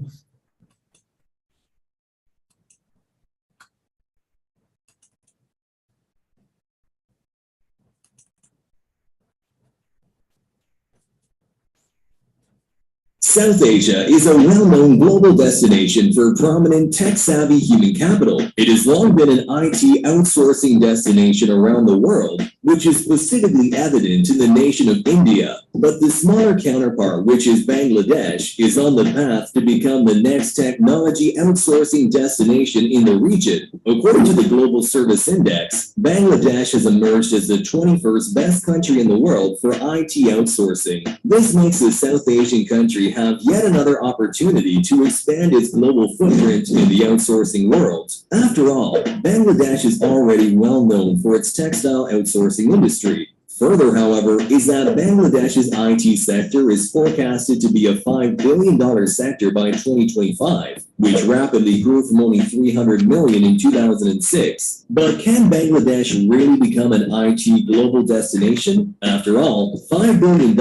South Asia is a well-known global destination for prominent tech-savvy human capital. It has long been an IT outsourcing destination around the world, which is specifically evident in the nation of India. But the smaller counterpart, which is Bangladesh, is on the path to become the next technology outsourcing destination in the region. According to the Global Service Index, Bangladesh has emerged as the 21st best country in the world for IT outsourcing. This makes the South Asian country have yet another opportunity to expand its global footprint in the outsourcing world. After all, Bangladesh is already well known for its textile outsourcing industry. Further, however, is that Bangladesh's IT sector is forecasted to be a $5 billion sector by 2025, which rapidly grew from only $300 million in 2006. But can Bangladesh really become an IT global destination? After all, $5 billion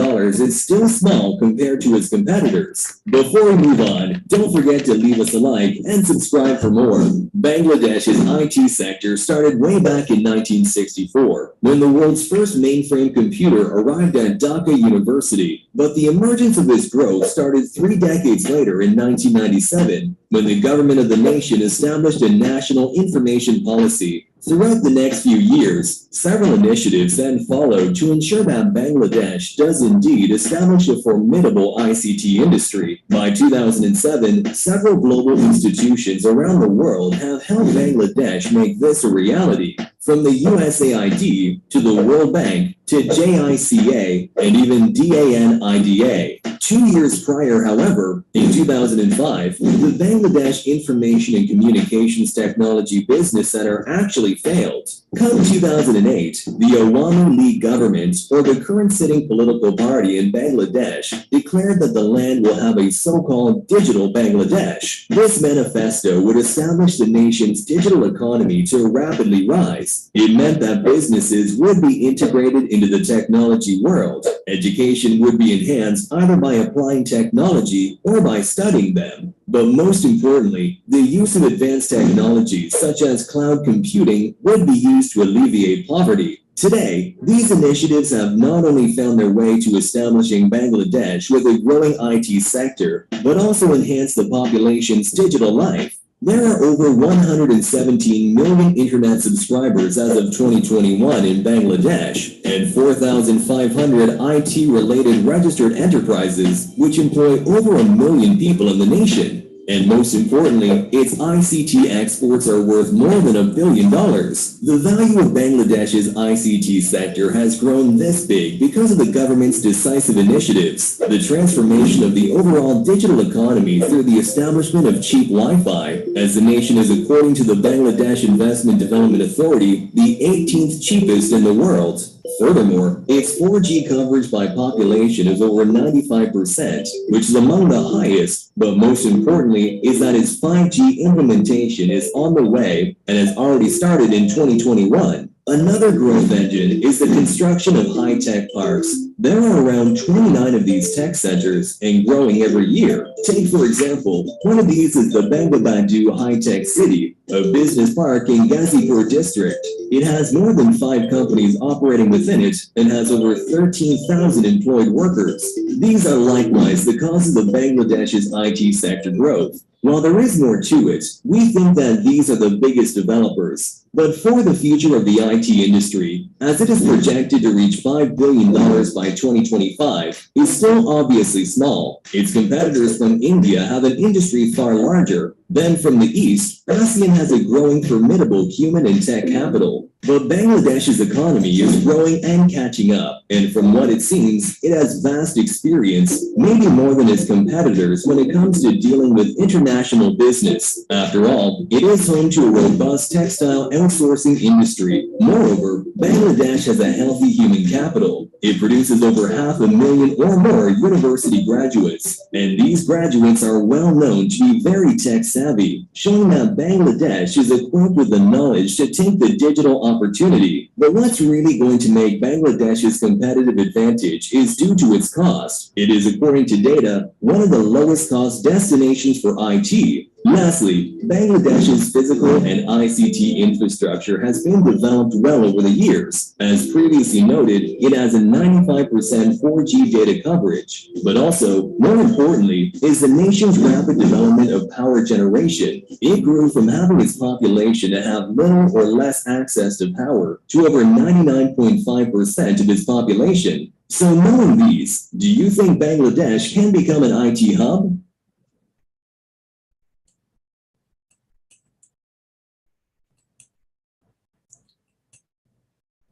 is still small compared to its competitors. Before we move on, don't forget to leave us a like and subscribe for more. Bangladesh's IT sector started way back in 1964, when the world's first mainframe computer arrived at Dhaka University. But the emergence of this growth started 3 decades later in 1997, when the government of the nation established a national information policy. Throughout the next few years, several initiatives then followed to ensure that Bangladesh does indeed establish a formidable ICT industry. By 2007, several global institutions around the world have helped Bangladesh make this a reality. From the USAID to the World Bank to JICA and even DANIDA. 2 years prior, however, in 2005, the Bangladesh Information and Communications Technology Business Center actually failed. Come 2008, the Awami League government, or the current sitting political party in Bangladesh, declared that the land will have a so-called digital Bangladesh. This manifesto would establish the nation's digital economy to rapidly rise. It meant that businesses would be integrated into the technology world. Education would be enhanced either by applying technology or by studying them. But most importantly, the use of advanced technologies such as cloud computing would be used to alleviate poverty. Today, these initiatives have not only found their way to establishing Bangladesh with a growing IT sector, but also enhanced the population's digital life. There are over 117 million internet subscribers as of 2021 in Bangladesh, and 4,500 IT-related registered enterprises, which employ over 1 million people in the nation. And most importantly, its ICT exports are worth more than $1 billion. The value of Bangladesh's ICT sector has grown this big because of the government's decisive initiatives, the transformation of the overall digital economy through the establishment of cheap Wi-Fi, as the nation is, according to the Bangladesh Investment Development Authority, the 18th cheapest in the world. Furthermore, its 4G coverage by population is over 95%, which is among the highest, but most importantly is that its 5G implementation is on the way and has already started in 2021. Another growth engine is the construction of high-tech parks. There are around 29 of these tech centers and growing every year. Take, for example, one of these is the Bangabandhu High-Tech City, a business park in Ghazipur district. It has more than 5 companies operating within it and has over 13,000 employed workers. These are likewise the causes of Bangladesh's IT sector growth. While there is more to it, we think that these are the biggest developers. But for the future of the IT industry, as it is projected to reach $5 billion by 2025, is still obviously small. Its competitors from India have an industry far larger. Then from the east, ASEAN has a growing formidable human and tech capital. But Bangladesh's economy is growing and catching up, and from what it seems, it has vast experience, maybe more than its competitors when it comes to dealing with international business. After all, it is home to a robust textile outsourcing industry. Moreover, Bangladesh has a healthy human capital. It produces over 500,000 or more university graduates, and these graduates are well known to be very tech savvy, showing that Bangladesh is equipped with the knowledge to take the digital opportunity. But what's really going to make Bangladesh's competitive advantage is due to its cost. It is, according to data, one of the lowest cost destinations for IT. Lastly, Bangladesh's physical and ICT infrastructure has been developed well over the years. As previously noted, it has a 95% 4G data coverage. But also, more importantly, is the nation's rapid development of power generation. It grew from having its population to have little or less access to power to over 99.5% of its population. So knowing these, do you think Bangladesh can become an IT hub?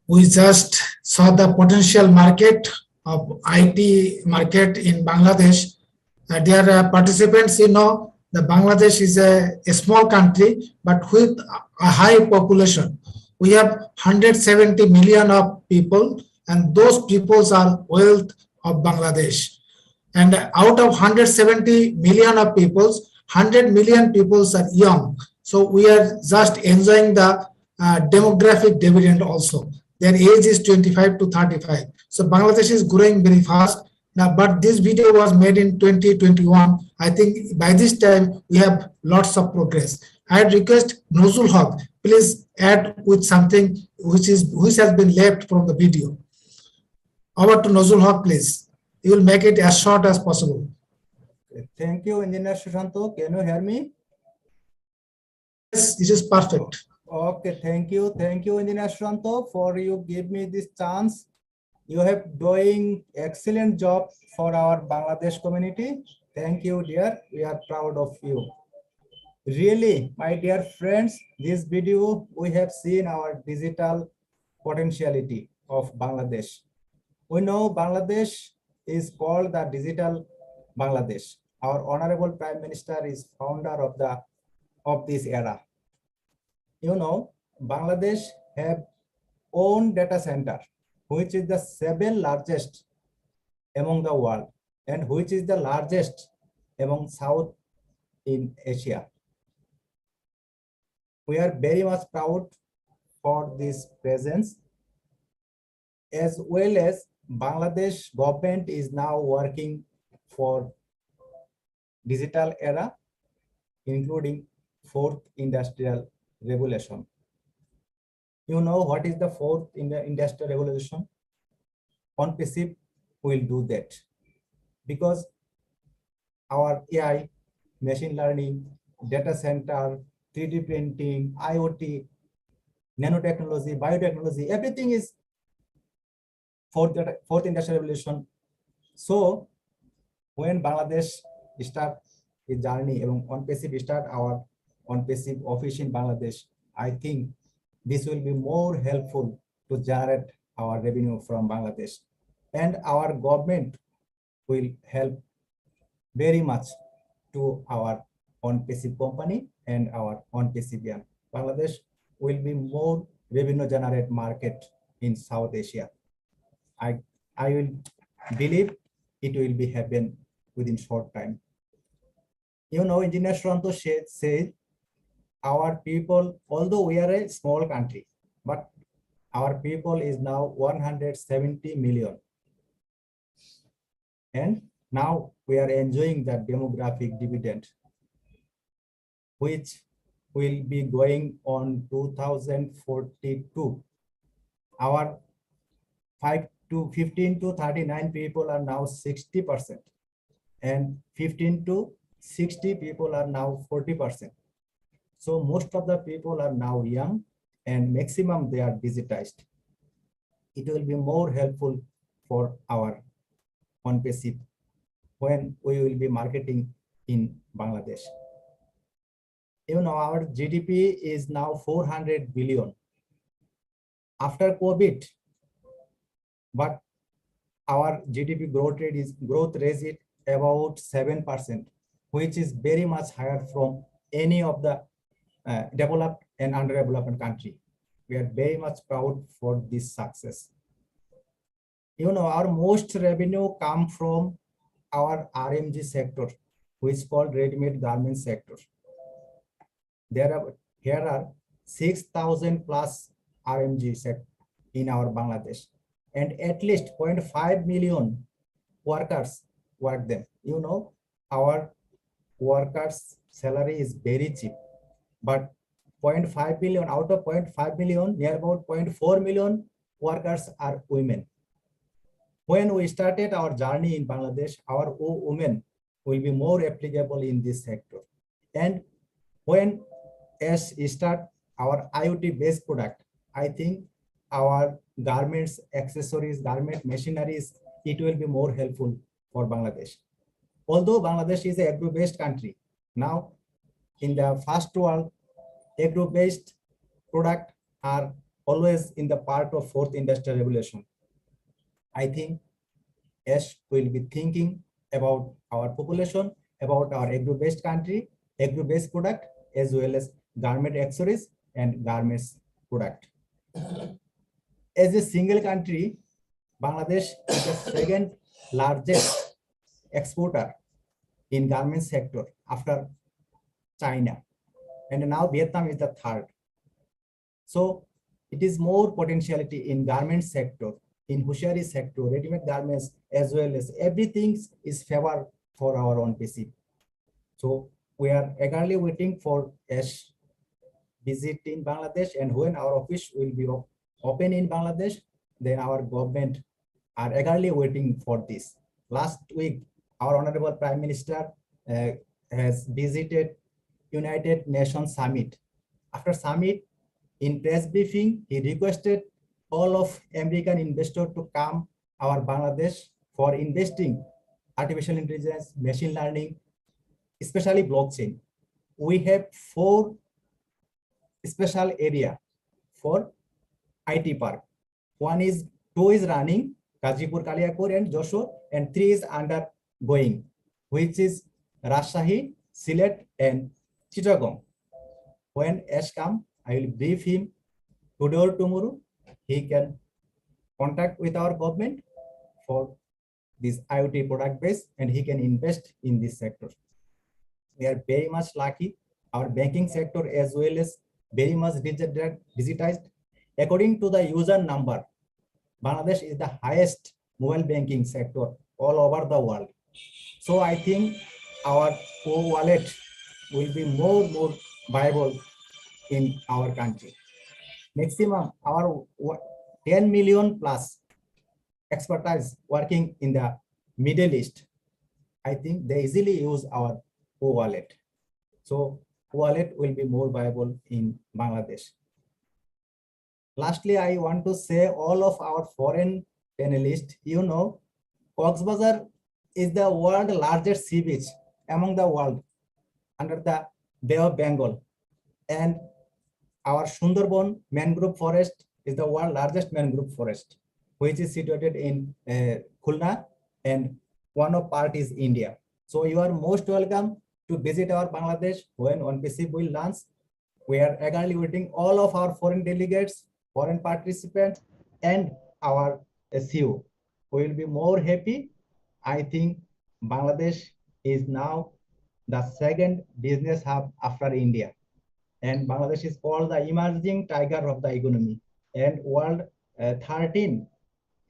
We just saw the potential market of IT market in Bangladesh. Dear participants, you know, the Bangladesh is a small country, but with a high population. We have 170 million of people, and those peoples are wealth of Bangladesh. And out of 170 million of peoples, 100 million peoples are young. So we are just enjoying the demographic dividend also. Their age is 25 to 35. So Bangladesh is growing very fast. Now, but this video was made in 2021. I think by this time we have lots of progress. I request Nozul Haq, please add with something which has been left from the video. Over to Nozul Haq, please. You will make it as short as possible. Thank you, Engineer Shushanto. Can you hear me? Yes, this is perfect. Okay, thank you, Engineer Shushanto, for you give me this chance. You have doing excellent job for our Bangladesh community. Thank you, dear. We are proud of you. Really, my dear friends, this video we have seen our digital potentiality of Bangladesh. We know Bangladesh is called the digital Bangladesh. Our Honorable Prime Minister is founder of this era. You know, Bangladesh have own data center, which is the 7th largest among the world and which is the largest among South in Asia. We are very much proud for this presence, as well as Bangladesh government is now working for digital era, including 4th industrial revolution. You know what is the 4th industrial revolution? ONPASSIVE will do that, because our AI, machine learning, data center, 3D printing, IoT, nanotechnology, biotechnology, everything is 4th industrial revolution. So when Bangladesh start a journey among ONPASSIVE start our ONPASSIVE office in Bangladesh, I think this will be more helpful to generate our revenue from Bangladesh, and our government will help very much to our ONPASSIVE company and our ONPASSIVE AI. Bangladesh will be more revenue generate market in South Asia. I will believe it will be happen within short time. You know, Engineer Shranto said our people, although we are a small country, but our people is now 170 million. And now we are enjoying the demographic dividend, which will be going on 2042. Our 15 to 39 people are now 60%, and 15 to 60 people are now 40%. So most of the people are now young, and maximum they are digitized. It will be more helpful for our ONPASSIVE when we will be marketing in Bangladesh. You know, our GDP is now 400 billion after COVID, but our GDP growth rate is about 7%, which is very much higher from any of the developed and underdeveloped country. We are very much proud for this success. You know, our most revenue come from our RMG sector, which is called ready-made garment sector. Here are 6,000 plus RMG sector in our Bangladesh, and at least 0.5 million workers work them. You know, our workers' salary is very cheap, but 0.5 million out of 0.5 million, near about 0.4 million workers are women. When we started our journey in Bangladesh, our women will be more applicable in this sector. And when as start our IoT-based product, I think our garments, accessories, garment machineries, it will be more helpful for Bangladesh. Although Bangladesh is an agro-based country, now in the first world, agro-based product are always in the part of fourth industrial revolution. I think yes, we'll be thinking about our population, about our agro-based country, agro-based product, as well as garment accessories and garments product. As a single country, Bangladesh is the second largest exporter in garment sector after China, and now Vietnam is the third. So it is more potentiality in garment sector, in hosiery sector, ready-made garments, as well as everything is favor for our ONPASSIVE. So we are eagerly waiting for a visit in Bangladesh, and when our office will be open in Bangladesh, then our government are eagerly waiting for this. Last week, our Honorable Prime Minister has visited United Nations Summit. After summit, in press briefing, he requested all of American investors to come our Bangladesh for investing artificial intelligence, machine learning, especially blockchain. We have 4 special area for IT park. 2 is running, Gazipur, Kaliapur, and Joshua, and 3 is undergoing, which is Rajshahi, Sylhet, and Chittagong. When Ash come, I will brief him today or tomorrow. He can contact with our government for this IoT product base, and he can invest in this sector. We are very much lucky. Our banking sector as well as very much digitized. According to the user number, Bangladesh is the highest mobile banking sector all over the world. So I think our wallet will be more viable in our country. Maximum our 10 million plus expertise working in the Middle East. I think they easily use our wallet. So wallet will be more viable in Bangladesh. Lastly, I want to say all of our foreign panelists, you know, Cox's Bazar is the world's largest sea beach among the world. under the Bay of Bengal. And our Sundarban mangrove forest is the world's largest mangrove forest, which is situated in Khulna, and one of part is India. So you are most welcome to visit our Bangladesh when ONPASSIVE will launch. We are eagerly waiting all of our foreign delegates, foreign participants, and our CEO. We will be more happy. I think Bangladesh is now the second business hub after India. And Bangladesh is called the emerging tiger of the economy, and world 13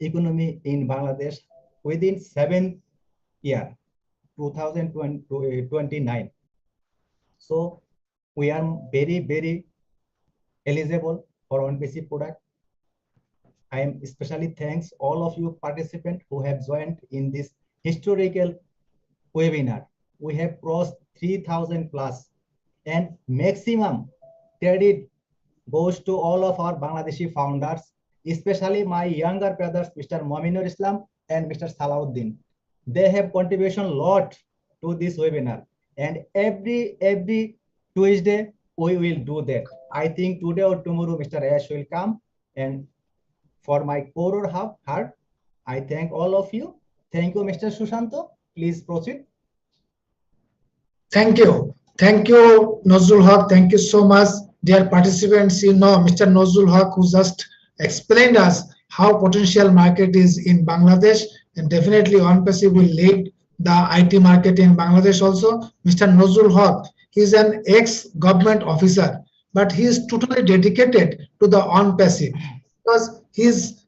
economy in Bangladesh within 7 years, 2029. So we are very, very eligible for ONPASSIVE product. I am especially thanks all of you participants who have joined in this historical webinar. We have crossed 3,000 plus, and maximum credit goes to all of our Bangladeshi founders, especially my younger brothers, Mr. Mominur Islam and Mr. Salahuddin. They have contribution a lot to this webinar, and every Tuesday we will do that. I think today or tomorrow Mr. Ash will come, and for my core heart, I thank all of you. Thank you, Mr. Sushanto. Please proceed. Thank you. Thank you, Nozul Haq. Thank you so much, dear participants. You know, Mr. Nozul Haq, who just explained us how potential market is in Bangladesh, and definitely ONPASSIVE will lead the IT market in Bangladesh also. Mr. Nozul Haq, he is an ex-government officer, but he is totally dedicated to the ONPASSIVE because he's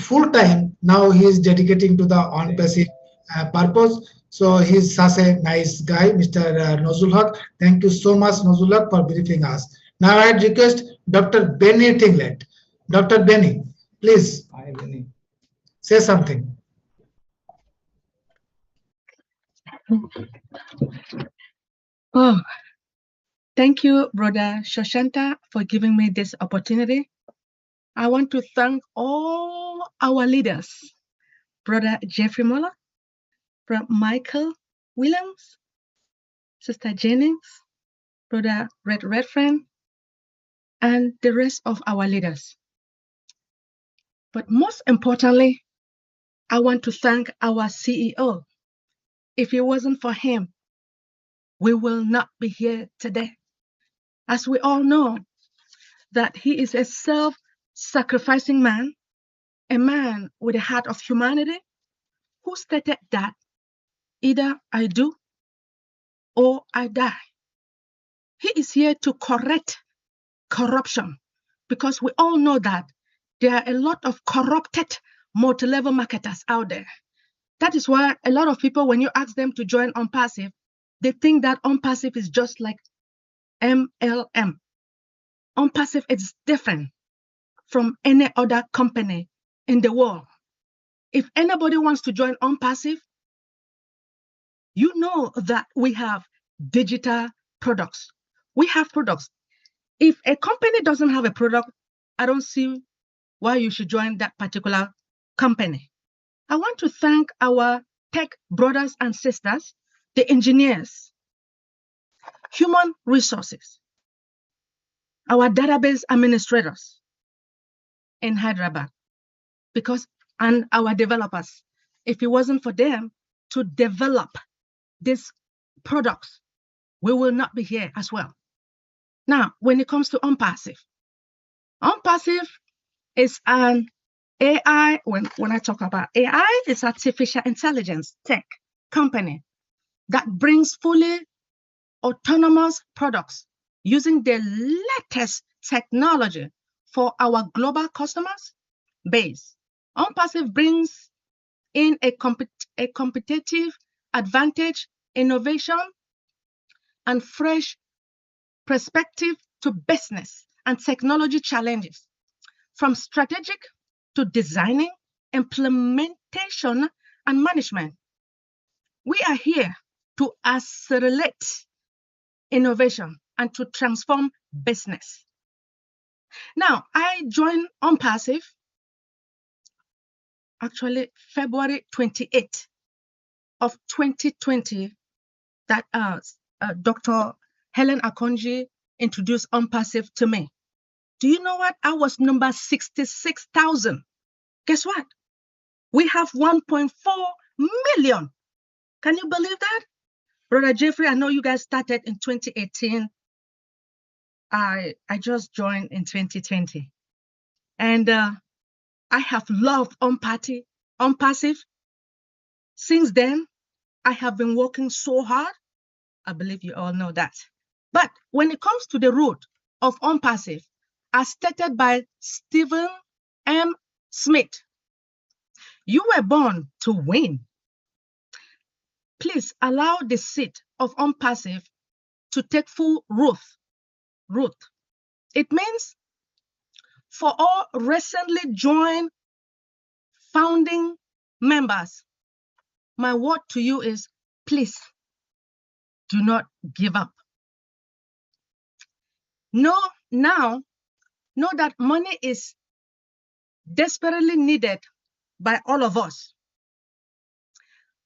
full time now. He is dedicating to the ONPASSIVE purpose. So he's such a nice guy, Mr. Nozul Haq. Thank you so much, Nozul Haq, for briefing us. Now I request Dr. Benny Tinglet. Dr. Benny, please. Hi, Benny. Say something. Oh, thank you, Brother Shoshanta, for giving me this opportunity. I want to thank all our leaders, Brother Jeffrey Muller, Brother Michael Williams, Sister Jennings, Brother Redfern, and the rest of our leaders. But most importantly, I want to thank our CEO. If it wasn't for him, we will not be here today. As we all know, that he is a self-sacrificing man, a man with a heart of humanity, who stated that either I do or I die. He is here to correct corruption, because we all know that there are a lot of corrupted multi-level marketers out there. That is why a lot of people, when you ask them to join ONPASSIVE, they think that ONPASSIVE is just like MLM. ONPASSIVE is different from any other company in the world. If anybody wants to join ONPASSIVE, you know that we have digital products. We have products. If a company doesn't have a product, I don't see why you should join that particular company. I want to thank our tech brothers and sisters, the engineers, human resources, our database administrators in Hyderabad, and our developers. If it wasn't for them to develop these products, we will not be here as well. Now, when it comes to ONPASSIVE is an AI. When I talk about AI, it's artificial intelligence tech company that brings fully autonomous products using the latest technology for our global customers base. ONPASSIVE brings in a competitive advantage, innovation, and fresh perspective to business and technology challenges, from strategic to designing, implementation, and management. We are here to accelerate innovation and to transform business. Now, I joined ONPASSIVE actually February 28th of 2020. That Dr. Helen Akonji introduced ONPASSIVE to me. Do you know what? I was number 66,000. Guess what? We have 1.4 million. Can you believe that? Brother Jeffrey, I know you guys started in 2018. I just joined in 2020. And I have loved ONPASSIVE. Since then, I have been working so hard. I believe you all know that. But when it comes to the root of ONPASSIVE, as stated by Stephen M. Smith, you were born to win. Please allow the seed of ONPASSIVE to take full root. It means for all recently joined founding members, my word to you is, please do not give up. Know that money is desperately needed by all of us.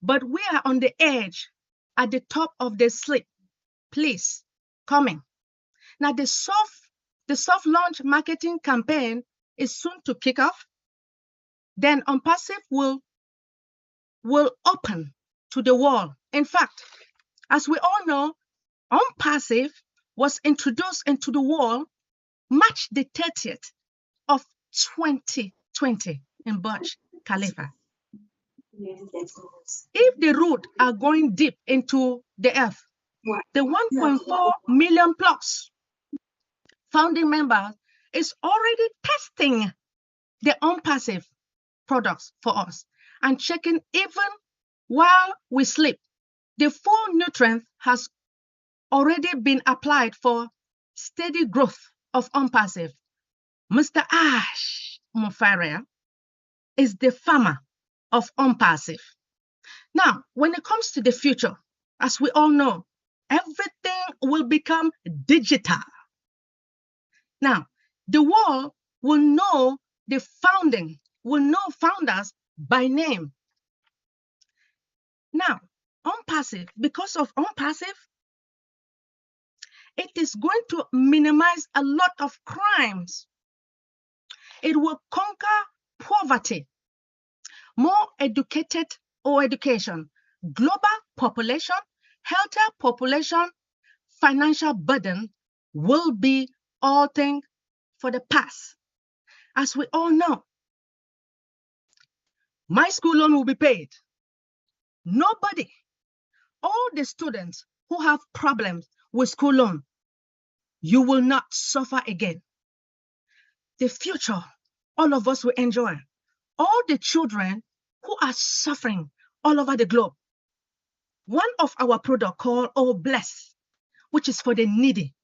But we are on the edge, at the top of the sleep. Please, coming. Now the soft launch marketing campaign is soon to kick off. Then ONPASSIVE will open to the world. In fact, as we all know, ONPASSIVE was introduced into the world March the 30th of 2020 in Burj Khalifa. If the root are going deep into the earth, the 1.4 million plus founding members is already testing the ONPASSIVE products for us and checking even while we sleep. The full nutrient has already been applied for steady growth of ONPASSIVE. Mr. Ash Mufaria is the farmer of ONPASSIVE. Now, when it comes to the future, as we all know, everything will become digital. Now, the world will know founders by name. Now, ONPASSIVE, because of ONPASSIVE, it is going to minimize a lot of crimes. It will conquer poverty, more educated or education, global population, healthier population, financial burden will be all things for the past. As we all know, my school loan will be paid. Nobody, all the students who have problems with school loan, you will not suffer again. The future, all of us will enjoy. All the children who are suffering all over the globe. One of our products called Oh Bless, which is for the needy.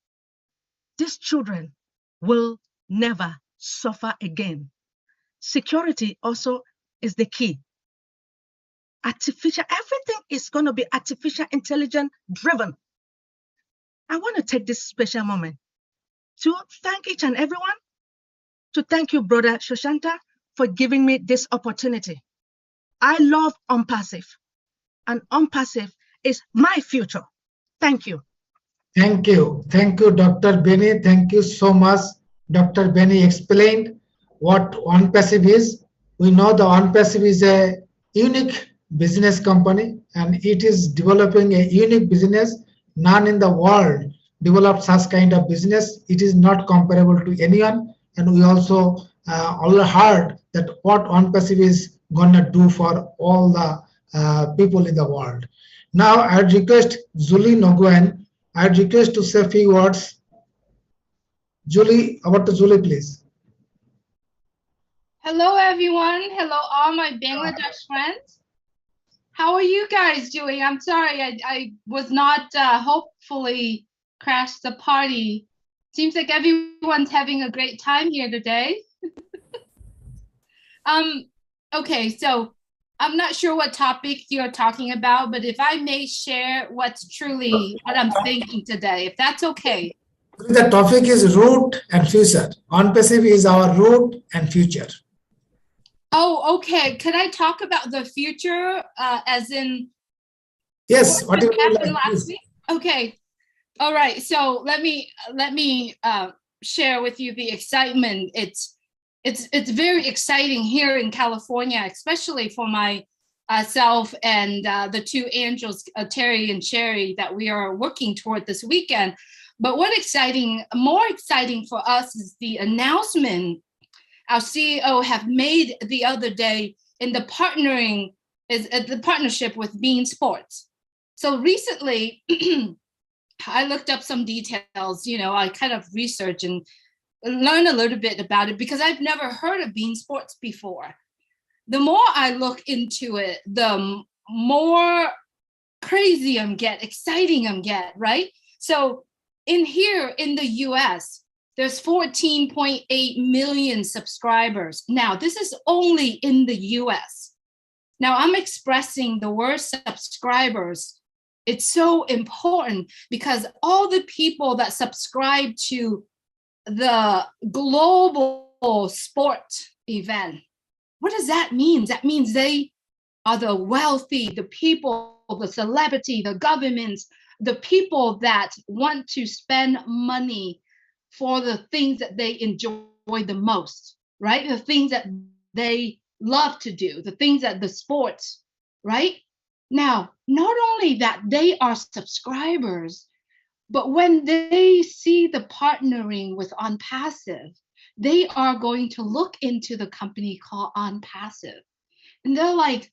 These children will never suffer again. Security also is the key. Everything is going to be artificial intelligence driven. I want to take this special moment to thank each and everyone, to thank you, Brother Shoshanta, for giving me this opportunity. I love ONPASSIVE, and ONPASSIVE is my future. Thank you. Thank you, Dr. Benny. Thank you so much. Dr. Benny explained what ONPASSIVE is. We know the ONPASSIVE is a unique business company, and it is developing a unique business. None in the world developed such kind of business. It is not comparable to anyone, and we also all heard that what ONPASSIVE is gonna do for all the people in the world. Now I'd request Julie Nguyen. I'd request to say a few words. Julie, over to Julie, please. Hello, everyone. Hello, all my Bangladesh friends. How are you guys doing? I'm sorry, I was not hopefully crashed the party. Seems like everyone's having a great time here today. Okay, so I'm not sure what topic you're talking about, but if I may share what's truly what I'm thinking today, if that's okay. The topic is root and future. ONPASSIVE is our root and future. Oh, okay. Could I talk about the future as in yes, what happened last week? Okay. All right. So let me share with you the excitement. It's very exciting here in California, especially for myself and the two angels, Terry and Sherry, that we are working toward this weekend. But more exciting for us is the announcement our CEO have made the other day in the partnership with Bean Sports. So recently, I looked up some details, I kind of researched and learn a little bit about it because I've never heard of Bean Sports before. The more I look into it, the more crazy exciting I'm get, right? So in the US, there's 14.8 million subscribers. Now, this is only in the US. Now, I'm expressing the word subscribers. It's so important because all the people that subscribe to the global sport event, what does that mean? That means they are the wealthy, the people, the celebrity, the governments, the people that want to spend money for the things that they enjoy the most, right? The things that they love to do, the things that the sports, right? Now, not only that they are subscribers, but when they see the partnering with ONPASSIVE, they are going to look into the company called ONPASSIVE. And they're like,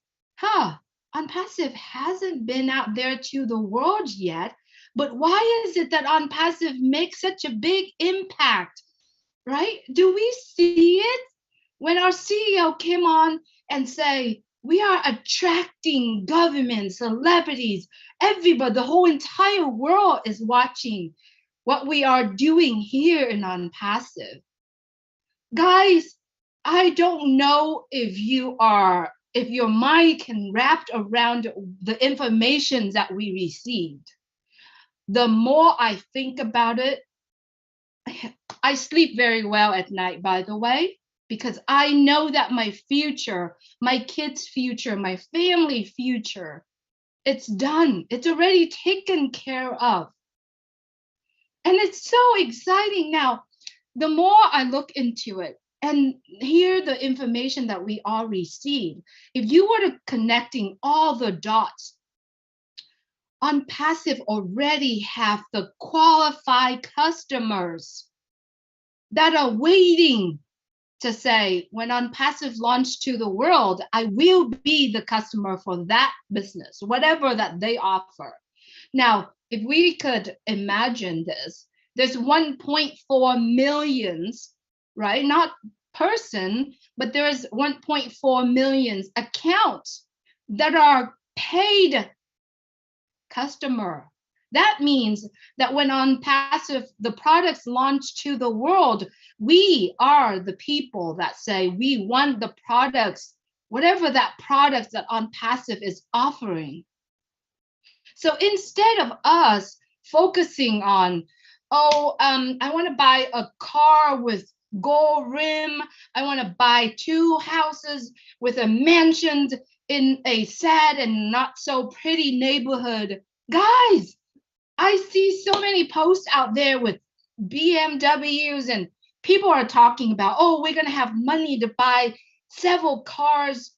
ONPASSIVE hasn't been out there to the world yet, but why is it that ONPASSIVE makes such a big impact, right? Do we see it? When our CEO came on and say, we are attracting governments, celebrities, everybody, the whole entire world is watching what we are doing here in ONPASSIVE. Guys, I don't know if your mind can wrap around the information that we received. The more I think about it, I sleep very well at night, by the way, because I know that my future, my kids' future, my family future, it's done. It's already taken care of. And it's so exciting now. The more I look into it and hear the information that we all received, if you were to connecting all the dots, ONPASSIVE already have the qualified customers that are waiting to say, when ONPASSIVE launched to the world, I will be the customer for that business, whatever that they offer. Now, if we could imagine this, there's 1.4 millions, right? Not person, but there's 1.4 million accounts that are paid customer. That means that when ONPASSIVE, the products launch to the world, we are the people that say we want the products, whatever that product that ONPASSIVE is offering. So instead of us focusing on, I want to buy a car with gold rim, I want to buy 2 houses with a mansion in a sad and not so pretty neighborhood. Guys, I see so many posts out there with BMWs and people are talking about, we're going to have money to buy several cars.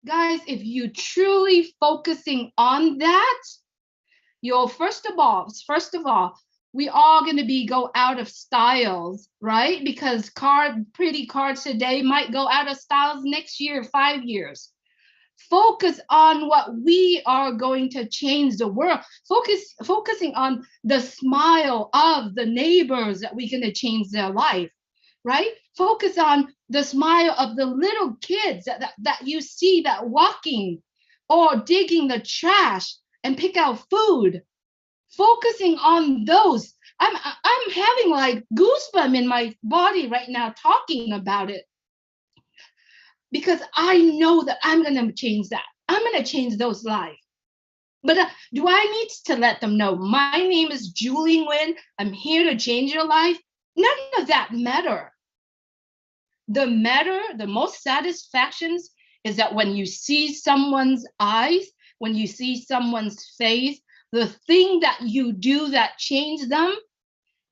Guys, if you truly focusing on that, first of all, we are going to go out of styles, right? Because pretty cars today might go out of styles next year, 5 years. Focus on what we are going to change the world. Focusing on the smile of the neighbors that we're going to change their life, right? Focus on the smile of the little kids that you see that walking or digging the trash and pick out food. Focusing on those. I'm having like goosebumps in my body right now talking about it, because I know that I'm going to change that. I'm going to change those lives. But do I need to let them know my name is Julie Nguyen, I'm here to change your life? None of that matter. The most satisfactions is that when you see someone's eyes, when you see someone's face, the thing that you do that change them,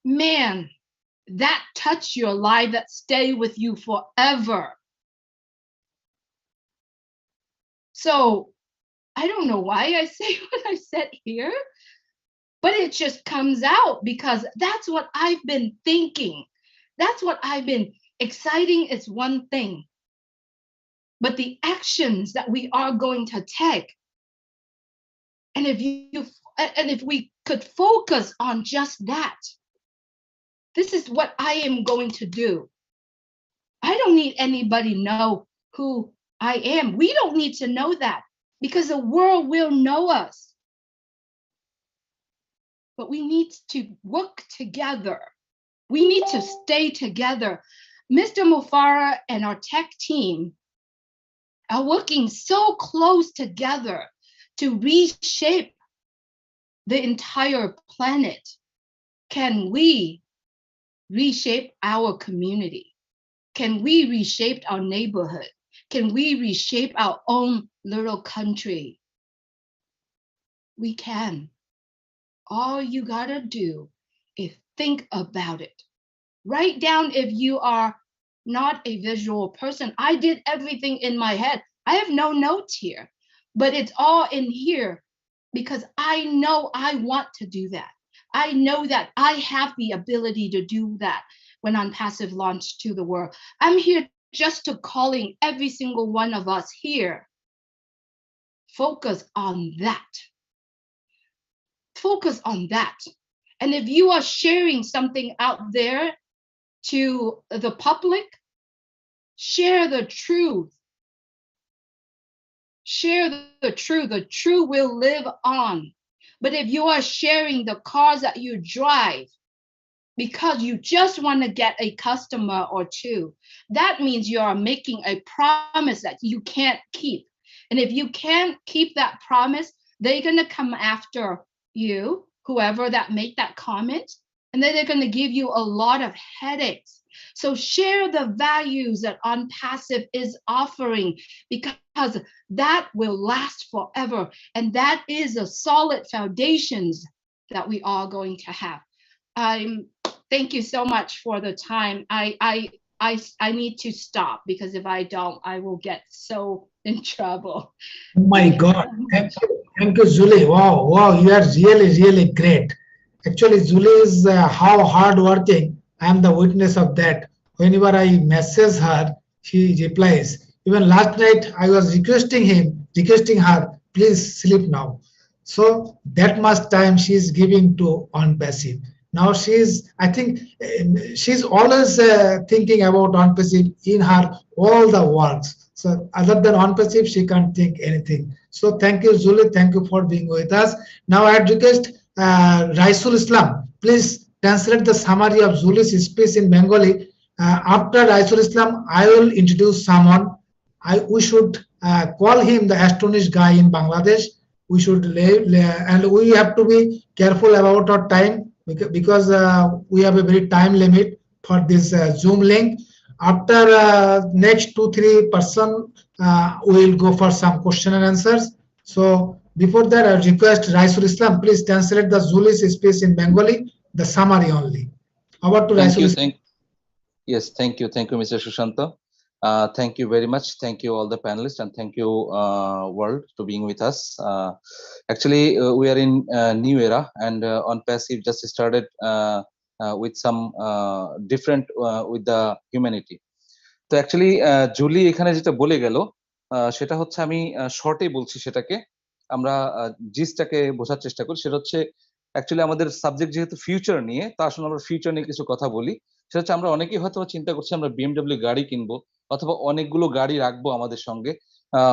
man, that touch your life, that stay with you forever. So I don't know why I say what I said here, but it just comes out because that's what I've been thinking. That's what I've been exciting is one thing, but the actions that we are going to take, and if we could focus on just that, this is what I am going to do. I don't need anybody know who I am. We don't need to know that because the world will know us. But we need to work together. We need to stay together. Mr. Mufara and our tech team are working so close together to reshape the entire planet. Can we reshape our community? Can we reshape our neighborhood? Can we reshape our own little country? We can. All you gotta do is think about it. Write down if you are not a visual person. I did everything in my head. I have no notes here, but it's all in here because I know I want to do that. I know that I have the ability to do that when ONPASSIVE launched to the world. I'm here just to calling every single one of us here. Focus on that. Focus on that. And if you are sharing something out there to the public, share the truth. Share the truth. The truth will live on. But if you are sharing the cars that you drive because you just want to get a customer or two, that means you are making a promise that you can't keep. And if you can't keep that promise, they're going to come after you, whoever that made that comment, and then they're going to give you a lot of headaches. So share the values that ONPASSIVE is offering because that will last forever. And that is a solid foundations that we are going to have. Thank you so much for the time. I need to stop because if I don't, I will get so in trouble. Oh my God. Thank you, Julie. Wow, wow, you are really, really great. Actually, Julie is how hardworking. I am the witness of that. Whenever I message her, she replies. Even last night, I was requesting her, please sleep now. So that much time she is giving to ONPASSIVE. Now I think she's always thinking about ONPASSIVE in her all the works. So other than ONPASSIVE, she can't think anything. So thank you, Julie. Thank you for being with us. Now I request Raisul Islam, please translate the summary of Julie's speech in Bengali. After Raisul Islam, I will introduce someone. We should call him the astonished guy in Bangladesh. We should and we have to be careful about our time because we have a very time limit for this Zoom link. After next 2-3 person, we will go for some question and answers. So before that, I request Raisul Islam, please translate the Julie's speech in Bengali, the summary only. Over to Raisul Islam. Yes, thank you, Mr. Sushanta. Thank you very much. Thank you all the panelists and thank you world to being with us. Actually, we are in a new era and ONPASSIVE just started with some different with the humanity. তো actually Julie এখানে যেটা বলে গেল সেটা হচ্ছে আমি শর্টে বলছি সেটাকে আমরা জিসটাকে বোঝার চেষ্টা করি সেটা হচ্ছে অ্যাকচুয়ালি আমাদের সাবজেক্ট যেহেতু ফিউচার নিয়ে তা আসলে আমরা ফিউচার নিয়ে কিছু কথা বলি সেটা হচ্ছে আমরা অনেকেই হয়তো চিন্তা করছি আমরা BMW গাড়ি কিনবো অথবা অনেকগুলো গাড়ি রাখবো আমাদের সঙ্গে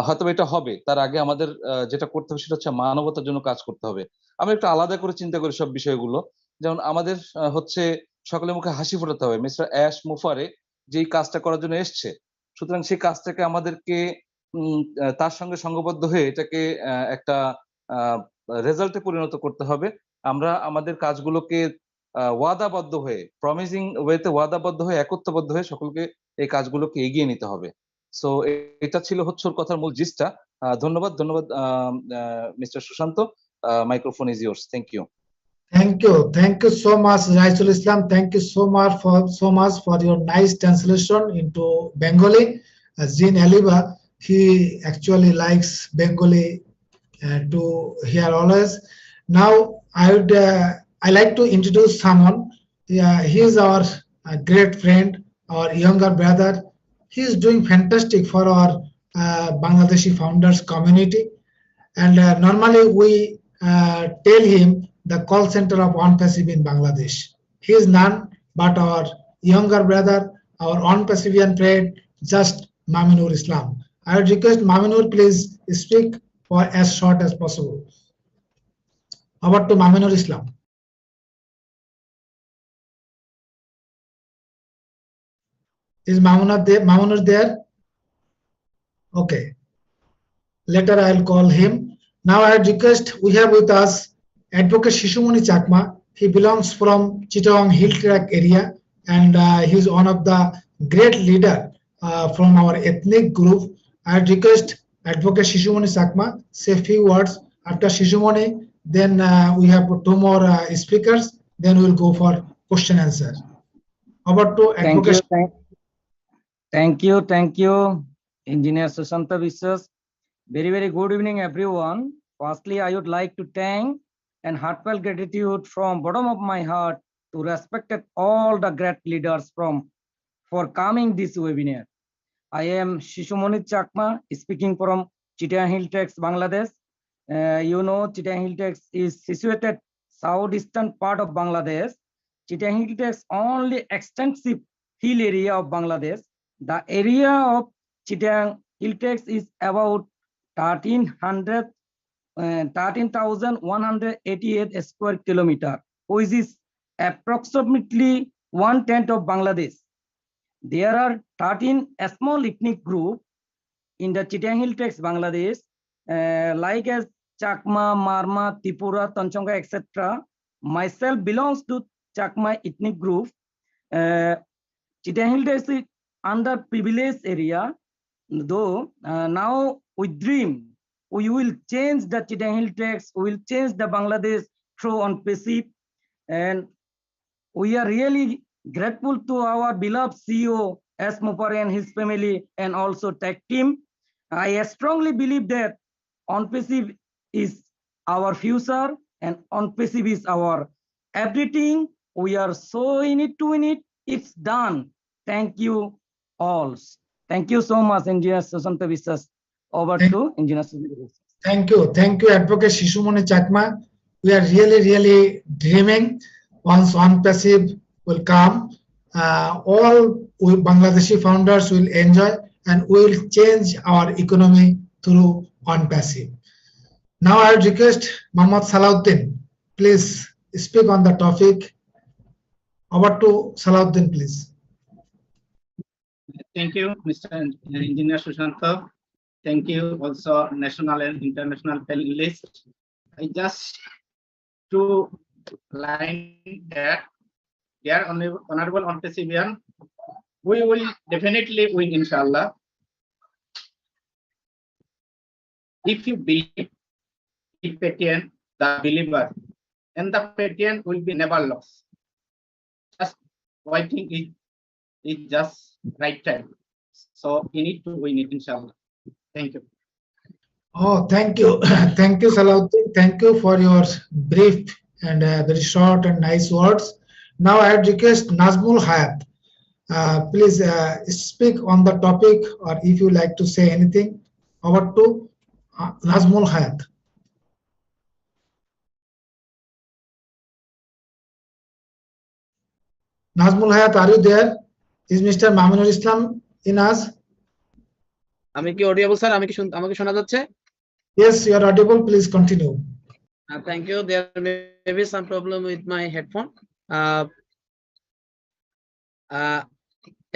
হয়তো এটা হবে তার আগে আমাদের যেটা করতে হবে সেটা হচ্ছে মানবতার জন্য কাজ করতে হবে আমরা একটু আলাদা করে চিন্তা করি সব বিষয়গুলো যেমন আমাদের হচ্ছে সকলের মুখে হাসি ফোটাতে হবে মিস্টার অ্যাশ মুফারে যেই কাজটা করার জন্য এসছে সুতরাং সেই কাজটাকে আমাদেরকে তার সঙ্গে সংঘবদ্ধ হয়ে এটাকে একটা রেজাল্টে পরিণত করতে হবে আমরা আমাদের কাজগুলোকে ওয়াদাবদ্ধ হয়ে প্রমিজিং ওয়েতে ওয়াদাবদ্ধ হয়ে একত্ববদ্ধ হয়ে সকলকে এই কাজগুলোকে এগিয়ে নিতে হবে সো এটা ছিল হচ্ছে ওর কথার মূল জিসটা ধন্যবাদ mister Sushanta Microphone is yours. Thank you. Thank you so much, Raisul Islam. Thank you so much for your nice translation into Bengali. Jean Aliba, he actually likes Bengali to hear always. Now I like to introduce someone. He is our great friend, our younger brother. He is doing fantastic for our Bangladeshi founders community. And normally we tell him the call center of ONPASSIVE in Bangladesh. He is none but our younger brother, our ONPASSIVEan friend, just Maminur Islam. I would request Maminur, please speak for as short as possible. Over to Maminur Islam. Is Mamunur there? Okay. Later I'll call him. Now I request, we have with us Advocate Shishumoni Chakma. He belongs from Chittagong Hill Track area, and he is one of the great leader from our ethnic group. I request Advocate Shishumoni Chakma say a few words. After Shishumoni, then we have two more speakers. Then we'll go for question answer. Over to Advocate. Thank you, Engineer Sushanta Viswas. Very good evening, everyone. Firstly, I would like to thank and heartfelt gratitude from bottom of my heart to respected all the great leaders for coming this webinar. I am Shishumoni Chakma, speaking from Chittagong Hill Tracks, Bangladesh. You know, Chittagong Hill Tracks is situated southeastern part of Bangladesh. Chittagong Hill Tracks only extensive hill area of Bangladesh. The area of Chittagong Hill Tracks is about 13,188 square kilometer, which is approximately 1/10 of Bangladesh. There are 13 small ethnic groups in the Chittagong Hill Tracks, Bangladesh, like as Chakma, Marma, Tripura, Tanchonga, etc. Myself belongs to Chakma ethnic group. Chittagong Hill Tracks is underprivileged area, though now we dream we will change the Chittagong Hill Tracks, we will change the Bangladesh through ONPASSIVE, and we are really grateful to our beloved CEO S. Mupari and his family, and also tech team. I strongly believe that ONPASSIVE is our future, and ONPASSIVE is our everything. We are so in it to win it. It's done. Thank you all. Thank you so much, Engineer Sushanta Viswas. Over to Engineer Sushanta Viswas. Thank you, Advocate Shishumoni Chakma. We are really dreaming once ONPASSIVE will come. All Bangladeshi founders will enjoy, and we will change our economy through ONPASSIVE. Now I would request Mohammad Salahuddin, please speak on the topic. Over to Salahuddin, please. Thank you, Mr. Engineer Sushanta. Thank you also national and international panelists. I just to line that, dear Honorable ONPASSIVEan, we will definitely win, inshallah. If you believe in Patian, the believer, and the Patian will be never lost. Just waiting is just right time. So you need to win it, inshallah. Thank you. Oh, thank you. Thank you, Salahuddin. Thank you for your brief and very short and nice words. Now I would request Nazmul Hayat. Please speak on the topic, or if you like to say anything. Over to Nazmul Hayat. Nazmul Hayat, are you there? Is Mr. Maminur Islam in us? আমি কি audible sir? আমাকে শোনা যাচ্ছে? Yes, you are audible. Please continue. Thank you. There may be some problem with my headphone.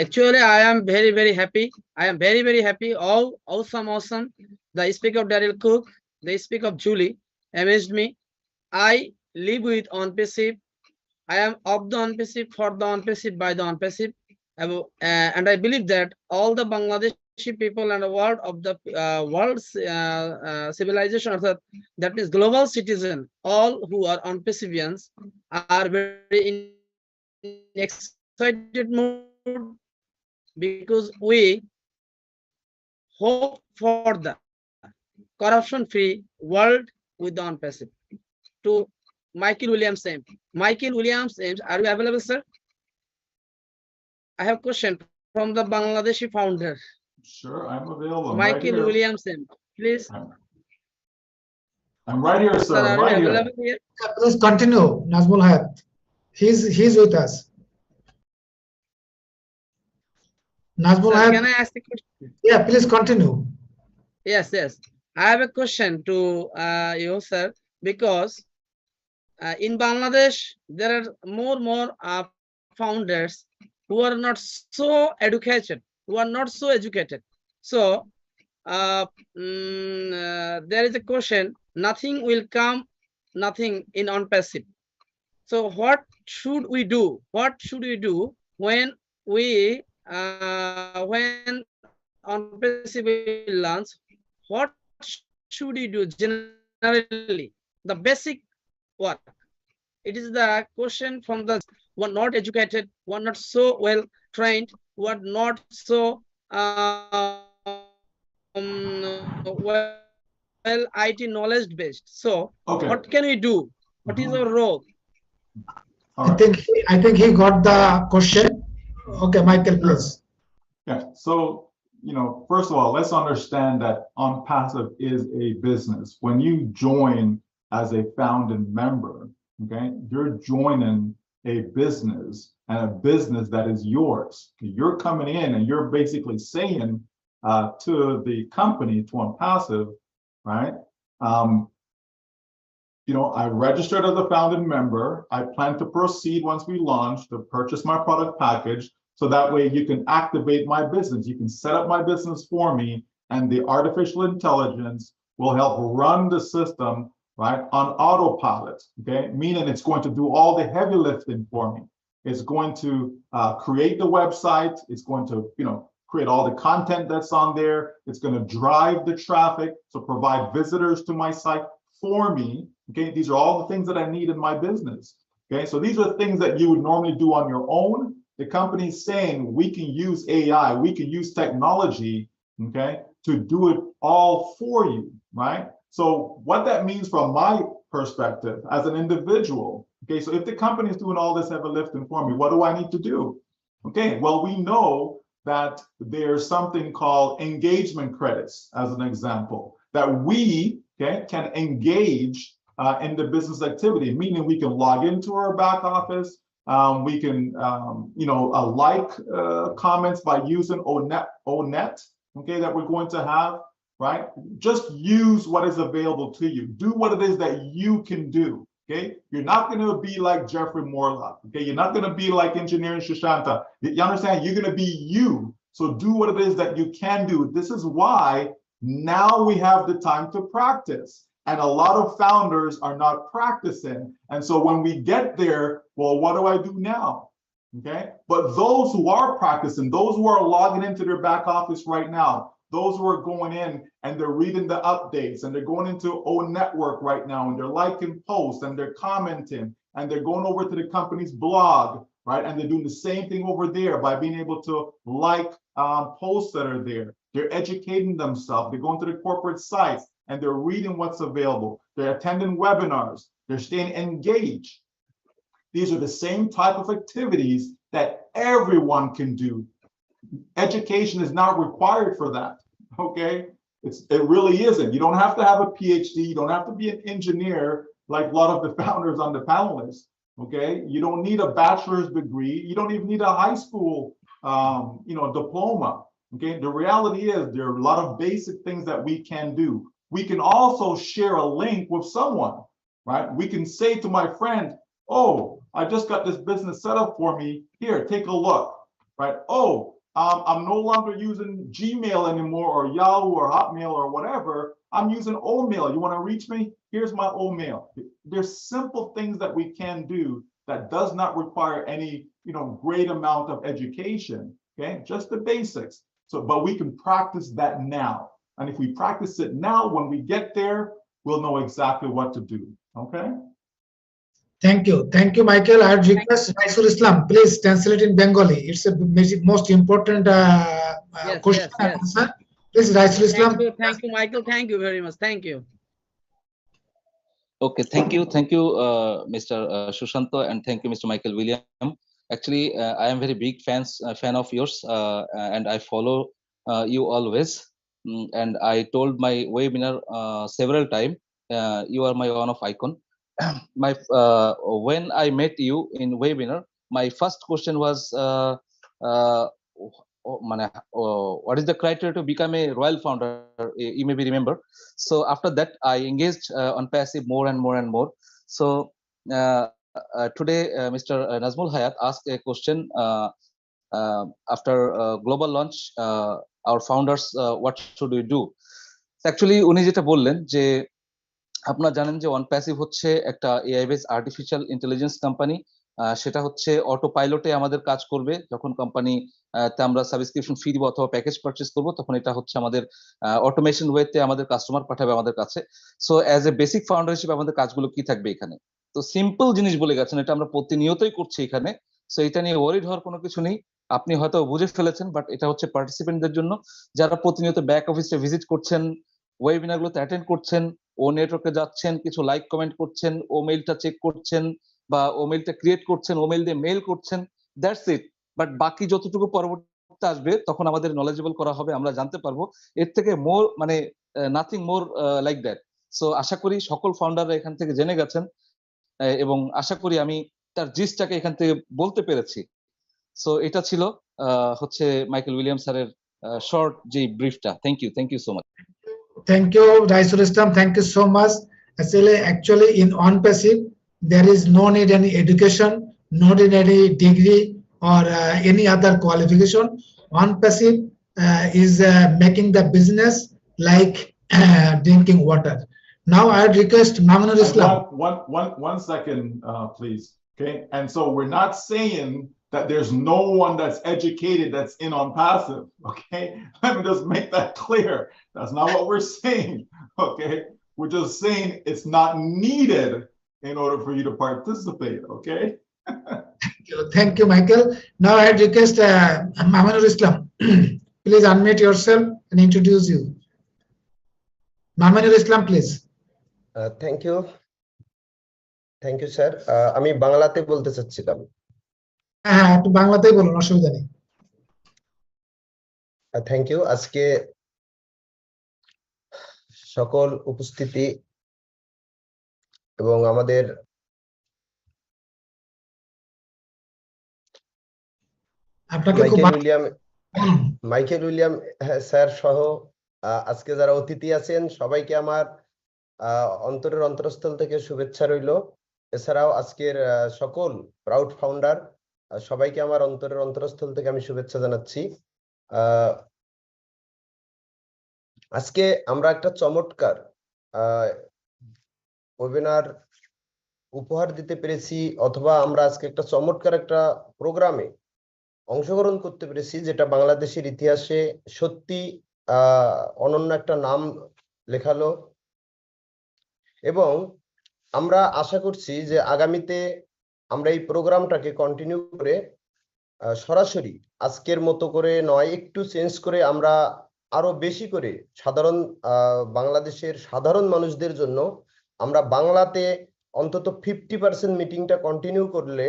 Actually, I am very happy. I am very happy. All awesome. The speak of Daryl Cook, the speak of Julie amazed me. I live with ONPASSIVE. I am of the ONPASSIVE, for the ONPASSIVE, by the ONPASSIVE, and I believe that all the Bangladesh Bangladeshi people and the world of the world's civilization, that means global citizen, all who are ONPASSIVians are very in excited mood because we hope for the corruption-free world with the ONPASSIVE. To Michael Williams Ames. Michael Williams Ames, are you available, sir? I have a question from the Bangladeshi founder. Sure, I'm available. I'm Michael right here. Williams Ames, please. I'm right here, sir. I'm right here. Here? Please continue, Nazmul Hayat. He's with us. Nazmul Sir, Hayat. can I ask a question? Yeah, please continue. Yes. I have a question to you, sir, because in Bangladesh, there are more founders who are not so educated, So there is a question, nothing will come, nothing in ONPASSIVE. So what should we do? What should we do when we when ONPASSIVE will launch? What should we do generally? The basic work. It is the question from the who are not educated, who are not so well trained, who are not so well IT knowledge based. So what can we do? What is our role? I think he got the question. Okay, Michael, please. Yeah. So, first of all, let's understand that ONPASSIVE is a business. When you join as a founding member, okay, you're joining a business, and a business that is yours. You're coming in and you're basically saying to the company, to ONPASSIVE, right? I registered as a founding member. I plan to proceed once we launch to purchase my product package. So that way you can activate my business. You can set up my business for me, and the artificial intelligence will help run the system, right, on autopilot, okay? Meaning it's going to do all the heavy lifting for me. It's going to create the website. It's going to, create all the content that's on there. It's going to drive the traffic, so provide visitors to my site for me, okay? These are all the things that I need in my business, okay? So these are things that you would normally do on your own. The company's saying we can use AI, we can use technology, okay, to do it all for you, right? So what that means from my perspective as an individual, okay, so if the company is doing all this heavy lifting for me, what do I need to do? Okay, well, we know that there's something called engagement credits, as an example, that we, okay, can engage in the business activity, meaning we can log into our back office. We can, like comments by using ONET, okay, that we're going to have, right? Just use what is available to you. Do what it is that you can do, okay? You're not going to be like Jeffrey Morlock, okay? You're not going to be like Engineering Shoshanta. You understand? You're going to be you. So do what it is that you can do. This is why now we have the time to practice. And a lot of founders are not practicing. And so when we get there, well, what do I do now? Okay. But those who are practicing, those who are logging into their back office right now, those who are going in and they're reading the updates and they're going into O Network right now and they're liking posts and they're commenting and they're going over to the company's blog, right? And they're doing the same thing over there by being able to like posts that are there. They're educating themselves. They're going to the corporate sites and they're reading what's available. They're attending webinars. They're staying engaged. These are the same type of activities that everyone can do. Education is not required for that, okay? It really isn't. You don't have to have a PhD. You don't have to be an engineer like a lot of the founders on the panelists, okay? You don't need a bachelor's degree. You don't even need a high school, diploma, okay? The reality is there are a lot of basic things that we can do. We can also share a link with someone, right? We can say to my friend, oh, I just got this business set up for me. Here, take a look, right? Oh, I'm no longer using Gmail anymore or Yahoo or Hotmail or whatever. I'm using Omail. You want to reach me? Here's my Omail. There's simple things that we can do that does not require any, great amount of education, okay? Just the basics. So, but we can practice that now. And if we practice it now, when we get there, we'll know exactly what to do. Okay? Thank you, Michael. I would request Raisul Islam, please translate in Bengali. It's a most important question and answer. Please, Raisul Islam. Thank you, Michael. Thank you very much. Thank you. Okay, thank you, Mr. Shushanto, and thank you, Mr. Michael William. Actually, I am very big fan of yours, and I follow you always. And I told my webinar several times, you are my one of icon. When I met you in webinar, my first question was, what is the criteria to become a royal founder? You maybe remember. So after that, I engaged on passive more and more and more. So today, Mr. Nazmul Hayat asked a question after global launch, our founders, what should we do? Actually, উনি যেটা বললেন যে আপনারা জানেন যে ONPASSIVE হচ্ছে একটা AI based artificial intelligence company. সেটা হচ্ছে অটো পাইলটে আমাদের কাজ করবে। যখন কোম্পানি তে আমরা সাবস্ক্রিপশন ফি দিব অথবা প্যাকেজ পারচেজ করব, তখন এটা হচ্ছে আমাদের অটোমেশন ওয়েতে আমাদের কাস্টমার পাঠাবে আমাদের কাছে। So as a basic founder হিসেবে আমাদের কাজগুলো কি থাকবে এখানে? তো সিম্পল জিনিস বলে গেছেন, এটা আমরা প্রতিনিয়তই করছি এখানে। সো এটা নিয়ে ওয়ারিড হওয়ার কোনো কিছু নেই। আপনি হয়তো বুঝে ফেলেছেন, বাট এটা হচ্ছে পার্টিসিপেন্টদের জন্য যারা প্রতিনিয়ত ব্যাক অফিসে ভিজিট করছেন, ওয়েবিনারগুলোতে অ্যাটেন্ড করছেন, ও নেটওয়ার্কে যাচ্ছেন, কিছু লাইক কমেন্ট করছেন, ও মেইলটা চেক করছেন, বা ও মেইলটা ক্রিয়েট করছেন, ও মেইল দিয়ে মেইল করছেন, দ্যাটস ইট। বাট বাকি যতটুকু পরবর্তীতে আসবে তখন আমাদের নলেজেবল করা হবে, আমরা জানতে পারবো। এর থেকে মোর মানে nothing more like that. So আশা করি সকল ফাউন্ডাররা এখান থেকে জেনে গেছেন, এবং আশা করি আমি তার জিসটাকে এখান থেকে বলতে পেরেছি। সো এটা ছিল হচ্ছে মাইকেল উইলিয়াম স্যারের শর্ট যে ব্রিফটা। Thank you so much. Thank you, Raisul Islam. Thank you so much. Actually, in ONPASSIVE, there is no need any education, no need any degree or any other qualification. ONPASSIVE is making the business like drinking water. Now, I request Mamunur Islam. One second, please. Okay, and so we're not saying that there's no one that's educated that's in ONPASSIVE. Okay, let me just make that clear. That's not what we're saying. Okay, we're just saying it's not needed in order for you to participate. Okay. Thank you, Michael. Now I request Mamunur Islam. Please unmute yourself and introduce you. Mamunur Islam, please. Thank you. Thank you, sir. আমি বাংলাতে বলতে চাচ্ছিলাম। হ্যাঁ, একটু বাংলাতেই বলুন, অসুবিধা নেই। Thank you. আজকে সকল উপস্থিতি এবং আমাদের মাইকেল উইলিয়াম স্যার সহ আজকে যারা অতিথি আছেন সবাইকে আমার অন্তরের অন্তরস্থল থেকে শুভেচ্ছা রইল। এছাড়াও আজকের সকল প্রাউড ফাউন্ডার সবাইকে আমার অন্তরের অন্তরস্থল থেকে আমি শুভেচ্ছা জানাচ্ছি। আজকে আমরা একটা চমৎকার ওয়েবিনার উপহার দিতে পেরেছি, অথবা আমরা আজকে একটা চমৎকার একটা প্রোগ্রামে অংশগ্রহণ করতে পেরেছি, যেটা বাংলাদেশের ইতিহাসে সত্যি অনন্য একটা নাম লেখালো। এবং আমরা আশা করছি যে আগামীতে আমরা এই প্রোগ্রামটাকে কন্টিনিউ করে সরাসরি আজকের মতো করে নয়, একটু চেঞ্জ করে আমরা আরো বেশি করে বাংলাদেশের সাধারণ মানুষদের জন্য আমরা বাংলাতে অন্তত 50% মিটিংটা কন্টিনিউ করলে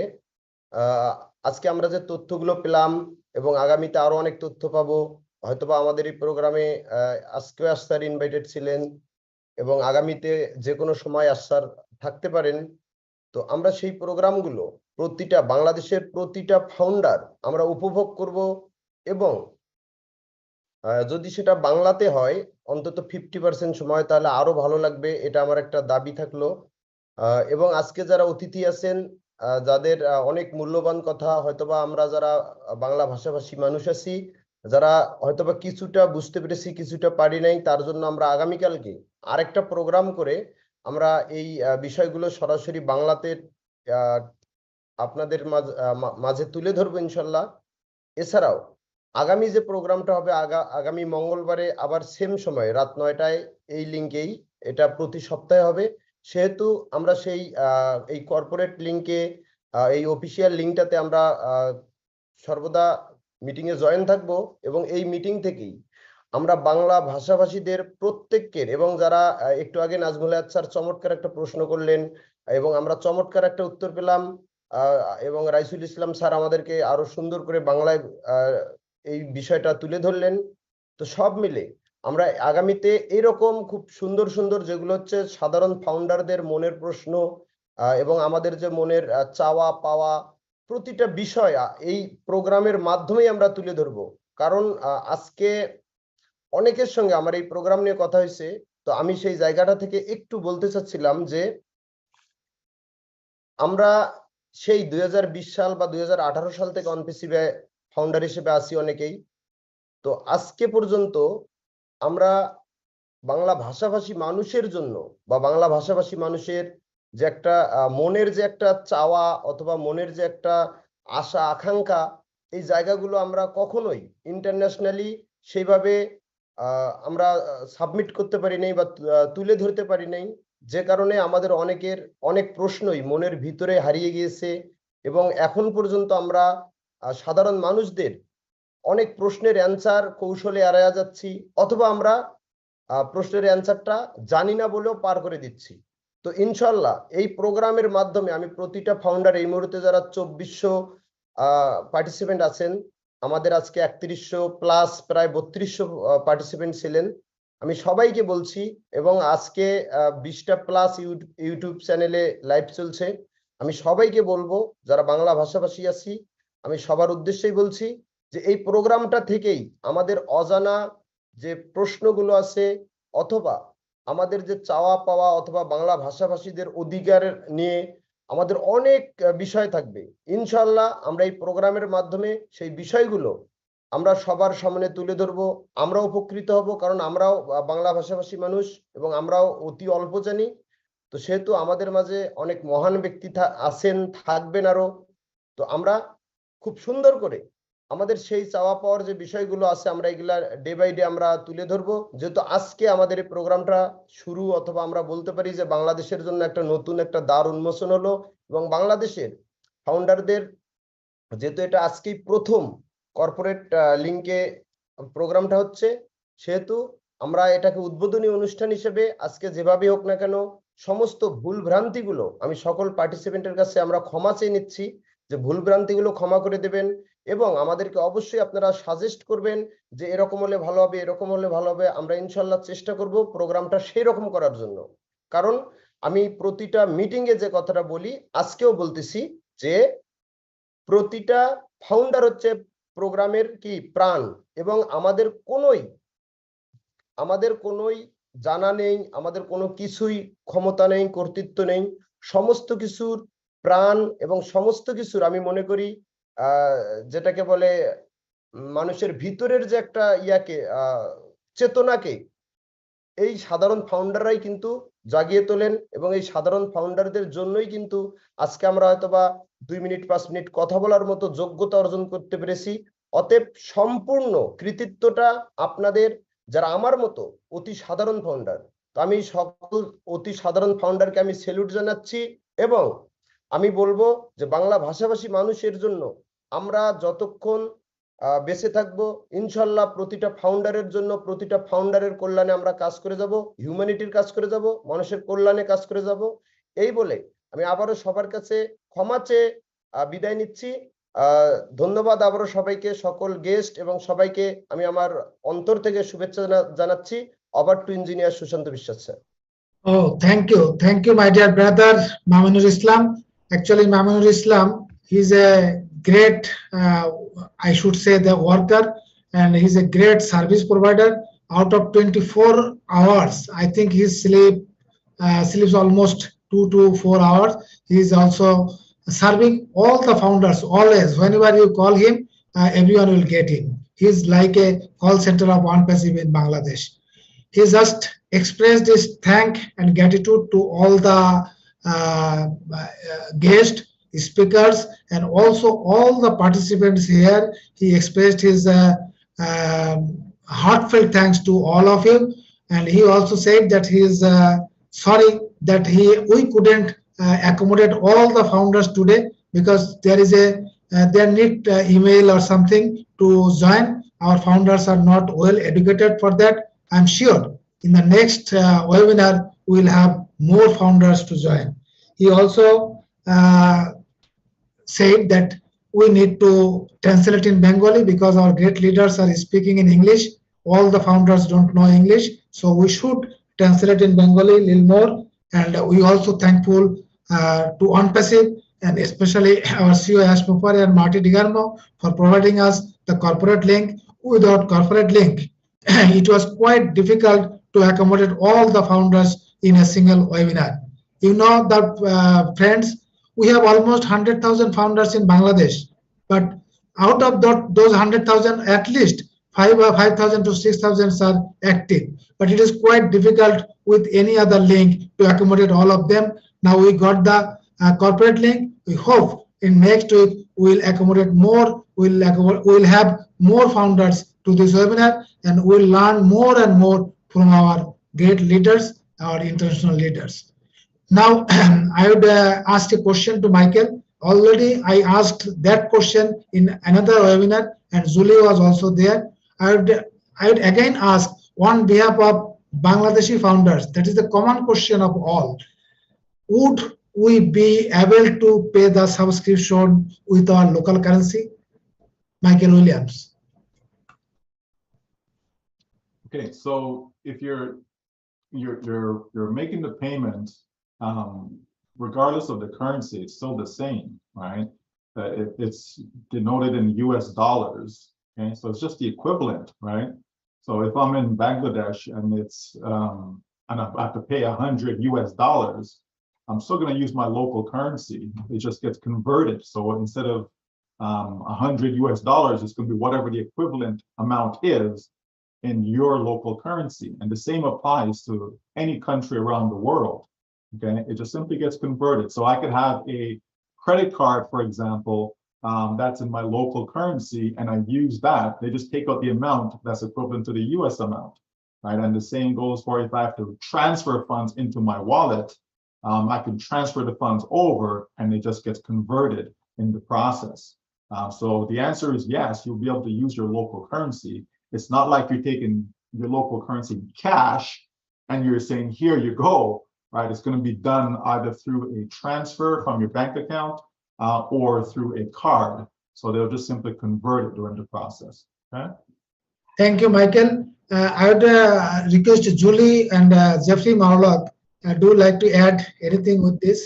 আজকে আমরা যে তথ্যগুলো পেলাম এবং আগামীতে আরো অনেক তথ্য পাবো, হয়তোবা আমাদের এই প্রোগ্রামে আজকে স্যার ইনভাইটেড ছিলেন এবং আগামীতে যে কোনো সময় স্যার থাকতে পারেন। তো আমরা সেই প্রোগ্রামগুলো বাংলাদেশের প্রতিটা ফাউন্ডার আমরা উপভোগ করব, এবং যদি সেটা বাংলাতে হয় অন্তত 50% সময়, তাহলে আরো ভালো লাগবে। এটা আমার একটা দাবি থাকলো। এবং আজকে যারা অতিথি আছেন, যাদের অনেক মূল্যবান কথা, হয়তোবা আমরা যারা বাংলা ভাষাভাষী মানুষ আছি, যারা হয়তোবা কিছুটা বুঝতে পেরেছি কিছুটা পারি নাই, তার জন্য আমরা আগামীকালকে আরেকটা প্রোগ্রাম করে আমরা এই বিষয়গুলো সরাসরি বাংলাতে আপনাদের মাঝে তুলে ধরবো ইনশাল্লাহ। এছাড়াও আগামী যে প্রোগ্রামটা হবে আগামী মঙ্গলবারে আবার সেম সময় রাত 9টায় এই লিঙ্কেই, এটা প্রতি সপ্তাহে হবে। সেহেতু আমরা সেই এই কর্পোরেট লিঙ্কে, এই অফিসিয়াল লিঙ্কটাতে আমরা সর্বদা মিটিংয়ে জয়েন থাকব, এবং এই মিটিং থেকেই আমরা বাংলা ভাষাভাষীদের প্রত্যেকের, এবং যারা একটু আগে নাজমুল হায়াত স্যার চমৎকার একটা প্রশ্ন করলেন এবং আমরা চমৎকার একটা উত্তর পেলাম, এবং রাইসুল ইসলাম স্যার আমাদেরকে আরো সুন্দর করে বাংলায় এই বিষয়টা তুলে ধরলেন। তো সব মিলে আমরা আগামীতে এরকম খুব সুন্দর সুন্দর, যেগুলো হচ্ছে সাধারণ ফাউন্ডারদের মনের প্রশ্ন এবং আমাদের যে মনের চাওয়া পাওয়া, প্রতিটা বিষয় এই প্রোগ্রামের মাধ্যমেই আমরা তুলে ধরবো। কারণ আজকে অনেকের সঙ্গে আমার এই প্রোগ্রাম নিয়ে কথা হয়েছে, তো আমি সেই জায়গাটা থেকে একটু বলতে চাচ্ছিলাম যে আমরা সেই 2020 সাল বা 2018 সাল থেকে ONPASSIVE ফাউন্ডার হিসেবে আছি অনেকেই। তো আজকে পর্যন্ত আমরা বাংলা ভাষাভাষী মানুষের জন্য বা বাংলা ভাষাভাষী মানুষের যে একটা মনের যে একটা চাওয়া অথবা মনের যে একটা আশা আকাঙ্ক্ষা, এই জায়গাগুলো আমরা কখনোই ইন্টারন্যাশনালি সেইভাবে আমরা সাবমিট করতে পারি নাই বা তুলে ধরতে পারি নাই, যে কারণে আমাদের অনেকের অনেক প্রশ্নই মনের ভিতরে হারিয়ে গিয়েছে, এবং এখন পর্যন্ত আমরা সাধারণ মানুষদের অনেক প্রশ্নের অ্যান্সার কৌশলে এড়ায়া যাচ্ছি, অথবা আমরা প্রশ্নের অ্যান্সারটা জানি না বলেও পার করে দিচ্ছি। তো ইনশাল্লাহ এই প্রোগ্রামের মাধ্যমে আমি প্রতিটা ফাউন্ডার, এই মুহূর্তে যারা 2400 পার্টিসিপেন্ট আছেন, আমাদের আজকে 3100 প্লাস প্রায় 3200 পার্টিসিপেন্ট ছিলেন, আমি সবাইকে বলছি, এবং আজকে 20টা প্লাস ইউটিউব চ্যানেলে লাইভ চলছে, আমি সবাইকে বলবো যারা বাংলা ভাষাভাষী আছি, আমি সবার উদ্দেশ্যেই বলছি যে এই প্রোগ্রামটা থেকেই আমাদের অজানা যে প্রশ্নগুলো আছে অথবা আমাদের যে চাওয়া পাওয়া অথবা বাংলা ভাষাভাষীদের অধিকার নিয়ে আমাদের অনেক বিষয় থাকবে। ইনশাল্লাহ আমরা এই প্রোগ্রামের মাধ্যমে সেই বিষয়গুলো আমরা সবার সামনে তুলে ধরবো, আমরাও উপকৃত হব, কারণ আমরাও বাংলা ভাষাভাষী মানুষ এবং আমরাও অতি অল্প জানি। তো সেহেতু আমাদের মাঝে অনেক মহান ব্যক্তি আছেন, থাকবেন আরো। তো আমরা খুব সুন্দর করে আমাদের সেই চাওয়া পাওয়ার যে বিষয়গুলো আছে আমরা এগুলা ডে বাই ডে আমরা তুলে ধরবো। যেহেতু আজকে আমাদের এই প্রোগ্রামটা শুরু, অথবা আমরা বলতে পারি যে বাংলাদেশের জন্য একটা নতুন একটা দ্বার উন্মোচন হলো, এবং বাংলাদেশের ফাউন্ডারদের যেহেতু এটা আজকেই প্রথম কর্পোরেট লিঙ্কে প্রোগ্রামটা হচ্ছে, সেহেতু আমরা এটাকে উদ্বোধনী অনুষ্ঠান হিসেবে আজকে যেভাবে হোক না কেন সমস্ত ভুল ভ্রান্তিগুলো আমি সকল পার্টিসিপেন্টের কাছে আমরা ক্ষমা চেয়ে নিচ্ছি, যে ভুল ভ্রান্তিগুলো ক্ষমা করে দেবেন, এবং আমাদেরকে অবশ্যই আপনারা সাজেস্ট করবেন যে এরকম হলে ভালো হবে, এরকম হলে ভালো হবে। আমরা ইনশাল্লাহ চেষ্টা করব প্রোগ্রামটা সেই রকম করার জন্য। কারণ আমি প্রতিটা মিটিংয়ে যে কথাটা বলি, আজকেও বলতেছি যে প্রতিটা ফাউন্ডার হচ্ছে প্রোগ্রামের কি প্রাণ, এবং আমাদের কোনোই জানা নেই, আমাদের কোনো কিছুই ক্ষমতা নেই, কর্তৃত্ব নেই, সমস্ত কিছুর প্রাণ এবং সমস্ত কিছুর আমি মনে করি যেটাকে বলে মানুষের ভিতরের যে একটা চেতনাকে এই সাধারণ ফাউন্ডাররাই কিন্তু জাগিয়ে তোলেন, এবং এই সাধারণ ফাউন্ডারদের জন্যই কিন্তু আজকে আমরা হয়তোবা 2 মিনিট 5 মিনিট কথা বলার মতো যোগ্যতা অর্জন করতে পেরেছি। অতএব সম্পূর্ণ কৃতিত্বটা আপনাদের, যারা আমার মতো অতি সাধারণ ফাউন্ডার। তো আমি সকল অতি সাধারণ ফাউন্ডারকে আমি স্যালুট জানাচ্ছি, এবং আমি বলবো যে বাংলা ভাষাভাষী মানুষের জন্য আমরা যতক্ষণ বেঁচে থাকবো ইনশাল্লাহ প্রতিটা ফাউন্ডারের জন্য, প্রতিটা ফাউন্ডারের কল্যাণে আমরা কাজ করে যাব, হিউম্যানিটির কাজ করে যাব, মানুষের কল্যাণে কাজ করে যাব। এই বলে আমি আবারও সবার কাছে ক্ষমা চেয়ে বিদায় নিচ্ছি। ধন্যবাদ আবারও সবাইকে, সকল গেস্ট এবং সবাইকে আমি আমার অন্তর থেকে শুভেচ্ছা জানাচ্ছি। ওভার টু ইঞ্জিনিয়ার সুশান্ত বিশ্বাস sir. Oh, thank you, my dear brother Mamunur Islam. Actually, Mamunur Islam, he's a great, I should say, the worker, and he's a great service provider. Out of 24 hours, I think he sleeps almost 2 to 4 hours. He is also serving all the founders always. Whenever you call him, everyone will get him. He's like a call center of ONPASSIVE in Bangladesh. He just expressed his thank and gratitude to all the guests speakers and also all the participants here. He expressed his heartfelt thanks to all of you, and he also said that he is sorry that we couldn't accommodate all the founders today because there is a they need email or something to join. Our founders are not well educated for that. I'm sure in the next webinar we will have more founders to join. He also said that we need to translate in Bengali because our great leaders are speaking in English. All the founders don't know English, so we should translate in Bengali a little more. And we also thankful to ONPASSIVE and especially our CEO Ash Mufari and Marty Digarmo for providing us the corporate link. Without corporate link, it was quite difficult to accommodate all the founders in a single webinar. You know that, friends, we have almost 100,000 founders in Bangladesh, but out of those 100,000, at least 5,000 to 6,000 are active. But it is quite difficult with any other link to accommodate all of them. Now we got the corporate link. We hope in next week we will accommodate more. We'll have more founders to this webinar, and we'll learn more and more from our great leaders, our international leaders. Now, I would ask a question to Michael. Already, I asked that question in another webinar, and Julie was also there. I would again ask on behalf of Bangladeshi founders, that is the common question of all. Would we be able to pay the subscription with our local currency? Michael Williams. Okay, so if you're making the payment, regardless of the currency, it's still the same, right? It's denoted in US dollars. Okay, so it's just the equivalent, right? So if I'm in Bangladesh and it's and I have to pay 100 US dollars, I'm still going to use my local currency. It just gets converted. So instead of 100 US dollars, it's going to be whatever the equivalent amount is in your local currency. And the same applies to any country around the world. Okay, it just simply gets converted. So I could have a credit card, for example, that's in my local currency, and I use that. They just take out the amount that's equivalent to the US amount, right? And the same goes for if I have to transfer funds into my wallet, I can transfer the funds over and it just gets converted in the process. So the answer is yes, you'll be able to use your local currency. It's not like you're taking your local currency in cash and you're saying, here you go, right? It's going to be done either through a transfer from your bank account or through a card. So they'll just simply convert it during the process. Okay. Thank you, Michael. I would request Julie and Jeffrey Marlock. Do you like to add anything with this?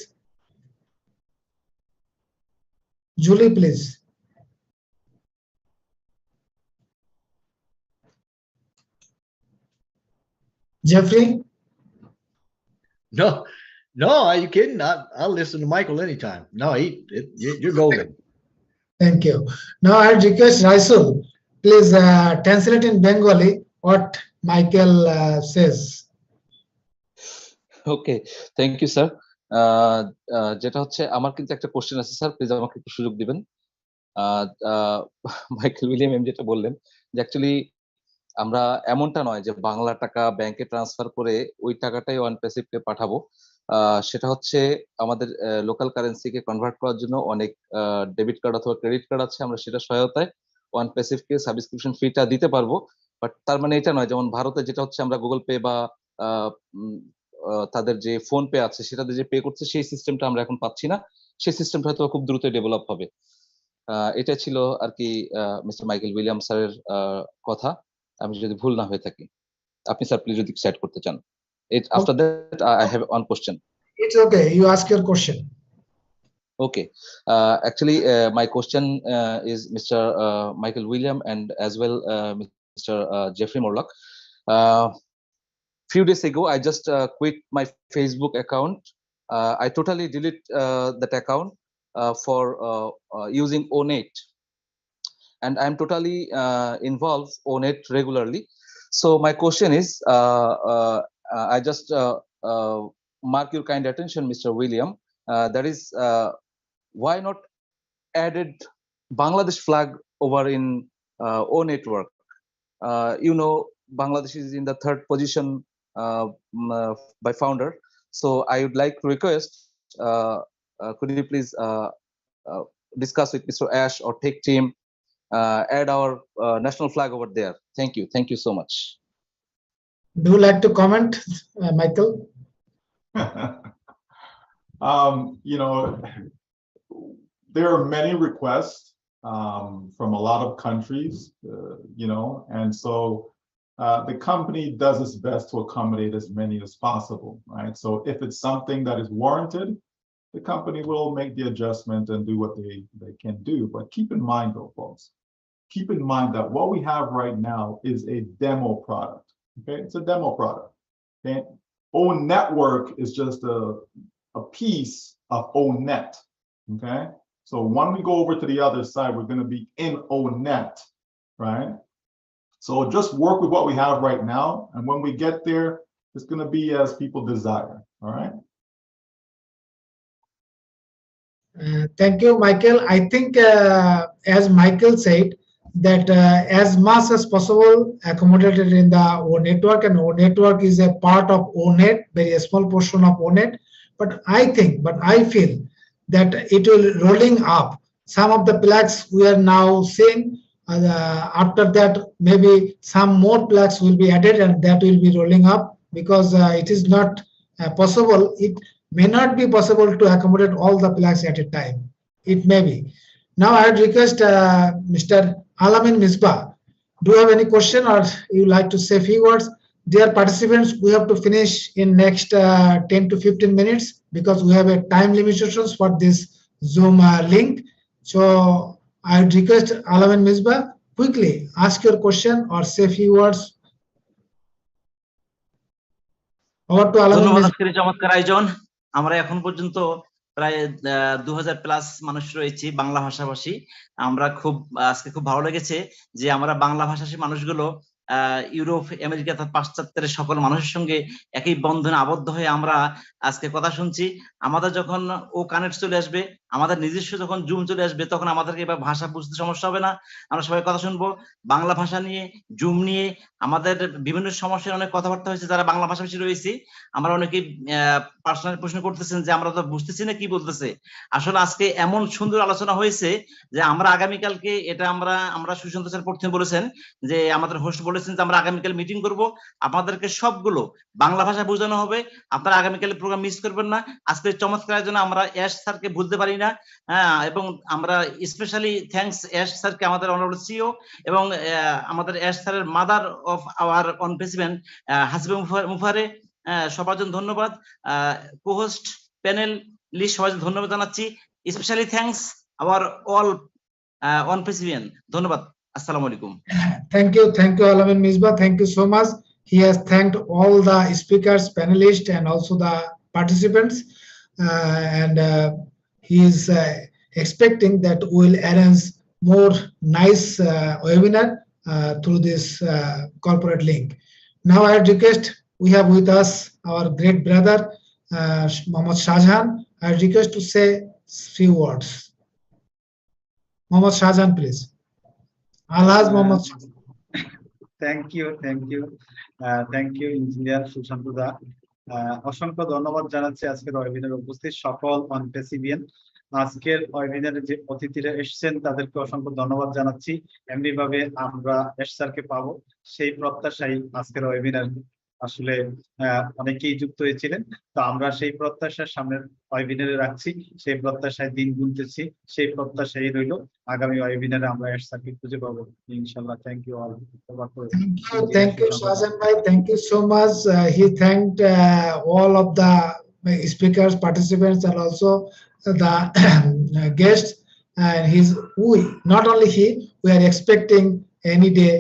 Julie, please. Jeffrey? No, are you kidding? I'll listen to Michael anytime. No, you're golden. Thank you. Now I request Raisul, please translate in Bengali what Michael says. Okay thank you sir যেটা হচ্ছে আমার কিন্তু একটা question আছে sir, please আমাকে একটু সুযোগ দিবেন। মাইকেল উইলিয়াম এম যেটা বললেন যে অ্যাকচুয়ালি আমরা এমনটা নয় যে বাংলা টাকা ব্যাংকে ট্রান্সফার করে ওই টাকাটাই ONPASSIVE-কে পাঠাবো। সেটা হচ্ছে আমাদের লোকাল কারেন্সিকে কনভার্ট করার জন্য অনেক ডেবিট কার্ড অথবা ক্রেডিট কার্ড আছে, আমরা সেটা সহায়তায় ONPASSIVE-কে সাবস্ক্রিপশন ফিটা দিতে পারবো। বাট তার মানে এটা নয় যেমন ভারতে যেটা হচ্ছে আমরা গুগল পে বা তাদের যে ফোন পে আছে সেটাতে যে পে করছে সেই সিস্টেমটা আমরা এখন পাচ্ছি না। সেই সিস্টেমটা হয়তো খুব দ্রুত ডেভেলপ হবে। এটা ছিল আর কি মিস্টার মাইকেল উইলিয়াম স্যারের কথা, আমি যদি ভুল না হয়ে থাকি। আপনি স্যার প্লিজ যদি সেট করতে চান। After that I have one question. It's okay, you ask your question. Okay, actually my question is Mr. Michael William and as well Mr. Jeffrey Morlock. Few days ago I just quit my Facebook account. I totally delete that account for using O-Net, and I'm totally involved O-Net regularly. So my question is I just mark your kind attention, Mr. William, that is why not added Bangladesh flag over in O network? You know, Bangladesh is in the 3rd position by founder. So I would like to request, could you please discuss with Mr. Ash or tech team, add our national flag over there. Thank you. Thank you so much. Do you like to comment, Michael? You know, there are many requests from a lot of countries, you know, and so the company does its best to accommodate as many as possible, right? So if it's something that is warranted, the company will make the adjustment and do what they can do. But keep in mind though, folks, keep in mind that what we have right now is a demo product, okay? It's a demo product, okay? O network is just a piece of O net, okay? So when we go over to the other side, we're gonna be in O net, right? So just work with what we have right now. And when we get there, it's gonna be as people desire, all right? Thank you, Michael. I think, as Michael said, that as much as possible accommodated in the O network, and O network is a part of O net, very small portion of O net. But I feel that it will rolling up. Some of the plugs we are now seeing. After that, maybe some more plugs will be added, and that will be rolling up, because it is not possible. It may not be possible to accommodate all the plugs at a time. It may be. Now I would request Mr. Alamin Misbah. Do you have any question, or you like to say a few words? Dear participants, we have to finish in next 10 to 15 minutes because we have a time limitations for this Zoom link. So I would request Alamin Misbah, quickly ask your question or say a few words. Over to Alamin Misbah. চমৎকার আয়োজন। আমরা এখন পর্যন্ত প্রায় 2000+ মানুষ রয়েছি বাংলা ভাষাভাষী। আমরা আজকে খুব ভালো লেগেছে যে আমরা বাংলা ভাষাভাষী মানুষগুলো ইউরোপ, আমেরিকা তথা পাশ্চাত্যের সকল মানুষের সঙ্গে একই বন্ধনে আবদ্ধ হয়ে আমরা আজকে কথা শুনছি। আমাদের যখন ও কানেক্ট চলে আসবে, আমাদের নিজস্ব যখন জুম চলে আসবে, তখন আমাদেরকে এবার ভাষা বুঝতে সমস্যা হবে না। আমরা সবাই কথা শুনবো বাংলা ভাষা নিয়ে, জুম নিয়ে। আমাদের বিভিন্ন সমস্যার অনেক কথাবার্তা হয়েছে যারা বাংলা ভাষাভাষী রয়েছে। আমরা অনেকেই পার্সোনাল প্রশ্ন করতেছেন যে আমরা তো বুঝতেছি না কি বলতেছে। আসলে আজকে এমন সুন্দর আলোচনা হয়েছে যে আমরা আগামীকালকে এটা আমরা সুশান্ত স্যার প্রথমে বলেছেন যে আমাদের হোস্ট বলেছেন যে আমরা আগামীকাল মিটিং করব, আপনাদেরকে সবগুলো বাংলা ভাষা বোঝানো হবে। আপনারা আগামীকালের প্রোগ্রাম মিস করবেন না। আজকের চমৎকারের জন্য আমরা অ্যাশ স্যারকে ভুলতে পারি না, এবং আমরা স্পেশালি থ্যাঙ্কস অ্যাশ স্যারকে, আমাদের অনারেবল সিইও, এবং আমাদের অ্যাশ স্যারের মাদার অফ আওয়ার ONPASSIVE হাসিবা মুফারে, সবার জন্য ধন্যবাদ। কো-হোস্ট, প্যানেল লিস্ট সবাই ধন্যবাদ জানাচ্ছি। Specially thanks hour all ONPASSIVE। ধন্যবাদ। Assalamu alaikum. Thank you, Alamin Misbah. Thank you so much. He has thanked all the speakers, panelists, and also the participants, and he is expecting that we will arrange more nice webinar through this corporate link. Now I request, we have with us our great brother Mohammad Shahjahan. I request to say few words. Mohammad Shahjahan, please. Alhaj Mohammad. Thank you, engineer Sushanta da. অসংখ্য ধন্যবাদ জানাচ্ছি আজকের ওয়েবিনারে উপস্থিত সকল ONPASSIVIAN। আজকের ওয়েবিনারে যে অতিথিরা এসেছেন তাদেরকে অসংখ্য ধন্যবাদ জানাচ্ছি। এমনি ভাবে আমরা এস স্যারকে পাবো সেই প্রত্যাশায় আজকের ওয়েবিনার আসলে অনেকেই যুক্ত হয়েছিলেন। তো আমরা সেই প্রত্যাশার সামনের ওয়েবিনারে রাখছি, সেই প্রত্যাশায় দিন গুনতেছি, সেই প্রত্যাশাই রইল আগামী ওয়েবিনারে আমরা এস স্যারকে খুঁজে পাবো ইনশাআল্লাহ। Thank you all. Thank you Shahjahan bhai, thank you so much. He thanked all of the speakers, participants, and also the guests, and not only we are expecting any day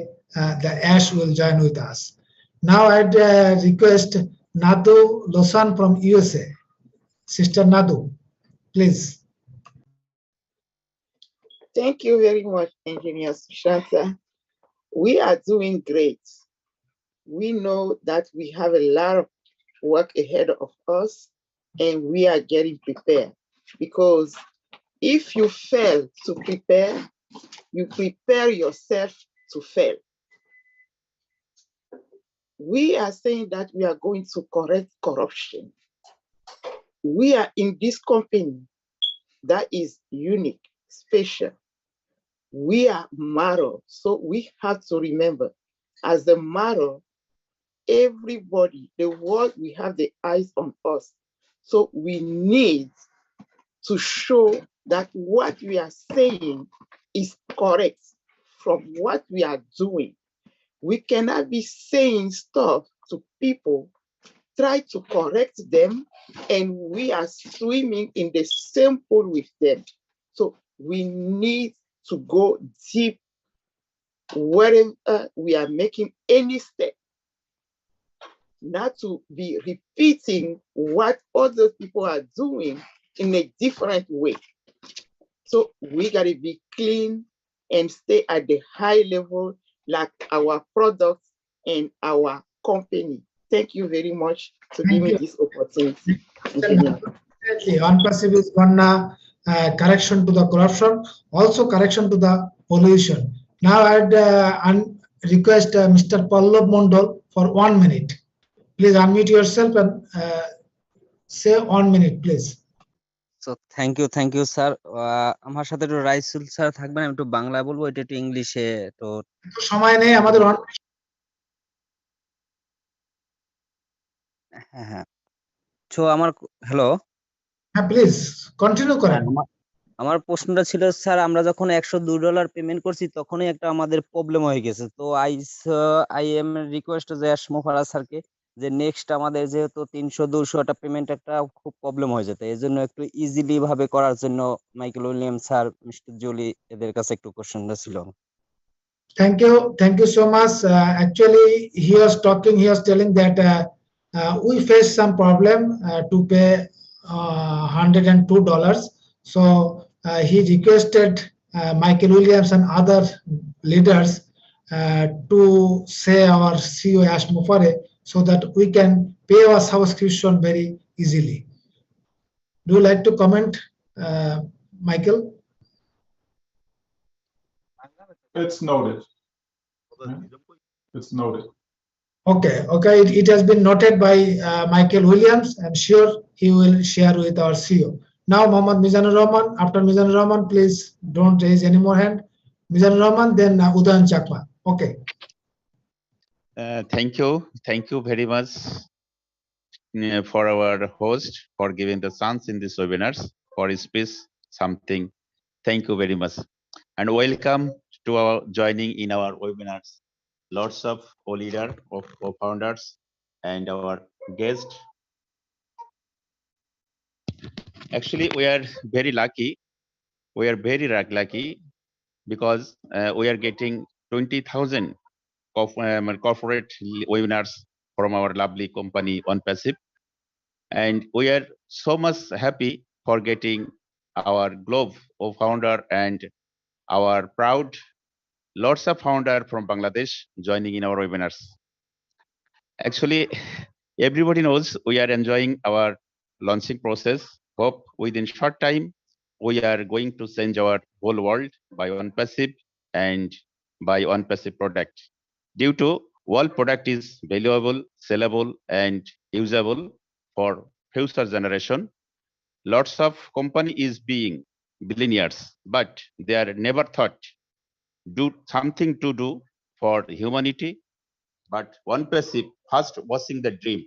the Ash will join with us. Now I'd request Nadu Losan from USA. Sister Nadu, please. Thank you very much, Engineer Sushanta. We are doing great. We know that we have a lot of work ahead of us, and we are getting prepared because If you fail to prepare, you prepare yourself to fail. We are saying that we are going to correct corruption. We are in this company that is unique, special. We are Maro, so we have to remember, as the Maro, everybody, the world, we have the eyes on us. So we need to show that what we are saying is correct from what we are doing. We cannot be saying stuff to people, try to correct them, and we are swimming in the same pool with them. So we need to go deep wherever we are making any step, not to be repeating what other people are doing in a different way. So we gotta be clean and stay at the high level like our products and our company. Thank you very much to give me this opportunity. Definitely, ONPASSIVE is one correction to the corruption, also correction to the pollution. Now I'd request Mr. Pallab Mondol for 1 minute. Please unmute yourself and say 1 minute, please. So thank you sir. আমার সাথে একটু Raisul sir থাকবেন, আমি একটু বাংলা বলবো, এটা একটু ইংলিশে তো সময় নেই আমাদের। হ্যাঁ তো আমার হ্যালো, হ্যাঁ প্লিজ কন্টিনিউ করেন। আমার প্রশ্নটা ছিল স্যার, আমরা যখন $102 পেমেন্ট করছি তখনই একটা আমাদের প্রবলেম হয়ে গেছে। তো আই এম রিকোয়েস্ট যে মোফারা স্যারকে যে নেক্সট আমাদের যেহেতু 300-200 একটা পেমেন্ট একটা খুব প্রবলেম হয়ে যেত, এই জন্য একটু ইজিলি ভাবে করার জন্য Michael William sir, mister Julie এদের কাছে একটু কোশ্চেনটা ছিল। Thank you so much. Actually, he was telling that we faced some problem to pay $102. So he requested Michael Williams and other leaders to say our CEO Ash Mufare so that we can pay our subscription very easily. Do you like to comment, Michael? It's noted. It's noted. Okay, it has been noted by Michael Williams. I'm sure he will share with our CEO. Now Mohammad Mizanur Rahman. After Mizanur Rahman, please don't raise any more hand. Mizanur Rahman, then Udayan Chakma. Okay. Thank you very much for our host for giving the chance in this webinars for his speech something. Thank you very much and welcome to our joining in our webinars. Lots of co-leader of co-founders and our guests. Actually, we are very lucky. We are very lucky because we are getting 20,000 corporate webinars from our lovely company ONPASSIVE, and we are so much happy for getting our Globe co-founder and our proud lots of founder from Bangladesh joining in our webinars. Actually, everybody knows we are enjoying our launching process. Hope within short time, we are going to change our whole world by ONPASSIVE and by ONPASSIVE product. Due to all product is valuable, sellable, and usable for future generation. Lots of company is being billionaires, but they are never thought do something to do for humanity. But ONPASSIVE first watching the dream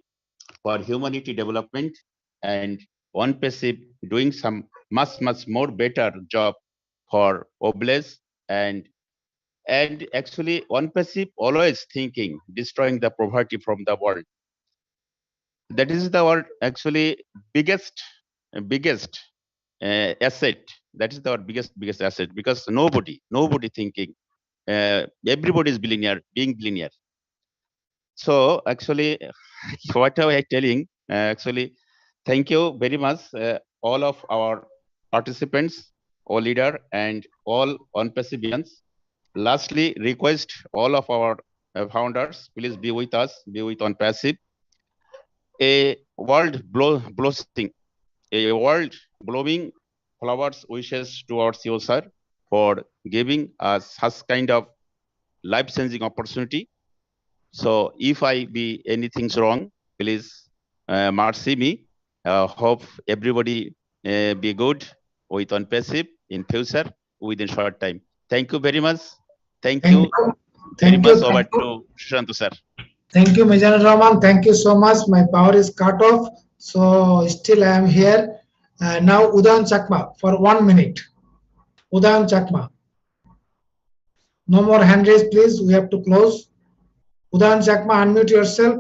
for humanity development, and ONPASSIVE doing some much more better job for oblige and actually ONPASSIVE always thinking destroying the poverty from the world. That is our actually biggest asset. That is our biggest asset, because nobody thinking everybody is billionaire, being billionaire. So actually what am I telling, actually thank you very much all of our participants, all leader and all ONPASSIVians. Lastly, request all of our founders, please be with us, be with ONPASSIVE. A world blowing flowers wishes towards you, sir, for giving us such kind of life-changing opportunity. So if I be anything wrong, please mercy me. Hope everybody be good with ONPASSIVE in future within short time. Thank you very much. Thank you very much. Over to Shantu, sir. Thank you, Mizanur Rahman. Thank you so much. My power is cut off, so still I am here. Now Udayan Chakma for 1 minute. Udayan Chakma. No more hand raise, please. We have to close. Udayan Chakma, unmute yourself.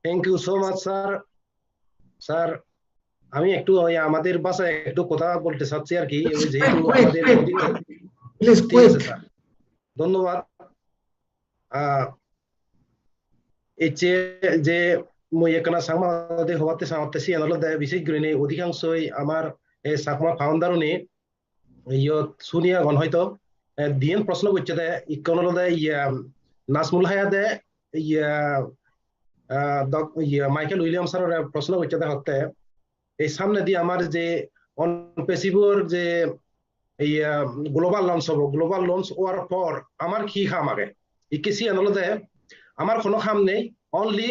Thank you so much, sir. Sir, আমি একটু আমাদের ভাষায় একটু কথা বলতে চাচ্ছি আর কি, যেহেতু আমাদের প্লিজ কুইক স্যার, ধন্যবাদ। যে মই এখানে সাংবাদিক হওয়াতে সামর্থ্যসি আনলদে বিশেষ করে অধিকাংশই আমার সাকমা ফাউন্ডারনে ইয়ত সুনিয়া গণ হয়তো দিন প্রশ্ন করছে দে ইকনলদে নাসমুল হায়াদে মাইকেল উইলিয়ামস স্যার প্রশ্ন করছে দে হতে এই সামনে দিয়ে আমার যে অনপেসিভর যে এই গ্লোবাল লঞ্চ হবো, গ্লোবাল লঞ্চ হওয়ার পর আমার কি খাম আগে ইকেসি আনলদে আমার কোনো খাম নেই, only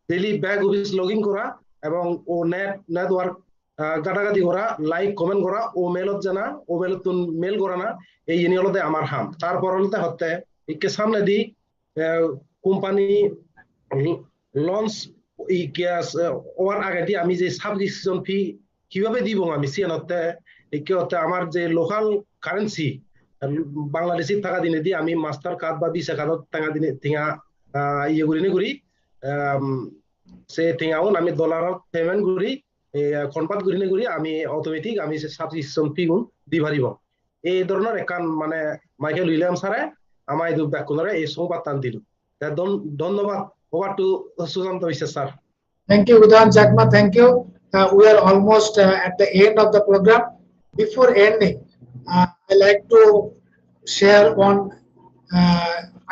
daily back office log in করা এবং ও নেটওয়ার্ক গাটাগাটি করা, লাইক কমেন্ট করা, ও মেলত জানা, ও মেলত মেল করা না, এই ইনি হলতে আমার হাম। তারপর হলতে হতে ইকে সামনে দি কোম্পানি লঞ্চ ওয়ার আগে দিয়ে আমি যে সাবস্ক্রিপশন ফি কিভাবে দিব আমি সিয়ান হতে ইকে হতে আমার যে লোকাল কারেন্সি বাংলাদেশি টাকা দিনে দিয়ে আমি মাস্টার কার্ড বা ভিসা কার্ডত টাকা দিনে টিঙা ইয়ে করি সে টিঙাউন আমি ডলারত পেমেন্ট করি কনভার্ট করি আমি অটোমেটিক আমি সাবস্ক্রিপশন ফি গুণ দি পারিব। এই ধরনের একান মানে মাইকেল উইলিয়াম স্যারে আমার এই ব্যাকুলরে এই সংবাদ টান দিল। ধন্যবাদ। Over to Sushanta Vishal sir. Thank you, Udayan Chakma. Thank you. We are almost at the end of the program. Before ending, I like to share one.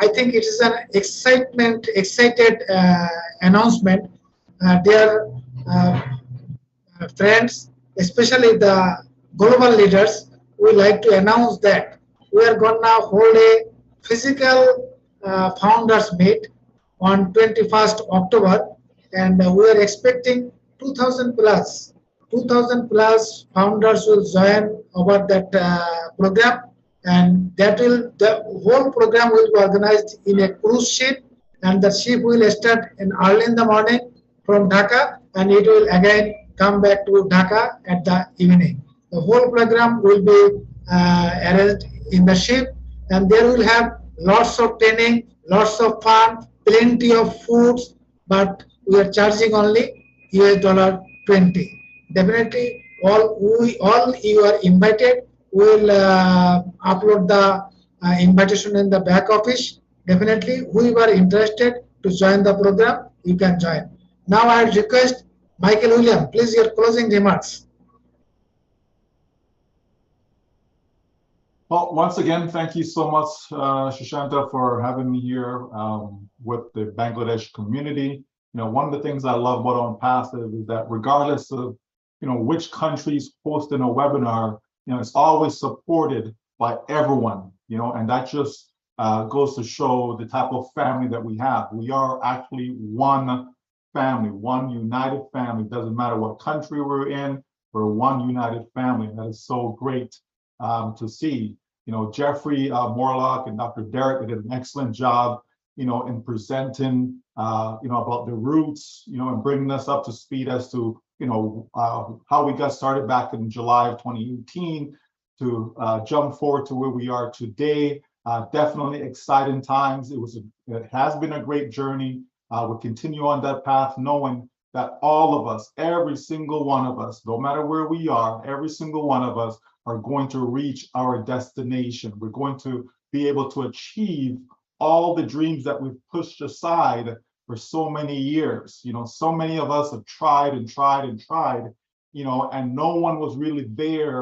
I think it is an excited announcement. Dear friends, especially the global leaders, we like to announce that we are gonna hold a physical founders meet on 21st October, and we are expecting 2,000 plus founders will join over that program, and the whole program will be organized in a cruise ship, and the ship will start early in the morning from Dhaka, and it will again come back to Dhaka at the evening. The whole program will be arranged in the ship, and there will have lots of training, lots of fun, plenty of foods, but we are charging only $20. Definitely, all you are invited. We will upload the invitation in the back office. Definitely, whoever interested to join the program, you can join. Now I request Michael William, please your closing remarks. Well, once again, thank you so much, Sushanta, for having me here with the Bangladesh community. You know, one of the things I love about ONPASSIVE is that regardless of, you know, which countries hosting a webinar, you know, it's always supported by everyone, you know, and that just goes to show the type of family that we have. We are actually one family, one united family. Doesn't matter what country we're in, we're one united family. That is so great to see. You know, Jeffrey Morlock and Dr. Derek did an excellent job, you know, in presenting, you know, about the roots, you know, and bringing us up to speed as to, you know, how we got started back in July of 2018 to jump forward to where we are today. Definitely exciting times. It has been a great journey. We'll continue on that path, knowing that all of us, every single one of us, no matter where we are, every single one of us are going to reach our destination. We're going to be able to achieve all the dreams that we've pushed aside for so many years. You know, so many of us have tried and tried and tried, you know, and no one was really there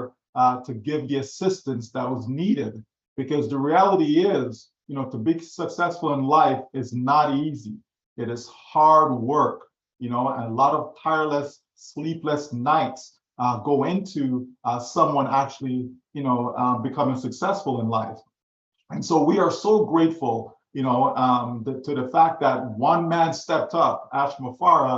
to give the assistance that was needed. Because the reality is, you know, to be successful in life is not easy. It is hard work, you know, and a lot of tireless, sleepless nights go into someone actually, becoming successful in life. And so we are so grateful, to the fact that one man stepped up. Ash Mufara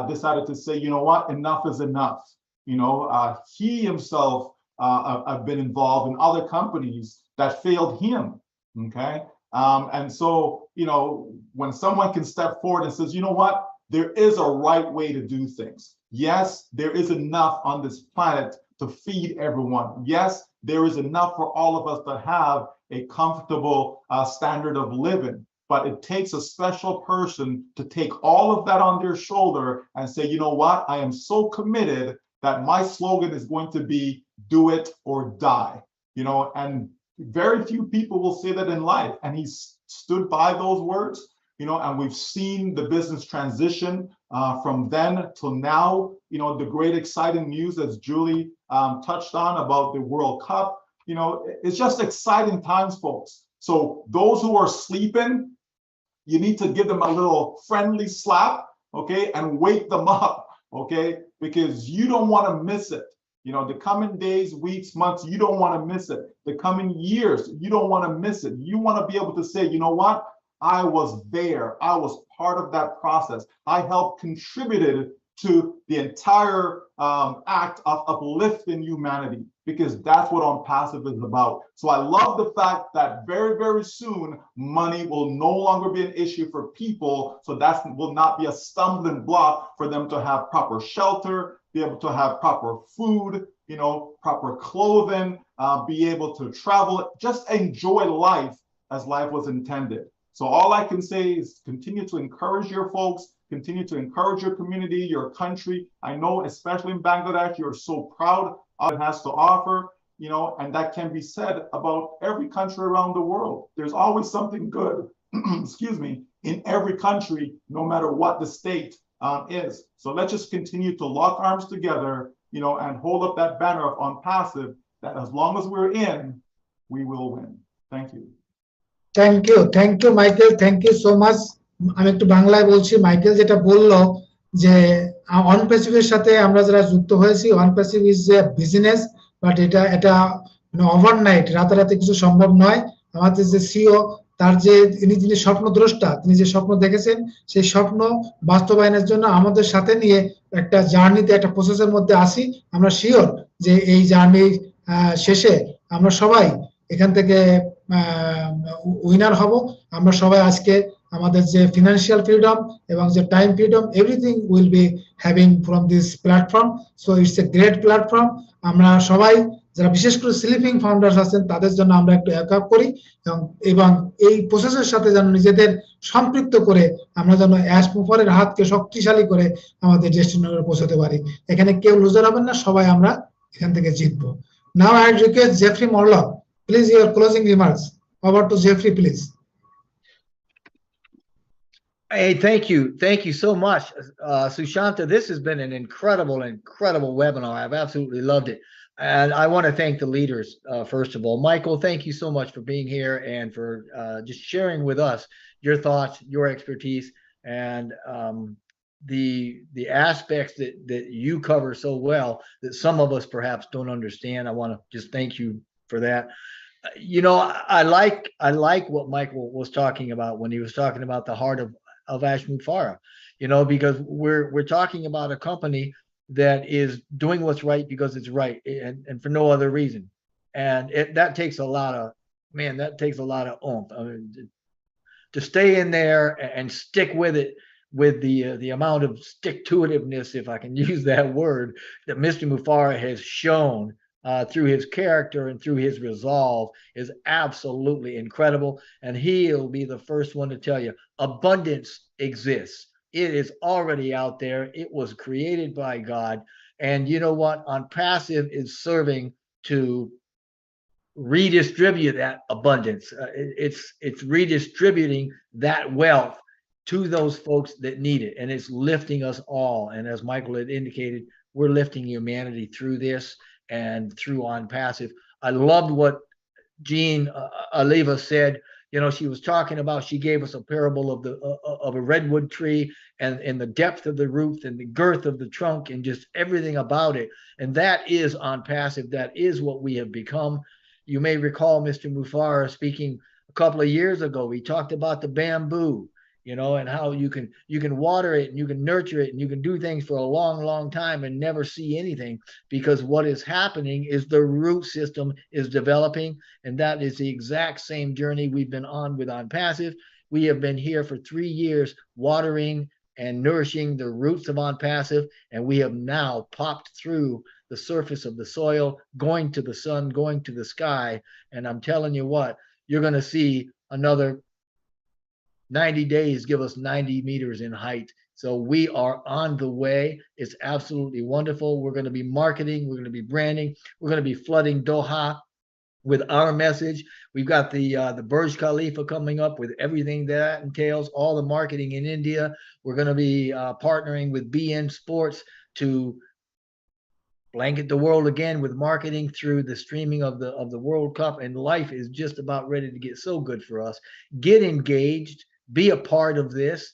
decided to say, you know what, enough is enough. He himself have been involved in other companies that failed him. Okay. And so, when someone can step forward and says, you know what, there is a right way to do things. Yes, there is enough on this planet to feed everyone. Yes, there is enough for all of us to have a comfortable standard of living. But it takes a special person to take all of that on their shoulder and say, you know what, I am so committed that my slogan is going to be do it or die. And very few people will say that in life. And he stood by those words, and we've seen the business transition from then till now. The great exciting news, as Julie touched on, about the World Cup. It's just exciting times, folks. So those who are sleeping, you need to give them a little friendly slap, okay, and wake them up, okay, because you don't want to miss it. The coming days, weeks, months, you don't want to miss it. The coming years, you don't want to miss it. You want to be able to say, you know what? I was there. I was part of that process. I helped contributed to the entire act of uplifting humanity, because that's what ONPASSIVE is about. So I love the fact that very, very soon, money will no longer be an issue for people. So that will not be a stumbling block for them to have proper shelter, be able to have proper food, proper clothing, be able to travel, just enjoy life as life was intended. So all I can say is continue to encourage your folks, continue to encourage your community, your country. I know, especially in Bangladesh, you're so proud of what it has to offer, and that can be said about every country around the world. There's always something good, excuse me, in every country, no matter what the state is. So let's just continue to lock arms together, and hold up that banner of ONPASSIVE, that as long as we're in, we will win. Thank you. Thank you Michael, thank you so much. আমি একটু বাংলায় বলছি। Michael যেটা বললো যে অনপ্যাসিভের সাথে আমরা যারা যুক্ত হয়েছি, অনপ্যাসিভ ইজ এ বিজনেস, বাট এটা ওভারনাইট, রাতারাতি কিছু সম্ভব নয়। আমাদের যে সিও, তার যে যিনি স্বপ্নদ্রষ্টা, তিনি যে স্বপ্ন দেখেছেন, সেই স্বপ্ন বাস্তবায়নের জন্য আমাদের সাথে নিয়ে একটা জার্নিতে, একটা প্রসেসের মধ্যে আসি। আমরা শিওর যে এই জার্নি শেষে আমরা সবাই এখান থেকে উইনার হব। আমরা সবাই আজকে আমাদের যে ফিনান্সিয়াল ফ্রিডম এবং যে time freedom, everything will be having from this platform. So it's a great platform. আমরা সবাই যারা বিশেষ করে স্লিপিং ফাউন্ডার্স আছেন, তাদের জন্য আমরা একটু এক আপ করি এবং এই প্রসেসের সাথে যেন নিজেদের সম্পৃক্ত করে আমরা যেন অ্যাশ মুফারের হাতকে শক্তিশালী করে আমাদের ডেস্টিনেশনে পৌঁছাতে পারি। এখানে কেউ লুজার হবেন না, সবাই আমরা এখান থেকে জিতবো। Now I request Jeffrey Morlock, please your closing remarks. Over to Jeffrey, please. Hey, thank you so much, Sushanta. This has been an incredible webinar. I've absolutely loved it, and I want to thank the leaders first of all. Michael, thank you so much for being here and for just sharing with us your thoughts, your expertise, and the aspects that you cover so well that some of us perhaps don't understand. I want to just thank you for that. I like what Michael was talking about when he was talking about the heart of Ash Mufara, because we're talking about a company that is doing what's right because it's right, and for no other reason. And that takes a lot of oomph. I mean, to stay in there and stick with it, with the amount of stick-to-itiveness, if I can use that word, that Mr. Mufara has shown through his character and through his resolve is absolutely incredible. And he'll be the first one to tell you abundance exists. It is already out there. It was created by God. And you know what? ONPASSIVE is serving to redistribute that abundance. It's redistributing that wealth to those folks that need it. And it's lifting us all. And as Michael had indicated, we're lifting humanity through this and through ONPASSIVE. I loved what Jean Aliva said. You know, she was talking about, she gave us a parable of the of a redwood tree and the depth of the root and the girth of the trunk and just everything about it. And that is ONPASSIVE. That is what we have become. You may recall Mr. Mufara speaking a couple of years ago. He talked about the bamboo, you know, and how you can water it and you can nurture it and you can do things for a long, long time and never see anything, because what is happening is the root system is developing, and that is the exact same journey we've been on with ONPASSIVE. We have been here for 3 years watering and nourishing the roots of ONPASSIVE, and we have now popped through the surface of the soil, going to the sun, going to the sky, and I'm telling you what, you're going to see another 90 days give us 90 meters in height. So we are on the way. It's absolutely wonderful. We're going to be marketing. We're going to be branding. We're going to be flooding Doha with our message. We've got the Burj Khalifa coming up with everything that entails, all the marketing in India. We're going to be partnering with BN Sports to blanket the world again with marketing through the streaming of the World Cup. And life is just about ready to get so good for us. Get engaged. Be a part of this.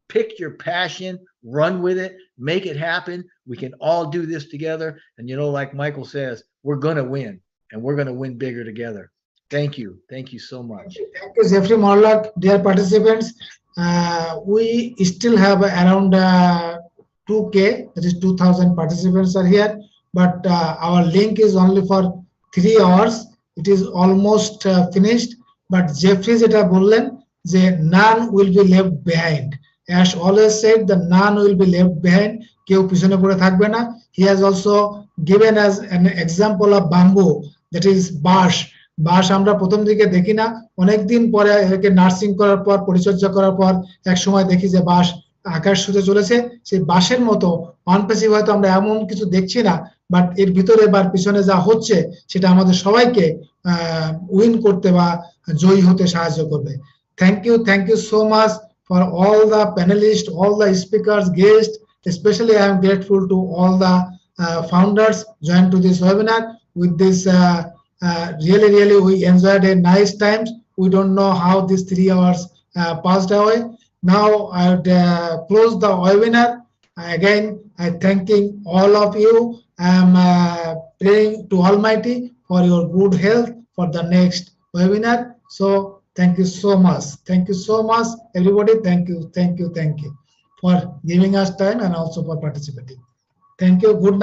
Pick your passion, run with it, make it happen. We can all do this together. And you know, like Michael says, we're going to win, and we're going to win bigger together. Thank you. Thank you so much. Thank you, Jeffrey Morlock. Dear participants, we still have around 2K, that is 2,000 participants are here, but our link is only for 3 hours. It is almost finished, but Jeffrey jeta bollen যে none will be left behind. Ash always said that none will be left behind. কেউ পিছনে পড়ে থাকবে না. He has also given us an example of bamboo, that is বাঁশ. বাঁশ আমরা প্রথম দিকে দেখি না, অনেকদিন পরে একে নার্সিং করার পর, পরিচর্যা করার পর এক সময় দেখি যে বাঁশ আকাশ ছুঁতে চলেছে। সেই বাঁশের মতো অনপ্যাসিভ হয়তো আমরা এমন কিছু দেখছি না, বাট এর ভিতরে বা পিছনে যা হচ্ছে সেটা আমাদের সবাইকে উইন করতে বা জয়ী হতে সাহায্য করবে। Thank you so much for all the panelists, all the speakers, guests. Especially I am grateful to all the founders joined to this webinar. With this, really we enjoyed a nice times. We don't know how these 3 hours passed away. Now I would close the webinar. Again, I thanking all of you. I am praying to Almighty for your good health for the next webinar. So thank you so much. Thank you so much, everybody. Thank you for giving us time and also for participating. Thank you. Good night.